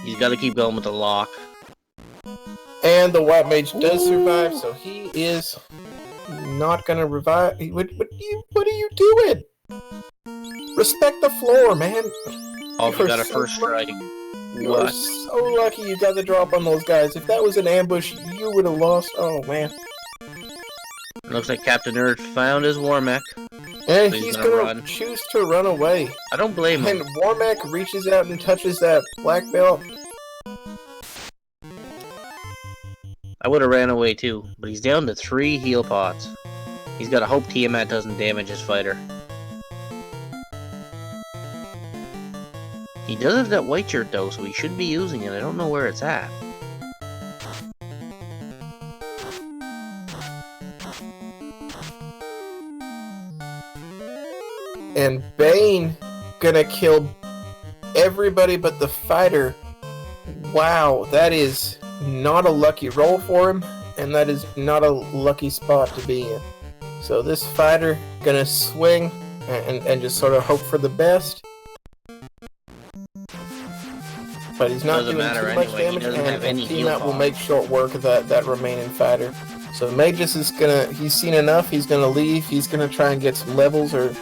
He's got to keep going with the lock. And the white mage does survive, so he is not gonna revive. What are you doing? Respect the floor, man. Oh, you got a first strike. You are so lucky you got the drop on those guys. If that was an ambush, you would have lost. Oh, man. Looks like Captainnerd found his Warmech. And so he's gonna choose to run away. I don't blame him. And Warmech reaches out and touches that black belt. I would have ran away too, but he's down to 3 heal pots. He's got to hope Tiamat doesn't damage his fighter. He does have that white shirt though, so he should be using it. I don't know where it's at. And Bane gonna kill everybody but the fighter. Wow, that is not a lucky roll for him, and that is not a lucky spot to be in. So this fighter gonna swing and just sort of hope for the best. But he's not doing too much damage, and Teammat will make short work of that remaining fighter. So Mageius is he's seen enough, he's gonna leave, he's gonna try and get some levels or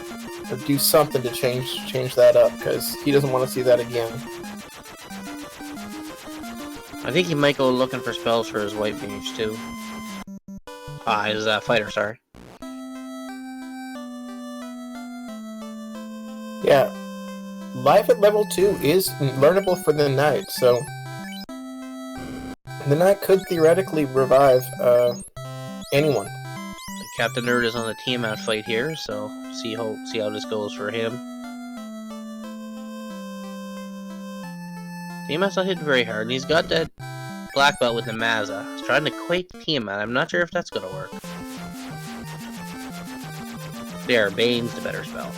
do something to change that up, because he doesn't want to see that again. I think he might go looking for spells for his white mage too. His fighter, sorry. Yeah. Life at level 2 is learnable for the knight, so the knight could theoretically revive anyone. Captain Nerd is on the Tiamat fight here, so see how this goes for him. Tiamat's not hitting very hard, and he's got that black belt with the Mazza. He's trying to quake Tiamat. I'm not sure if that's gonna work. There, Bane's the better spell.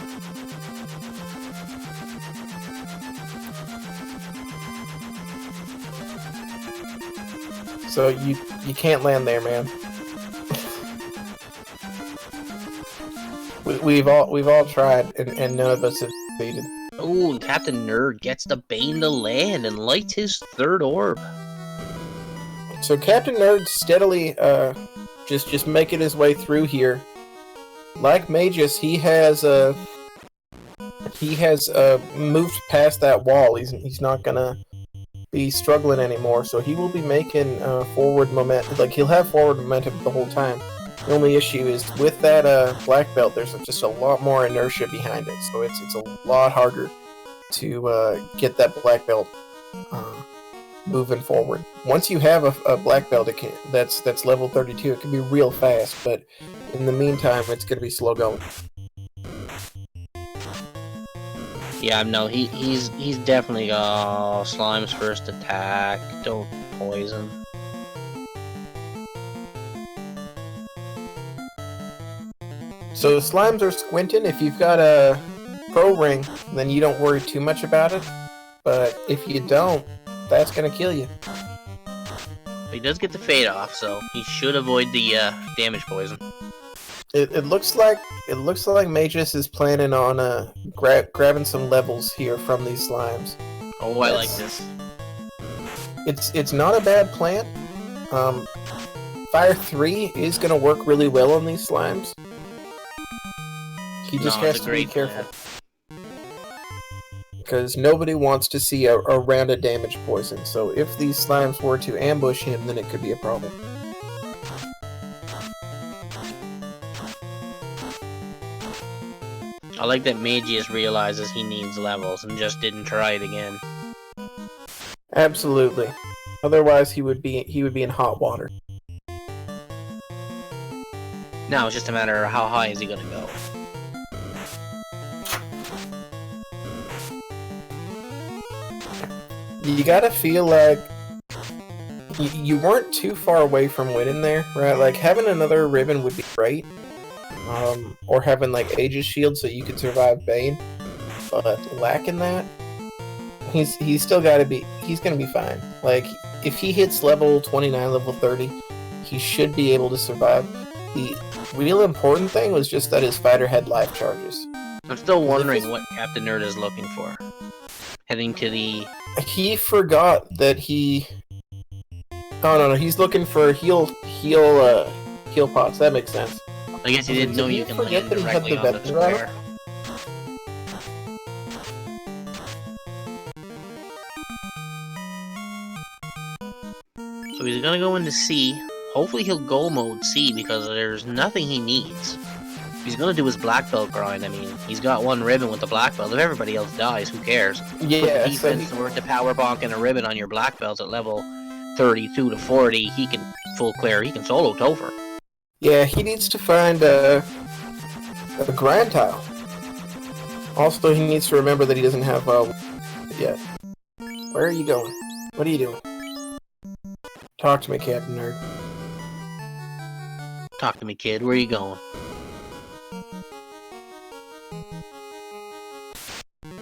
So you can't land there, man. We've all tried, and none of us have succeeded. Ooh, and Captain Nerd gets the Bane to land and lights his third orb. So Captain Nerd steadily just making his way through here. Like Mageius, he has moved past that wall. He's not gonna be struggling anymore, so he will be making forward momentum. Like, he'll have forward momentum the whole time. The only issue is with that black belt, there's just a lot more inertia behind it, so it's a lot harder to get that black belt moving forward. Once you have a black belt that's level 32, it can be real fast, but in the meantime, it's going to be slow going. Yeah, no, he's definitely Slime's first attack. Don't poison. So slimes are squinting. If you've got a pro ring, then you don't worry too much about it. But if you don't, that's gonna kill you. He does get the fade off, so he should avoid the damage poison. It looks like Mageius is planning on grabbing some levels here from these slimes. Oh, I like this. It's not a bad plan. Fire 3 is gonna work really well on these slimes. He just has to be careful. Because nobody wants to see a round of damage poison. So if these slimes were to ambush him, then it could be a problem. I like that Mageius realizes he needs levels and just didn't try it again. Absolutely. Otherwise, he would be in hot water. Now it's just a matter of how high is he gonna go. You gotta feel like you weren't too far away from winning there, right? Like, having another ribbon would be great. Or having, like, Aegis Shield so you could survive Bane. But lacking that, he's still gotta be... He's gonna be fine. Like, if he hits level 29, level 30, he should be able to survive. The real important thing was just that his fighter had life charges. I'm still wondering what Captain Nerd is looking for. Heading to the... He forgot that he... Oh, no, he's looking for heal pots. That makes sense. I guess he didn't know you can land directly on the square. So he's gonna go into C. Hopefully he'll goal mode C because there's nothing he needs. He's gonna do his black belt grind. I mean, he's got one ribbon with the black belt. If everybody else dies, who cares? Yeah, defense worth the power bonk and a ribbon on your black belt at level 32 to 40. He can full clear. He can solo Topher. Yeah, he needs to find a grind tile. Also, he needs to remember that he doesn't have yet. Where are you going? What are you doing? Talk to me, Captain Nerd. Talk to me, kid. Where you going?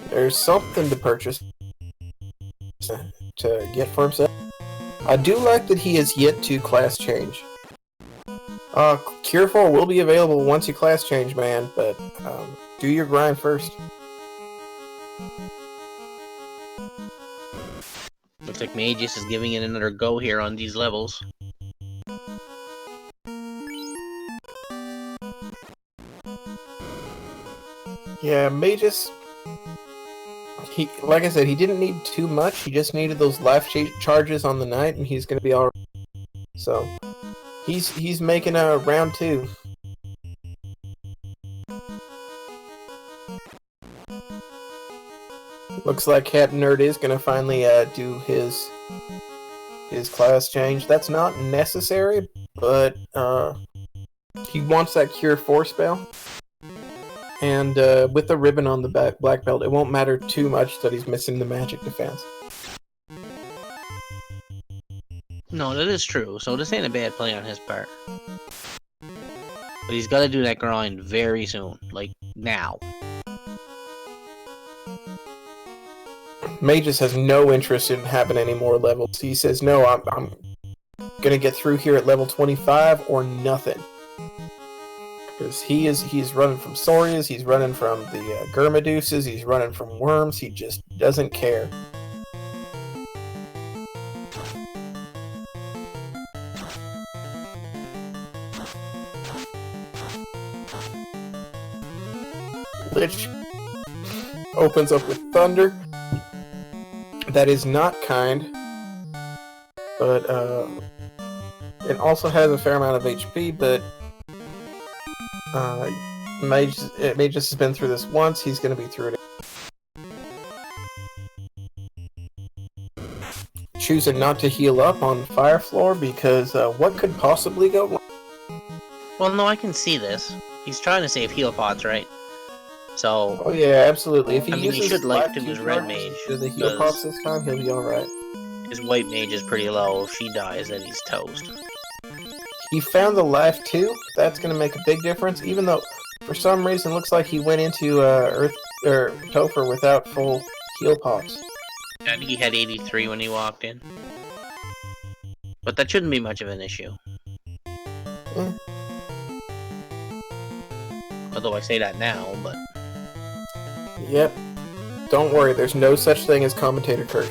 There's something to purchase to get for himself. I do like that he has yet to class change. Cure 4 will be available once you class change, man, but do your grind first. Looks like Mageius is giving it another go here on these levels. Yeah, Mageius, like I said, he didn't need too much. He just needed those life charges on the night, and he's going to be all right. So, he's making a round 2. Looks like Captain Nerd is going to finally do his class change. That's not necessary, but he wants that Cure 4 spell. And with the ribbon on the black belt, it won't matter too much that he's missing the magic defense. No, that is true, so this ain't a bad play on his part. But he's got to do that grind very soon, like now. Mageius has no interest in having any more levels. He says, no, I'm gonna get through here at level 25 or nothing. Because he's running from Saurias, he's running from the Gurmaduses, he's running from worms, he just doesn't care. Lich opens up with Thunder. That is not kind, but it also has a fair amount of HP, but Mageius has been through this once, he's going to be through it. Choosing not to heal up on Fire Floor because what could possibly go wrong? Well, no, I can see this. He's trying to save heal pots, right? So... Oh yeah, absolutely. If he he uses should like to his red mage. to the heal pots this time, he'll be alright. His white mage is pretty low. If she dies, then he's toast. He found the life too. That's going to make a big difference, even though for some reason it looks like he went into Topher without full heal pots. I think he had 83 when he walked in. But that shouldn't be much of an issue. Although I say that now, but... Yep. Don't worry, there's no such thing as commentator curse.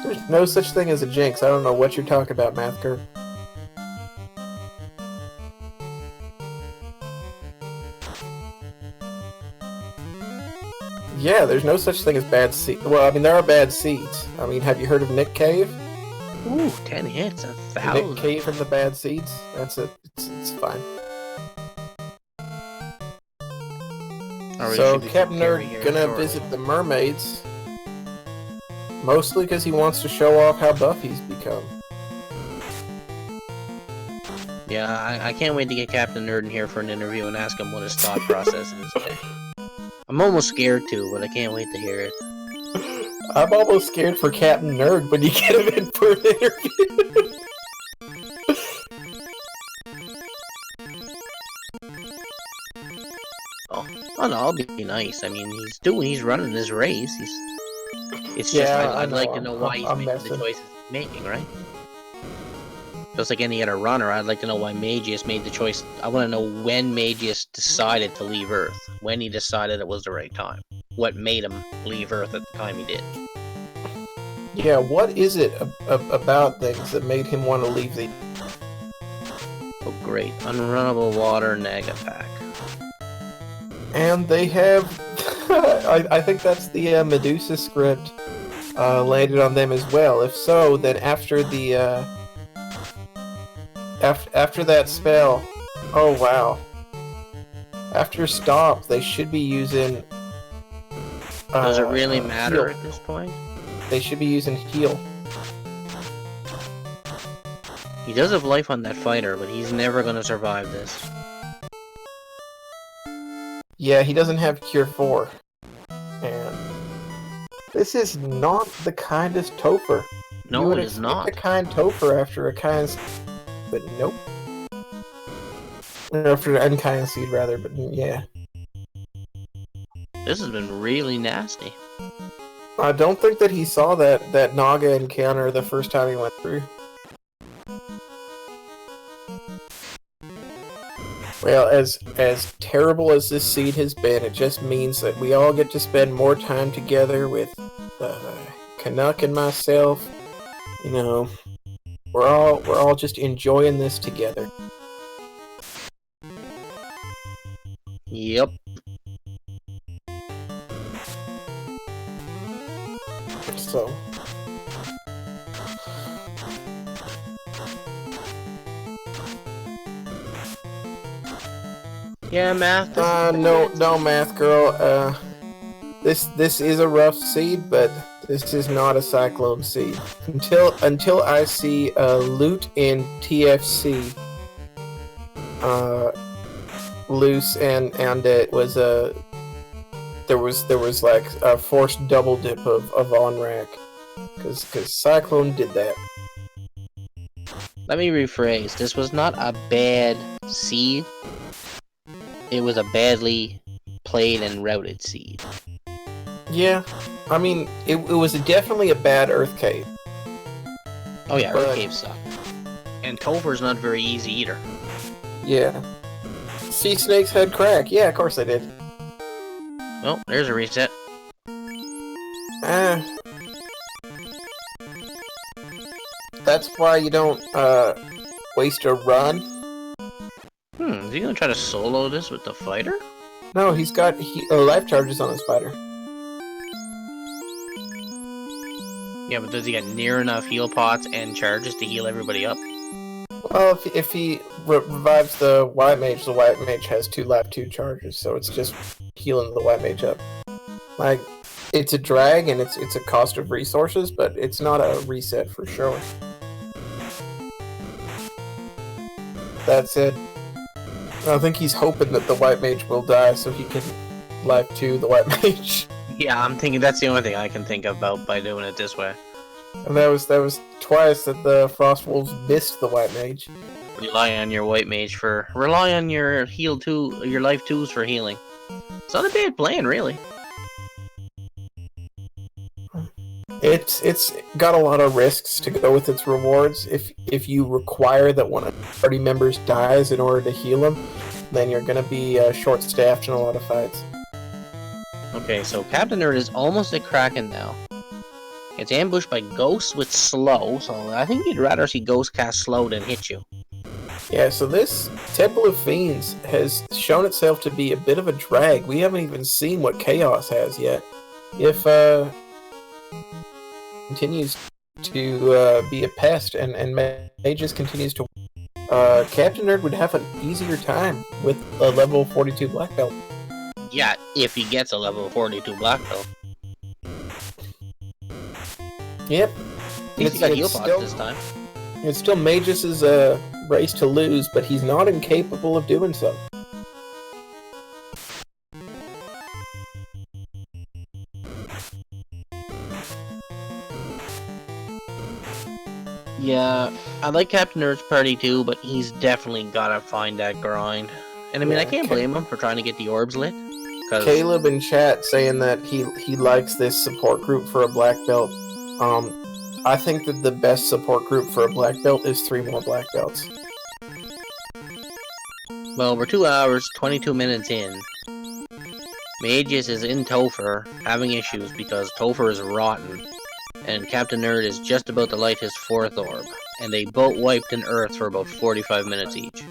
There's no such thing as a jinx. I don't know what you're talking about, Math Curve. Yeah, there's no such thing as bad seeds. Well, I mean, there are bad seeds. I mean, have you heard of Nick Cave? Ooh, 10 hits, 1,000. Nick Cave and the bad seeds? That's it. It's fine. So, Captain Nerd gonna visit the mermaids. Mostly because he wants to show off how buff he's become. Yeah, I can't wait to get Captain Nerd in here for an interview and ask him what his thought process is. I'm almost scared to, but I can't wait to hear it. I'm almost scared for Captain Nerd when you get him in for an interview. Oh no, I'll be nice. I mean, he's running his race. It's just, I'd like to know why he's making the choices he's making, right? Just like any other runner, I'd like to know why Mageius made the choice. I want to know when Mageius decided to leave Earth. When he decided it was the right time. What made him leave Earth at the time he did. Yeah, what is it about things that made him want to leave the... Oh great, unrunnable water Naga pack. And they have... I think that's the Medusa script landed on them as well. If so, then after the... After that spell, oh wow. After Stomp, they should be using... Does it really matter heal. at this point? They should be using Heal. He does have life on that fighter, but he's never going to survive this. Yeah, he doesn't have Cure 4. And this is not the kindest Topher. You No, would it is expect a not. kind Topher after a kind... But nope. Or after an unkind seed, rather, but yeah. This has been really nasty. I don't think that he saw that Naga encounter the first time he went through. Well, as terrible as this seed has been, it just means that we all get to spend more time together with Canuck and myself. You know, we're all just enjoying this together. Yep. So. Yeah, math. No, math girl. This is a rough seed, but this is not a cyclone seed. Until I see loot in TFC loose, and it was there was like a forced double dip of on rack, because Cyclone did that. Let me rephrase. This was not a bad seed. It was a badly played and routed seed. Yeah, I mean, it was definitely a bad Earth Cave. Oh yeah, Earth Cave sucked. And Topher's not very easy either. Yeah. Sea Snake's head crack. Yeah, of course I did. Oh, there's a reset. That's why you don't waste a run. Is he gonna try to solo this with the fighter? No, he's got life charges on his fighter. Yeah, but does he get near enough heal pots and charges to heal everybody up? Well, if he revives the White Mage has 2 life, 2 charges, so it's just healing the White Mage up. Like, it's a drag and it's a cost of resources, but it's not a reset for sure. That's it. I think he's hoping that the White Mage will die so he can life 2 the White Mage. Yeah, I'm thinking that's the only thing I can think about by doing it this way. And that was twice that the Frost Wolves missed the White Mage. Rely on your White Mage rely on your heal 2, your life 2s for healing. It's not a bad plan, really. It's got a lot of risks to go with its rewards. If you require that one of the party members dies in order to heal him, then you're going to be short-staffed in a lot of fights. Okay, so Captainnerd is almost at Kraken now. It's ambushed by Ghosts with slow, so I think you'd rather see Ghost cast slow than hit you. Yeah, so this Temple of Fiends has shown itself to be a bit of a drag. We haven't even seen what Chaos has yet. If continues to be a pest and Mages continues to Captainnerd would have an easier time with a level 42 black belt. Yeah, if he gets a level 42 black belt. Yep. At least he got heal pots this time. It's still Magus' race to lose, but he's not incapable of doing so. Yeah, I like Captainnerd's party too, but he's definitely gotta find that grind. And I mean, I can't blame him for trying to get the orbs lit. Caleb in chat saying that he likes this support group for a black belt. I think that the best support group for a black belt is 3 more black belts. Well, we're 2 hours, 22 minutes in. Mageius is in Topher, having issues because Topher is rotten, and Captainnerd is just about to light his 4th orb, and they both wiped an Earth for about 45 minutes each.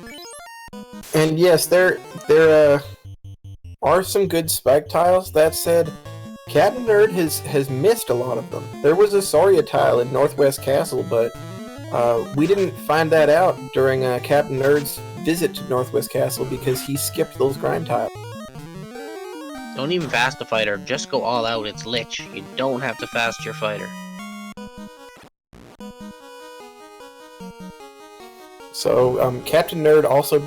And yes, there are some good spike tiles. That said, Captainnerd has missed a lot of them. There was a Soria tile in Northwest Castle, but we didn't find that out during Captainnerd's visit to Northwest Castle because he skipped those grind tiles. Don't even fast the fighter, just go all out, it's Lich. You don't have to fast your fighter. So, Captainnerd also...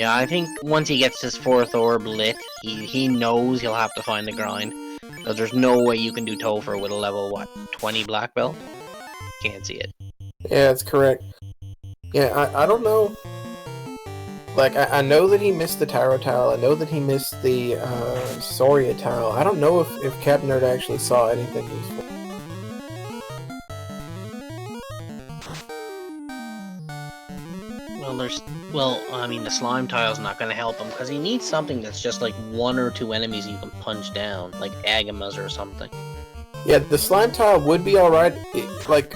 Yeah, I think once he gets his 4th orb lit, he knows he'll have to find the grind. Because there's no way you can do Topher with a level, what, 20 black belt? Can't see it. Yeah, that's correct. Yeah, I don't know. Like, I know that he missed the Tyro tile. I know that he missed the Soria tile. I don't know if Captainnerd actually saw anything useful. Well, I mean, the slime tile's not going to help him, because he needs something that's just like 1 or 2 enemies you can punch down, like Agamas or something. Yeah, the slime tile would be alright. Like,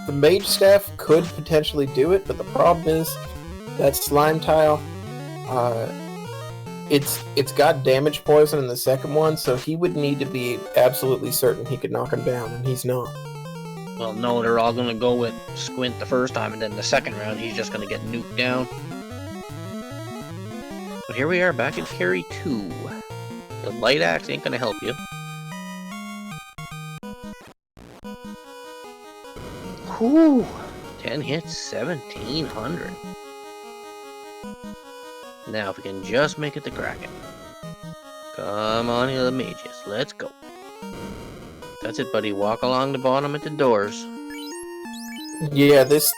the mage staff could potentially do it, but the problem is that slime tile, it's got damage poison in the second one, so he would need to be absolutely certain he could knock him down, and he's not. Well, no, they're all going to go with Squint the first time, and then the second round he's just going to get nuked down. But here we are, back at Carry 2. The light axe ain't going to help you. Whew! 10 hits, 1700. Now, if we can just make it to Kraken. Come on, you mages, let's go. That's it, buddy. Walk along the bottom at the doors. Yeah, this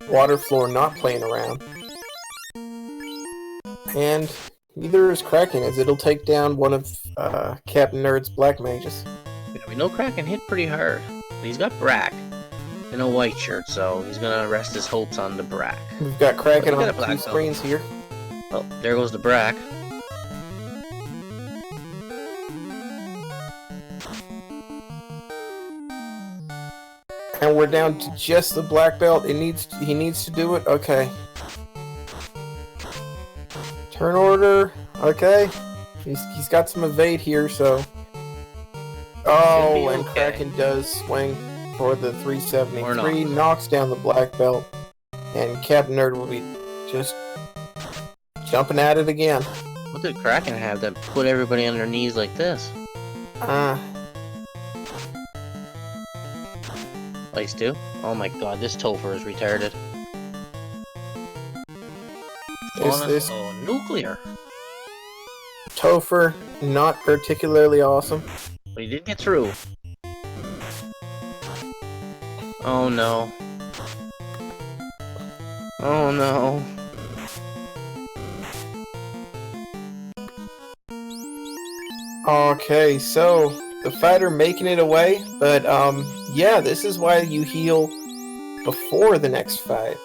water floor not playing around. And neither is Kraken, as it'll take down one of Captainnerd's black mages. Yeah, we know Kraken hit pretty hard, but he's got Brack in a white shirt, so he's gonna rest his hopes on the Brack. We've got Kraken on black 2 screens here. Oh, there goes the Brack. And we're down to just the black belt. He needs to do it. Okay. Turn order. Okay. He's got some evade here, so. Oh, and okay. Kraken does swing for the 373. Knocks down the black belt, and Captainnerd will be just jumping at it again. What did Kraken have that put everybody on their knees like this? Ice 2? Oh my god, this Topher is retarded. This oh, nuclear! Topher, not particularly awesome. But he did get through. Oh no. Oh no. Okay, so the fighter making it away, but yeah, this is why you heal before the next fight.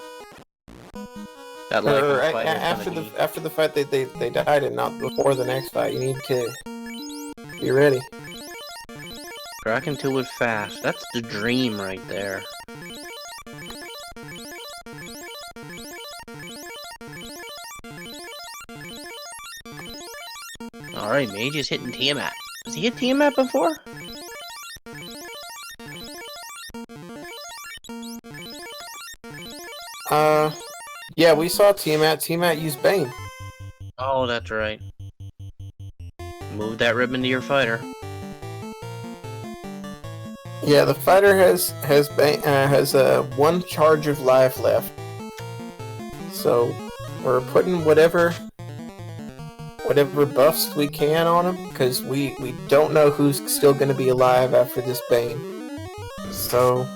That or after the fight they died, and not before the next fight. You need to be ready. Kraken 2 with fast. That's the dream right there. Alright, Mage is hitting Tiamat. Has he hit Tiamat before? Yeah, we saw Tiamat. Tiamat used Bane. Oh, that's right. Move that ribbon to your fighter. Yeah, the fighter has one charge of life left. So we're putting whatever buffs we can on him, because we don't know who's still going to be alive after this Bane. So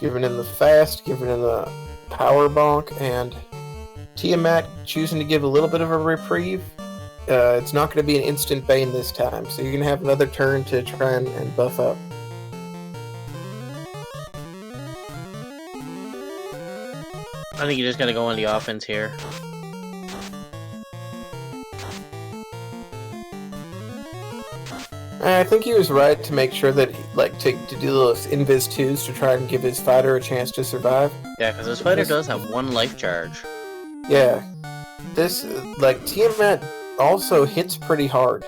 giving him the fast, giving him the power bonk, and Tiamat choosing to give a little bit of a reprieve. It's not going to be an instant Bane this time, so you're going to have another turn to try and buff up. I think you just gotta go on the offense here. I think he was right to make sure that, to do those Invis 2s to try and give his fighter a chance to survive. Yeah, because his fighter does have 1 life charge. Yeah. This, Tiamat also hits pretty hard.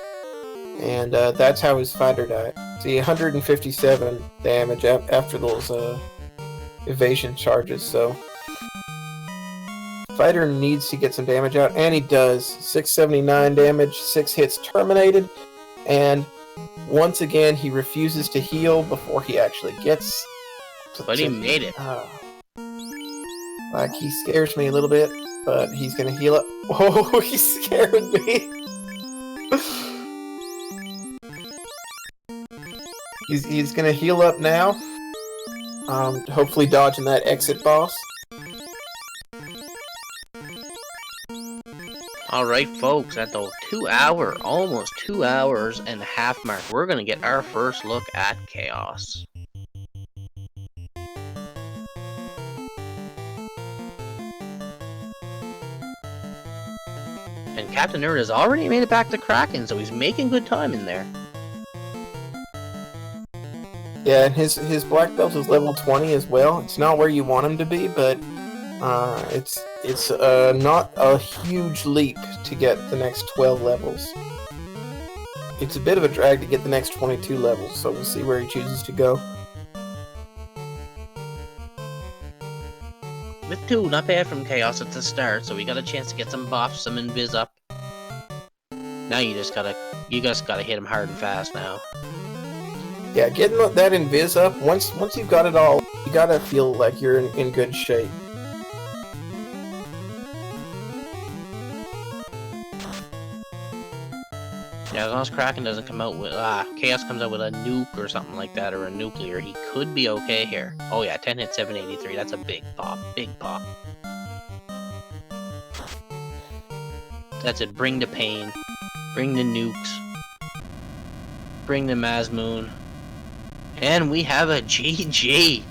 And that's how his fighter died. See, 157 damage after those evasion charges, so fighter needs to get some damage out, and he does. 679 damage, 6 hits terminated, and once again he refuses to heal before he actually gets But he made it. Like, he scares me a little bit, but he's gonna heal up. Oh, he scared me! He's gonna heal up now. Hopefully dodging that exit boss. Alright, folks, at the almost 2 hours and a half mark, we're gonna get our first look at Chaos. And Captain Nerd has already made it back to Kraken, so he's making good time in there. Yeah, and his black belt is level 20 as well. It's not where you want him to be, but it's not a huge leap to get the next 12 levels. It's a bit of a drag to get the next 22 levels, so we'll see where he chooses to go. With 2, not bad from Chaos at the start, so we got a chance to get some buffs, some invis up. Now you just gotta hit him hard and fast now. Yeah, getting that invis up, once you've got it all, you gotta feel like you're in good shape. Yeah, as long as Kraken doesn't come out with, Chaos comes out with a nuke or something like that, or a nuclear, he could be okay here. Oh yeah, 10 hit 783, that's a big pop, big pop. That's it, bring the pain, bring the nukes, bring the Mazmoon, and we have a GG!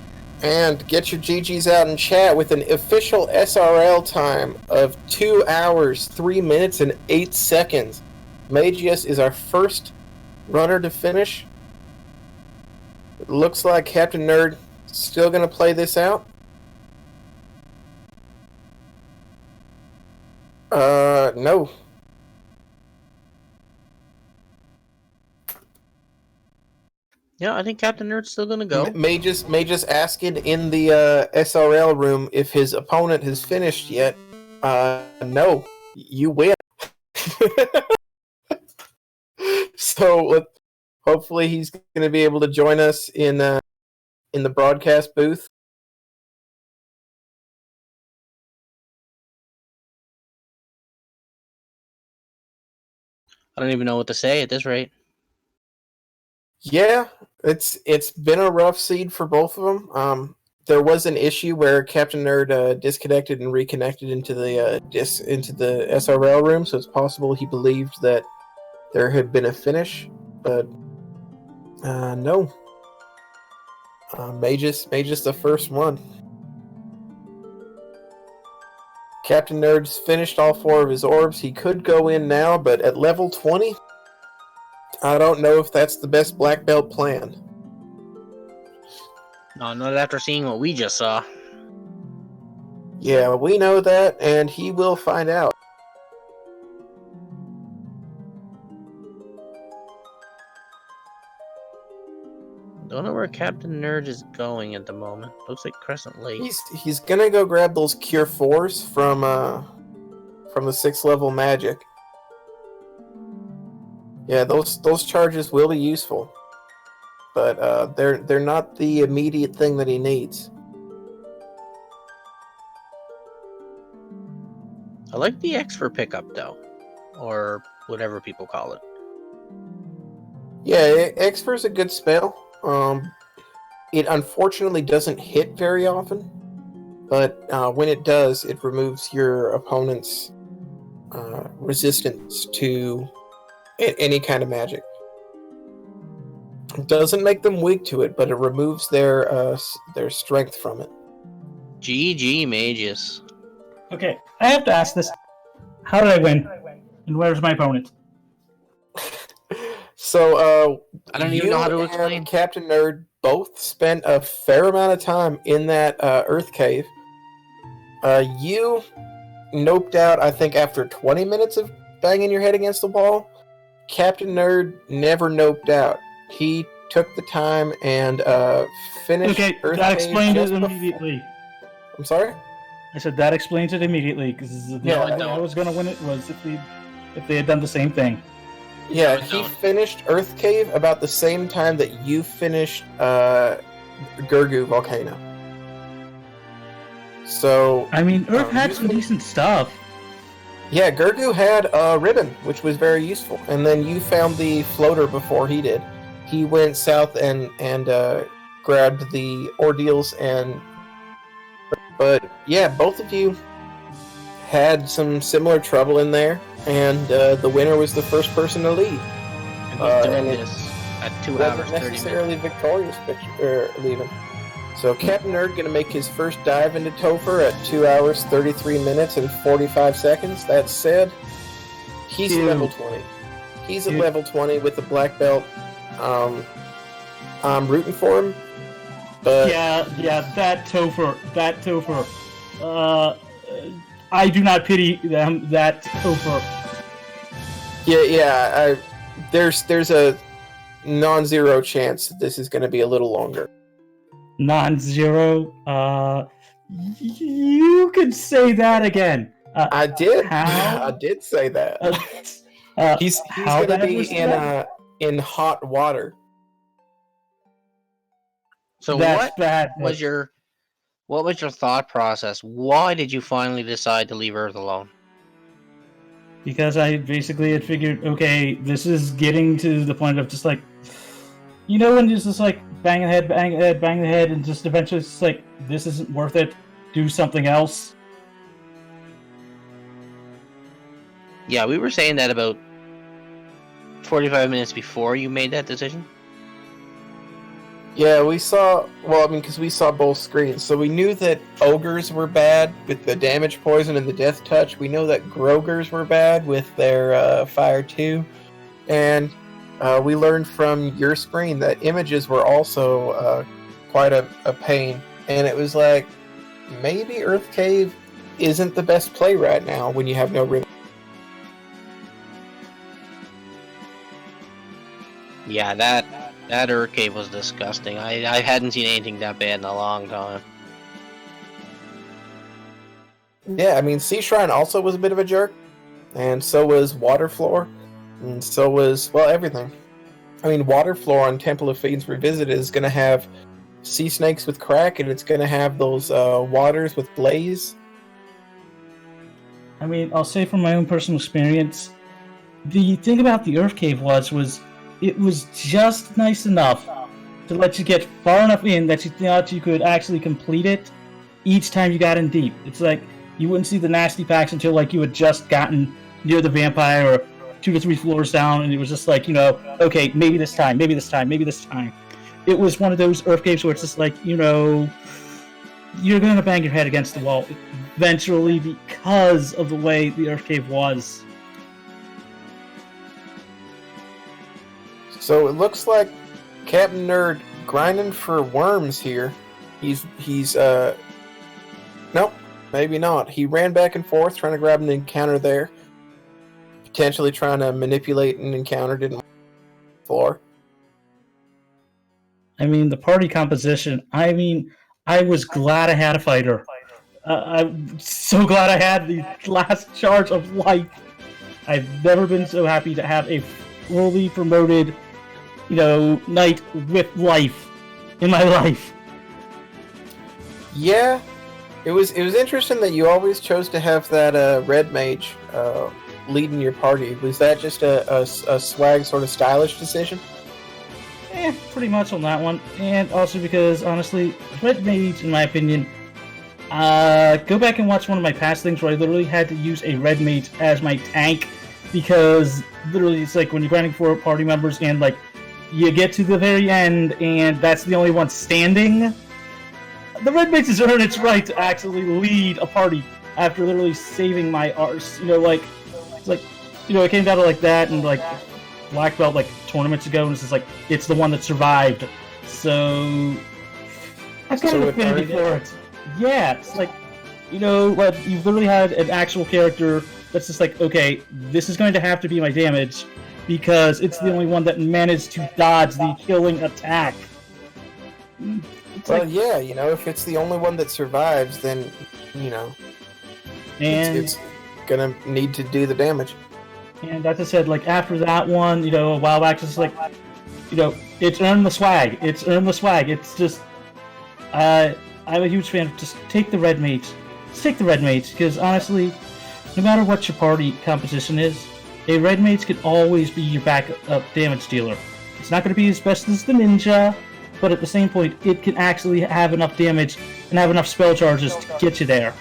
And get your GGs out in chat with an official SRL time of 2 hours, 3 minutes, and 8 seconds. Mageius is our first runner to finish. It looks like Captain Nerd still going to play this out. No. Yeah, I think Captain Nerd's still gonna go. Mageius asking in the SRL room if his opponent has finished yet. No. You win. So hopefully he's going to be able to join us in the broadcast booth. I don't even know what to say at this rate. Yeah, it's been a rough seed for both of them. There was an issue where Captain Nerd disconnected and reconnected into the SRL room, so it's possible he believed that there had been a finish, but no. Mageius the first one. Captain Nerd's finished all 4 of his orbs. He could go in now, but at level 20, I don't know if that's the best black belt plan. No, not after seeing what we just saw. Yeah, we know that, and he will find out. Don't know where Captain Nerd is going at the moment. Looks like Crescent Lake. He's gonna go grab those Cure 4s from the 6th level magic. Yeah, those charges will be useful, but they're not the immediate thing that he needs. I like the X for pickup though, or whatever people call it. Yeah, X-For is a good spell. It unfortunately doesn't hit very often, but when it does, it removes your opponent's resistance to any kind of magic. It doesn't make them weak to it, but it removes their strength from it. GG Mageius. Okay, I have to ask this. How did I win? And where's my opponent? So, I don't even know how to explain. Captain Nerd both spent a fair amount of time in that Earth Cave. You noped out, I think, after 20 minutes of banging your head against the wall. Captain Nerd never noped out. He took the time and finished Earth Cave. That explains it immediately. I'm sorry? I said that explains it immediately, because the only way I was going to win it was if they had done the same thing. Yeah, he finished Earth Cave about the same time that you finished Gurgu Volcano. So I mean, Earth had some decent stuff. yeah, Gergu had a ribbon, which was very useful, and then you found the floater before he did. He went south and grabbed the ordeals but yeah, both of you had some similar trouble in there, and the winner was the first person to leave. And he's doing this at 2 hours, 30 minutes. Wasn't necessarily victorious leaving. So Captain Nerd going to make his first dive into Topher at 2 hours, 33 minutes, and 45 seconds. That said, he's level 20. He's at level 20 with the black belt. I'm rooting for him. But yeah, that Topher. I do not pity them. That Topher. Yeah. There's a non-zero chance that this is going to be a little longer. Non-zero. You could say that again. I did. How? I did say that. He's going to be in hot water. So what was your thought process? Why did you finally decide to leave Earth alone? Because I basically had figured, okay, this is getting to the point of just like, you know, when it's just like bang the head, and just eventually it's just like, this isn't worth it. Do something else. Yeah, we were saying that about 45 minutes before you made that decision. Yeah, we saw both screens, so we knew that ogres were bad with the damage poison and the death touch. We know that grogers were bad with their fire 2, and we learned from your screen that images were also quite a pain, and it was like, maybe Earth Cave isn't the best play right now when you have no ribbon. Yeah, that Earth Cave was disgusting. I hadn't seen anything that bad in a long time. Yeah, I mean, Sea Shrine also was a bit of a jerk, and so was Water Floor, and so was, well, everything. I mean, Water Floor on Temple of Fiends Revisited is going to have sea snakes with crack, and it's going to have those waters with blaze. I mean, I'll say from my own personal experience, the thing about the Earth Cave was it was just nice enough to let you get far enough in that you thought you could actually complete it each time you got in deep. It's like you wouldn't see the nasty packs until like you had just gotten near the vampire or 2 to 3 floors down, and it was just like, you know, okay, maybe this time. It was one of those Earth Caves where it's just like, you know, you're going to bang your head against the wall eventually because of the way the Earth Cave was. So it looks like Captain Nerd grinding for worms here. He's nope, maybe not. He ran back and forth trying to grab an encounter there. Potentially trying to manipulate an encounter, didn't floor. I mean, the party composition, I mean, I was glad I had a fighter. I'm so glad I had the last charge of life. I've never been so happy to have a fully promoted, you know, knight with life in my life. Yeah, it was interesting that you always chose to have that red mage leading your party. Was that just a swag sort of stylish decision? Pretty much on that one, and also because honestly, red mage, in my opinion, go back and watch one of my past things where I literally had to use a red mage as my tank, because literally it's like when you're grinding for party members and like you get to the very end and that's the only one standing, the red mage has earned its right to actually lead a party after literally saving my arse. You know, like, it's like, you know, it came down to like that, and like black belt like tournaments ago, and it's just like it's the one that survived. So I've got an affinity for it. Yeah, it's like, you know, like you've literally had an actual character that's just like, okay, this is going to have to be my damage because it's the only one that managed to dodge the killing attack. It's well, like, yeah, you know, if it's the only one that survives, then, you know, and it's gonna need to do the damage. And as I said, like, after that one, you know, a while back, just like, you know, it's earned the swag. It's earned the swag. It's just, I'm a huge fan of just take the red mage, Let's take the red mage, because honestly, no matter what your party composition is, a red mage can always be your backup damage dealer. It's not going to be as best as the ninja, but at the same point, it can actually have enough damage and have enough spell charges to get you there.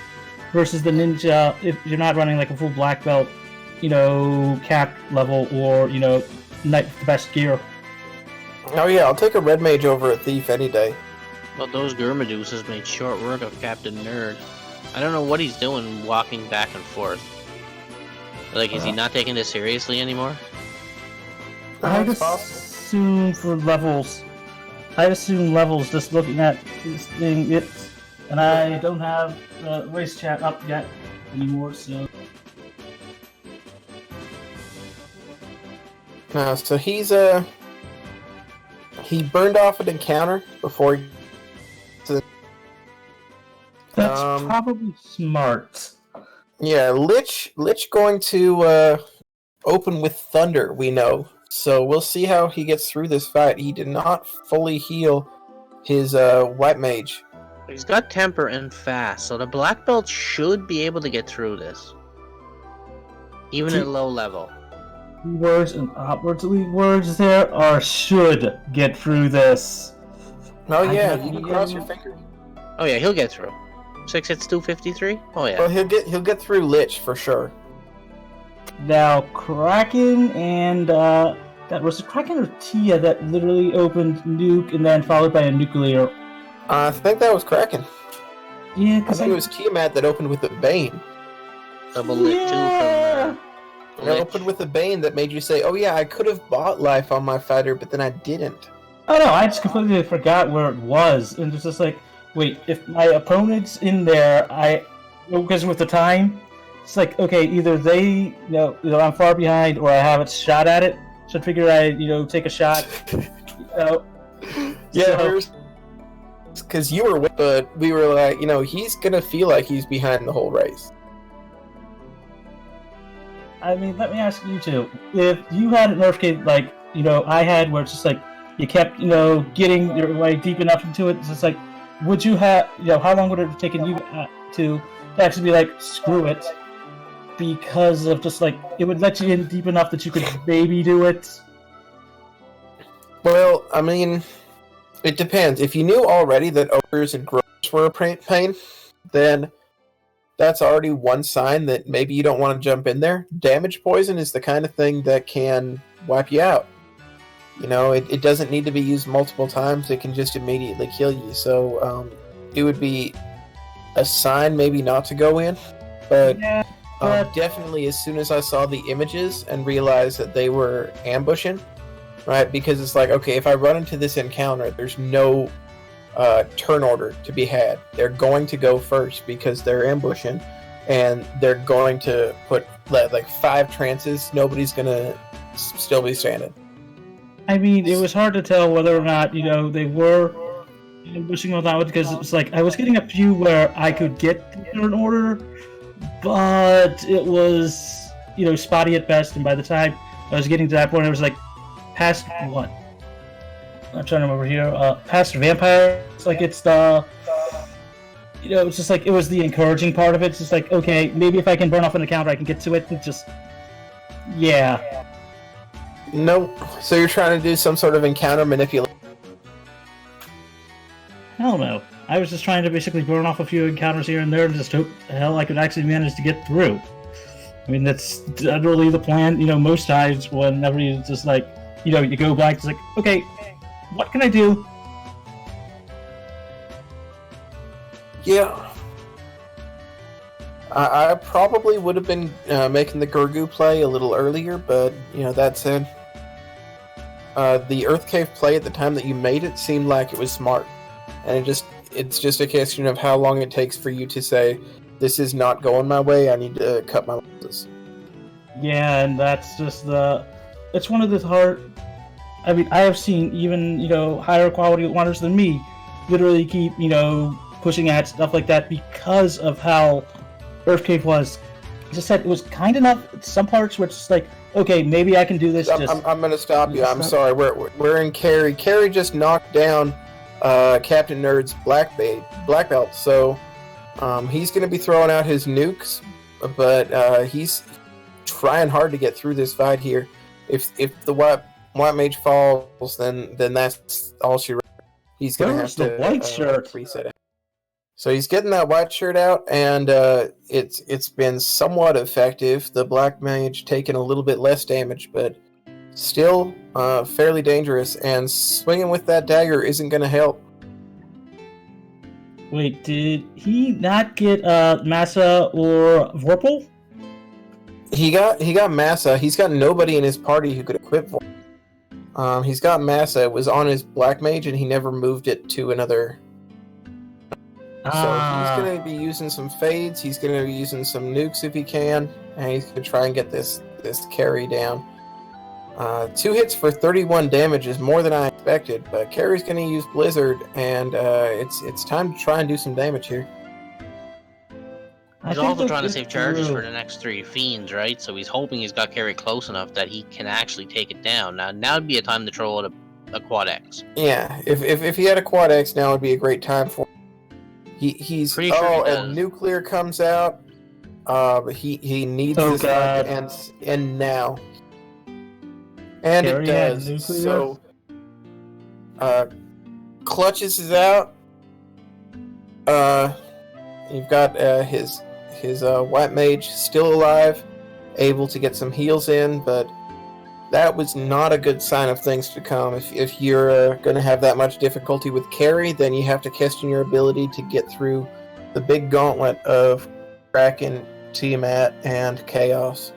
Versus the ninja, if you're not running like a full black belt, cap level, or, knight with the best gear. Oh yeah, I'll take a red mage over a thief any day. Well, those Gurmadus has made short work of Captain Nerd. I don't know what he's doing walking back and forth. Like, is he not taking this seriously anymore? I'd assume for levels. Just looking at this thing, and I don't have the race chat up yet anymore, so. No, so he burned off an encounter before he... That's probably smart. Yeah, Lich going to open with Thunder, we know. So we'll see how he gets through this fight. He did not fully heal his white mage. He's got temper and fast, so the black belt should be able to get through this. Even at low level. Words and upwardly words there are should get through this. Oh yeah, you can cross your fingers. Oh yeah, he'll get through. 6 hits, 253? Oh yeah. Well, he'll get through Lich for sure. Now Kraken and that was the Kraken or Tia that literally opened nuke and then followed by a nuclear. I think that was Kraken. Yeah, I because think it was Tiamat that opened with the Bane. Double lit 2 from It opened with a Bane that made you say, "Oh yeah, I could have bought life on my fighter, but then I didn't." Oh no, I just completely forgot where it was, and it's just like, wait, if my opponent's in there, because with the time, it's like, okay, either they, I'm far behind, or I have it shot at it. So I figure I, take a shot. Yeah, because you were, but we were like, he's gonna feel like he's behind the whole race. I mean, let me ask you two: if you had an Nerf kit like I had, where it's just like you kept getting your way deep enough into it, it's just like, would you have how long would it have taken you to actually be like, screw it, because of just like it would let you in deep enough that you could maybe do it? Well, I mean, it depends. If you knew already that ogres and growers were a pain, then that's already one sign that maybe you don't want to jump in there. Damage poison is the kind of thing that can wipe you out. It doesn't need to be used multiple times. It can just immediately kill you. So it would be a sign maybe not to go in. But definitely as soon as I saw the images and realized that they were ambushing, right? Because it's like, okay, if I run into this encounter, there's no turn order to be had. They're going to go first because they're ambushing, and they're going to put like 5 trances. Nobody's gonna still be standing. I mean, it was hard to tell whether or not they were ambushing or not, because it was like I was getting a few where I could get the turn order, but it was spotty at best. And by the time I was getting to that point, it was like past what? I'm trying to remember here. Past vampire. It's like it's the. It's just like it was the encouraging part of it. It's just like, okay, maybe if I can burn off an encounter, I can get to it. And just. Yeah. Nope. So you're trying to do some sort of encounter manipulation? Hell no. I was just trying to basically burn off a few encounters here and there and just hope the hell I could actually manage to get through. I mean, that's literally the plan, most times whenever you just like, you go blank, it's like, okay, what can I do? Yeah. I probably would have been making the Gurgu play a little earlier, but, that said, the Earth Cave play at the time that you made it seemed like it was smart. And it's just a question of how long it takes for you to say, this is not going my way, I need to cut my losses. Yeah, and that's just it's one of the hard... I mean, I have seen even, higher quality runners than me literally keep, pushing at stuff like that because of how Earth Cave was. I just said it was kind enough. Some parts where it's just like, okay, maybe I can do this. I'm going to stop you. I'm sorry. We're in Carrie. Carrie just knocked down Captain Nerd's black belt. So He's going to be throwing out his nukes, but he's trying hard to get through this fight here. If the white mage falls, then that's all she. He's going to have to white shirt reset it. So he's getting that white shirt out, and it's been somewhat effective. The black mage taking a little bit less damage, but still fairly dangerous. And swinging with that dagger isn't going to help. Wait, did he not get Massa or Vorpal? He got Massa. He's got nobody in his party who could equip Vorpal. He's got Massa. It was on his black mage, and he never moved it to another. So he's going to be using some fades. He's going to be using some nukes if he can, and he's going to try and get this carry down. 2 hits for 31 damage is more than I expected, but Carrie's going to use Blizzard, and it's time to try and do some damage here. He's also trying to save charges for the next 3 fiends, right? So he's hoping he's got Carrie close enough that he can actually take it down. Now would be a time to throw out a Quad X. Yeah, if he had a Quad X, now would be a great time for him. He's pretty sure he and nuclear comes out. But he needs this God. and now. And Carrie it does. nuclear? So Clutches is out. You've got his white mage still alive, able to get some heals in, but that was not a good sign of things to come. If you're going to have that much difficulty with carry, then you have to question your ability to get through the big gauntlet of Kraken, Tiamat, and Chaos.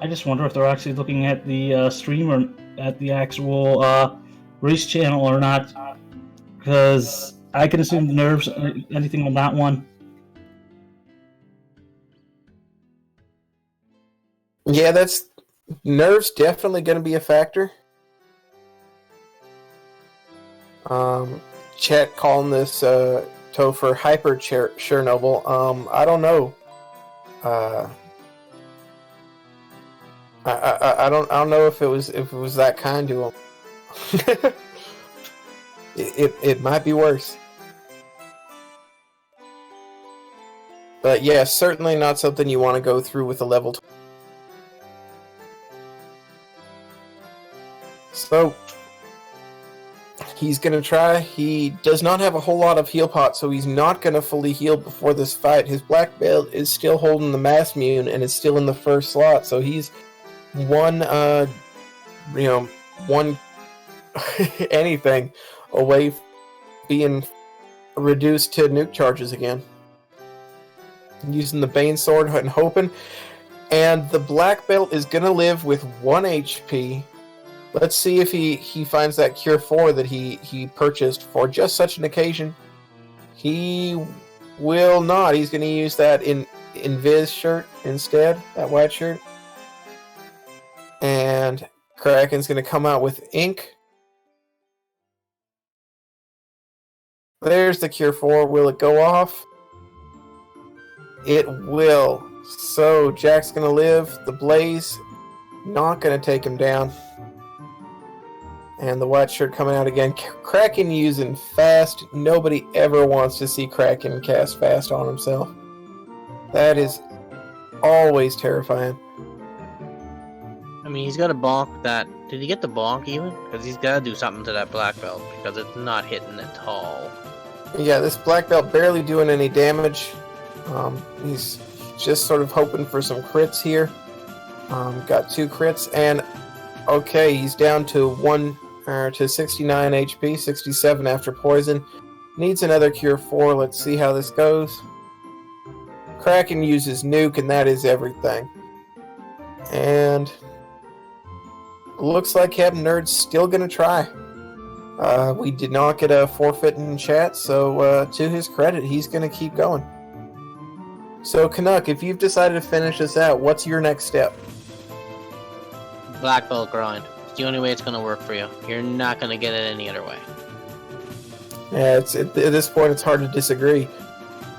I just wonder if they're actually looking at the streamer at the actual race channel or not, because I can assume the nerves, anything on that one. Yeah, that's nerves definitely going to be a factor. Chat calling this Topher hyper Chernobyl. I don't know. I don't know if it was that kind to him. it might be worse. But yeah, certainly not something you want to go through with a level 20. So he's gonna try. He does not have a whole lot of heal pot, so he's not gonna fully heal before this fight. His black belt is still holding the mass mune and is still in the first slot, so he's one anything away from being reduced to nuke charges again. Using the Bane Sword and hoping. And the black belt is gonna live with 1 HP. Let's see if he finds that Cure 4 that he purchased for just such an occasion. He will not. He's going to use that Invis shirt instead, that white shirt. And Kraken's going to come out with ink. There's the Cure 4. Will it go off? It will. So Jack's going to live. The Blaze not going to take him down. And the white shirt coming out again. Kraken using fast. Nobody ever wants to see Kraken cast fast on himself. That is always terrifying. I mean, he's got to bonk that. Did he get the bonk even? Because he's got to do something to that black belt because it's not hitting at all. Yeah, this black belt barely doing any damage. He's just sort of hoping for some crits here. Got 2 crits, and okay, he's down to 69 HP, 67 after poison. Needs another Cure 4. Let's see how this goes. Kraken uses nuke, and that is everything. And looks like Captainnerd's still gonna try. We did not get a forfeit in chat, so to his credit, he's gonna keep going. So Canuck, if you've decided to finish this out, what's your next step? Black belt grind. It's the only way it's going to work for you. You're not going to get it any other way. Yeah, at this point it's hard to disagree.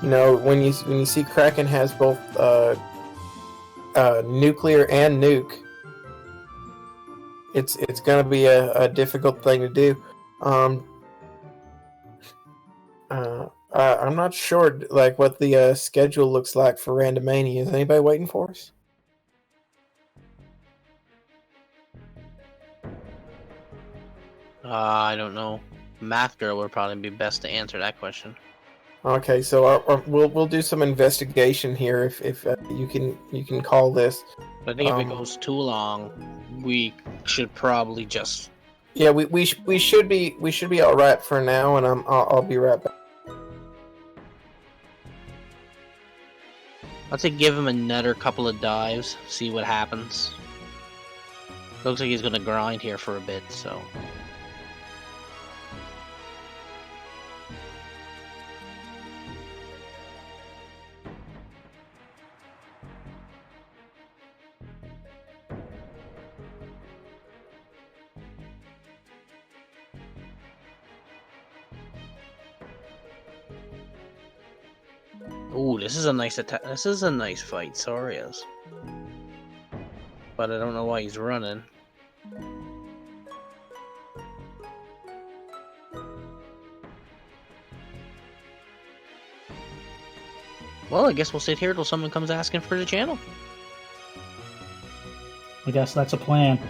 You know, when you see Kraken has both nuclear and nuke, it's going to be a difficult thing to do. I'm not sure, like, what the schedule looks like for Randomania. Is anybody waiting for us? I don't know. Math Girl would probably be best to answer that question. Okay, so we'll do some investigation here if you can call this. I think if it goes too long, we should probably just. Yeah, we should be all right for now, and I'll be right back. I'd say give him another couple of dives, see what happens. Looks like he's gonna grind here for a bit, so. Ooh, this is a nice attack. This is a nice fight, Soria's. But I don't know why he's running. Well, I guess we'll sit here till someone comes asking for the channel. I guess that's a plan.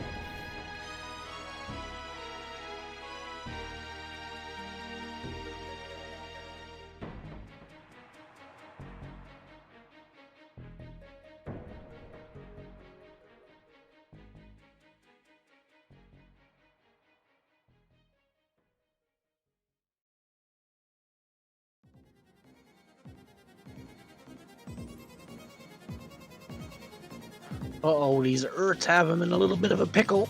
Uh-oh, these Earths have him in a little bit of a pickle.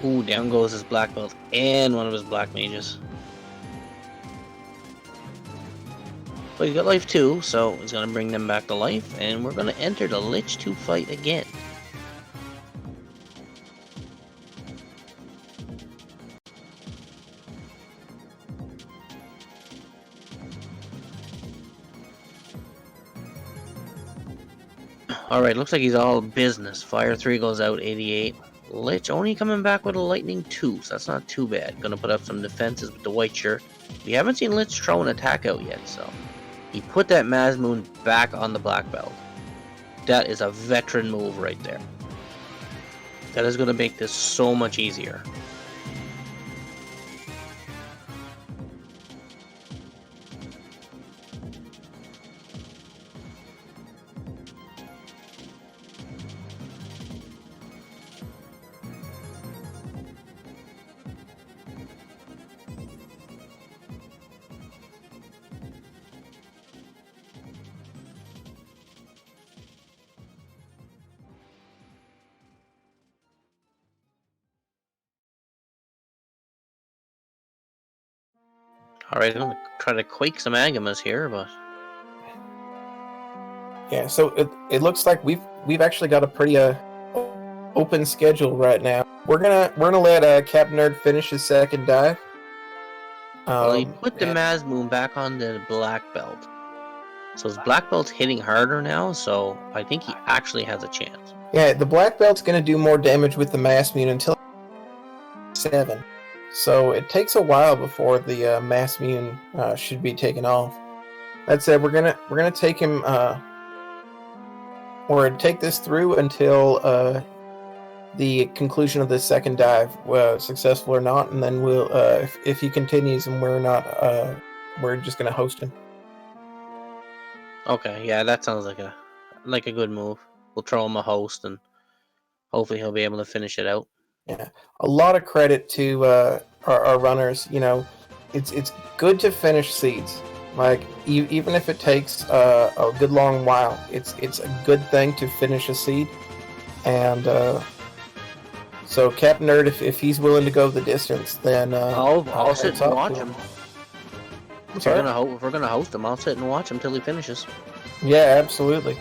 Ooh, down goes his black belt and one of his black mages. But he's got life 2, so he's gonna bring them back to life, and we're gonna enter the Lich 2 fight again. Alright, looks like he's all business. Fire 3 goes out, 88. Lich only coming back with a lightning 2, so that's not too bad. Gonna put up some defenses with the white shirt. We haven't seen Lich throw an attack out yet, so he put that Mazmoon back on the black belt. That is a veteran move right there. That is gonna make this so much easier. Alright, I'm gonna try to quake some Agamas here, but Yeah, so it looks like we've actually got a pretty open schedule right now. We're gonna let Captainnerd finish his second dive. well, he put the Mazmoon back on the black belt. So his black belt's hitting harder now, so I think he actually has a chance. Yeah, the black belt's gonna do more damage with the Mazmoon until 7. So it takes a while before the Mazmoon should be taken off. That said, we're gonna take him. We're gonna take this through until the conclusion of the second dive, successful or not, and then we'll if he continues and we're not, we're just gonna host him. Okay, yeah, that sounds like a good move. We'll throw him a host, and hopefully he'll be able to finish it out. Yeah, a lot of credit to our runners. You know, it's good to finish seeds. Like even if it takes a good long while, it's a good thing to finish a seed. And so Captainnerd, if he's willing to go the distance, then I'll sit and watch him. If Sorry? we're gonna host him, I'll sit and watch him till he finishes. Yeah, absolutely.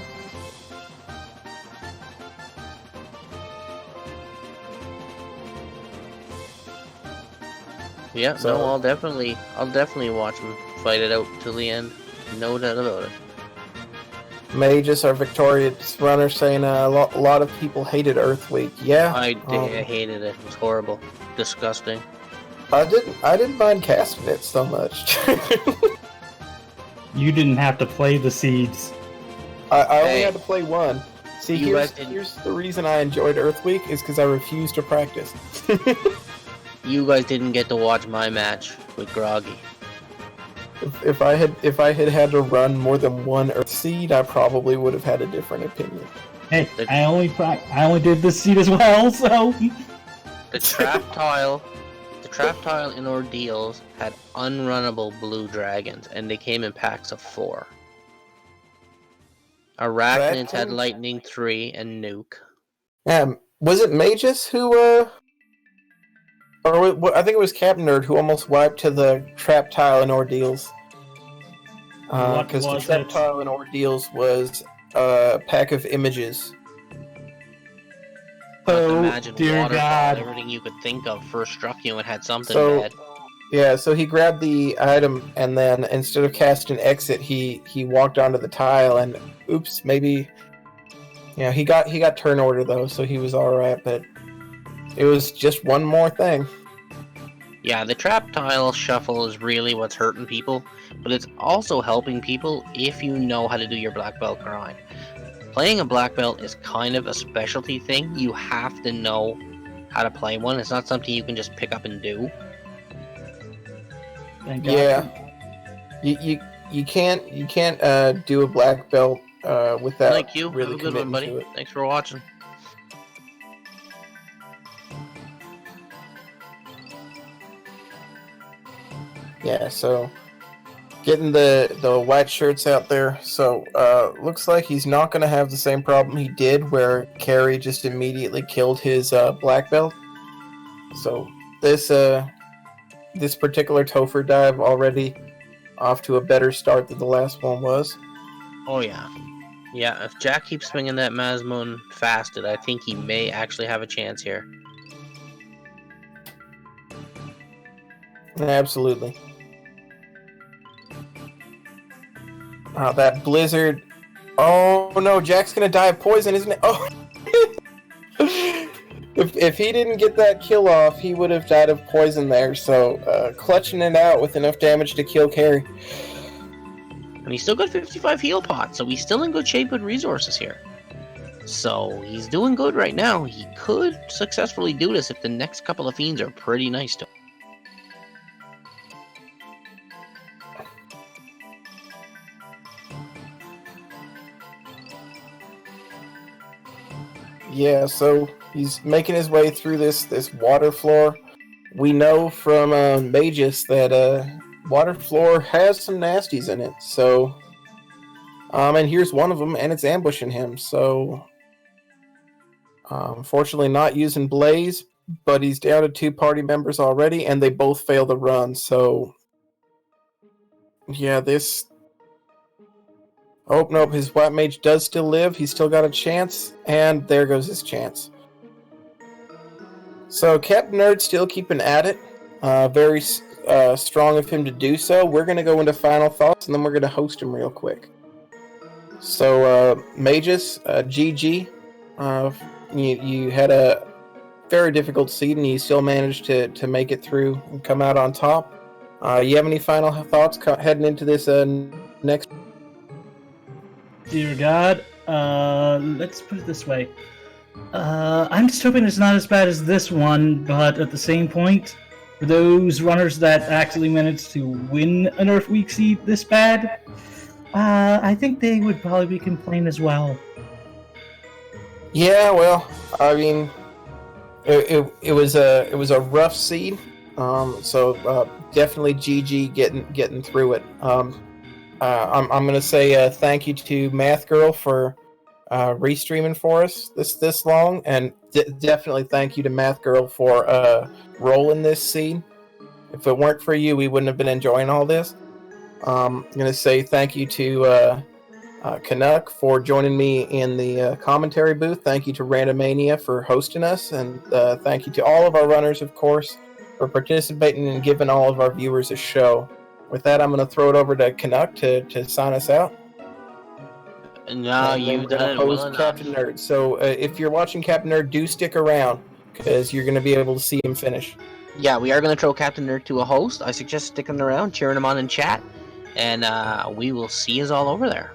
Yeah, So- no, I'll definitely watch him fight it out till the end. No doubt about it. Mages are victorious runners saying a lot of people hated Earth Week. Yeah, I hated it. It was horrible, disgusting. I didn't mind casting it so much. You didn't have to play the seeds. I only had to play one. See, You here's the reason I enjoyed Earth Week is because I refused to practice. You guys didn't get to watch my match with Groggy. If I had to run more than one Earth seed, I probably would have had a different opinion. Hey, I only did this seed as well, so The trap tile in Ordeals had unrunnable blue dragons, and they came in packs of 4. Arachnids had Lightning 3 and Nuke. Was it Mageius who, I think it was Captainnerd who almost wiped to the trap tile in Ordeals. Because the trap tile in Ordeals was a pack of images. Oh, Imagine dear waterfall, God. everything you could think of first struck you and had something bad. Yeah, so he grabbed the item, and then instead of casting exit, he walked onto the tile, and oops, maybe, he got turn order though, so he was all right. But it was just one more thing. Yeah, the trap tile shuffle is really what's hurting people, but it's also helping people if you know how to do your black belt grind. Playing a black belt is kind of a specialty thing. You have to know how to play one. It's not something you can just pick up and do. Thank God. Yeah, you can't do a black belt without Like you, really have a good committing one, buddy. to it. Thanks for watching. Yeah, so getting the white shirts out there. So looks like he's not going to have the same problem he did where Carrie just immediately killed his black belt. So this particular Topher dive already off to a better start than the last one was. Oh yeah. Yeah, if Jack keeps swinging that Masmoon fasted, I think he may actually have a chance here. Absolutely. That blizzard. Oh no, Jack's gonna die of poison, isn't it? Oh. If he didn't get that kill off, he would have died of poison there. So clutching it out with enough damage to kill Carrie. And he's still got 55 heal pots, so he's still in good shape with resources here. So he's doing good right now. He could successfully do this if the next couple of fiends are pretty nice to him. Yeah, so he's making his way through this water floor. We know from Mageius that water floor has some nasties in it. So, and here's one of them, and it's ambushing him. So, unfortunately, not using Blaze, but he's down to 2 party members already, and they both fail the run. So, yeah, this. Oh, nope, his White Mage does still live. He's still got a chance, and there goes his chance. So, Captainnerd still keeping at it. Very strong of him to do so. We're going to go into final thoughts, and then we're going to host him real quick. So, Mageius, GG. You had a very difficult seed, and you still managed to make it through and come out on top. You have any final thoughts heading into this next? Dear God, let's put it this way. I'm just hoping it's not as bad as this one, but at the same point, for those runners that actually managed to win an Earth Week seed this bad, I think they would probably complain as well. Yeah, well, I mean, it was a rough seed, so definitely GG getting through it. I'm gonna say thank you to Math Girl for restreaming for us this long, and definitely thank you to Math Girl for rolling this seed. If it weren't for you, we wouldn't have been enjoying all this. I'm gonna say thank you to Canuck for joining me in the commentary booth. Thank you to Randomania for hosting us, and thank you to all of our runners, of course, for participating and giving all of our viewers a show. With that, I'm going to throw it over to Canuck to sign us out. No, you've done it well enough. Captainnerd. So if you're watching Captainnerd, do stick around, because you're going to be able to see him finish. Yeah, we are going to throw Captainnerd2 a host. I suggest sticking around, cheering him on in chat, and we will see you all over there.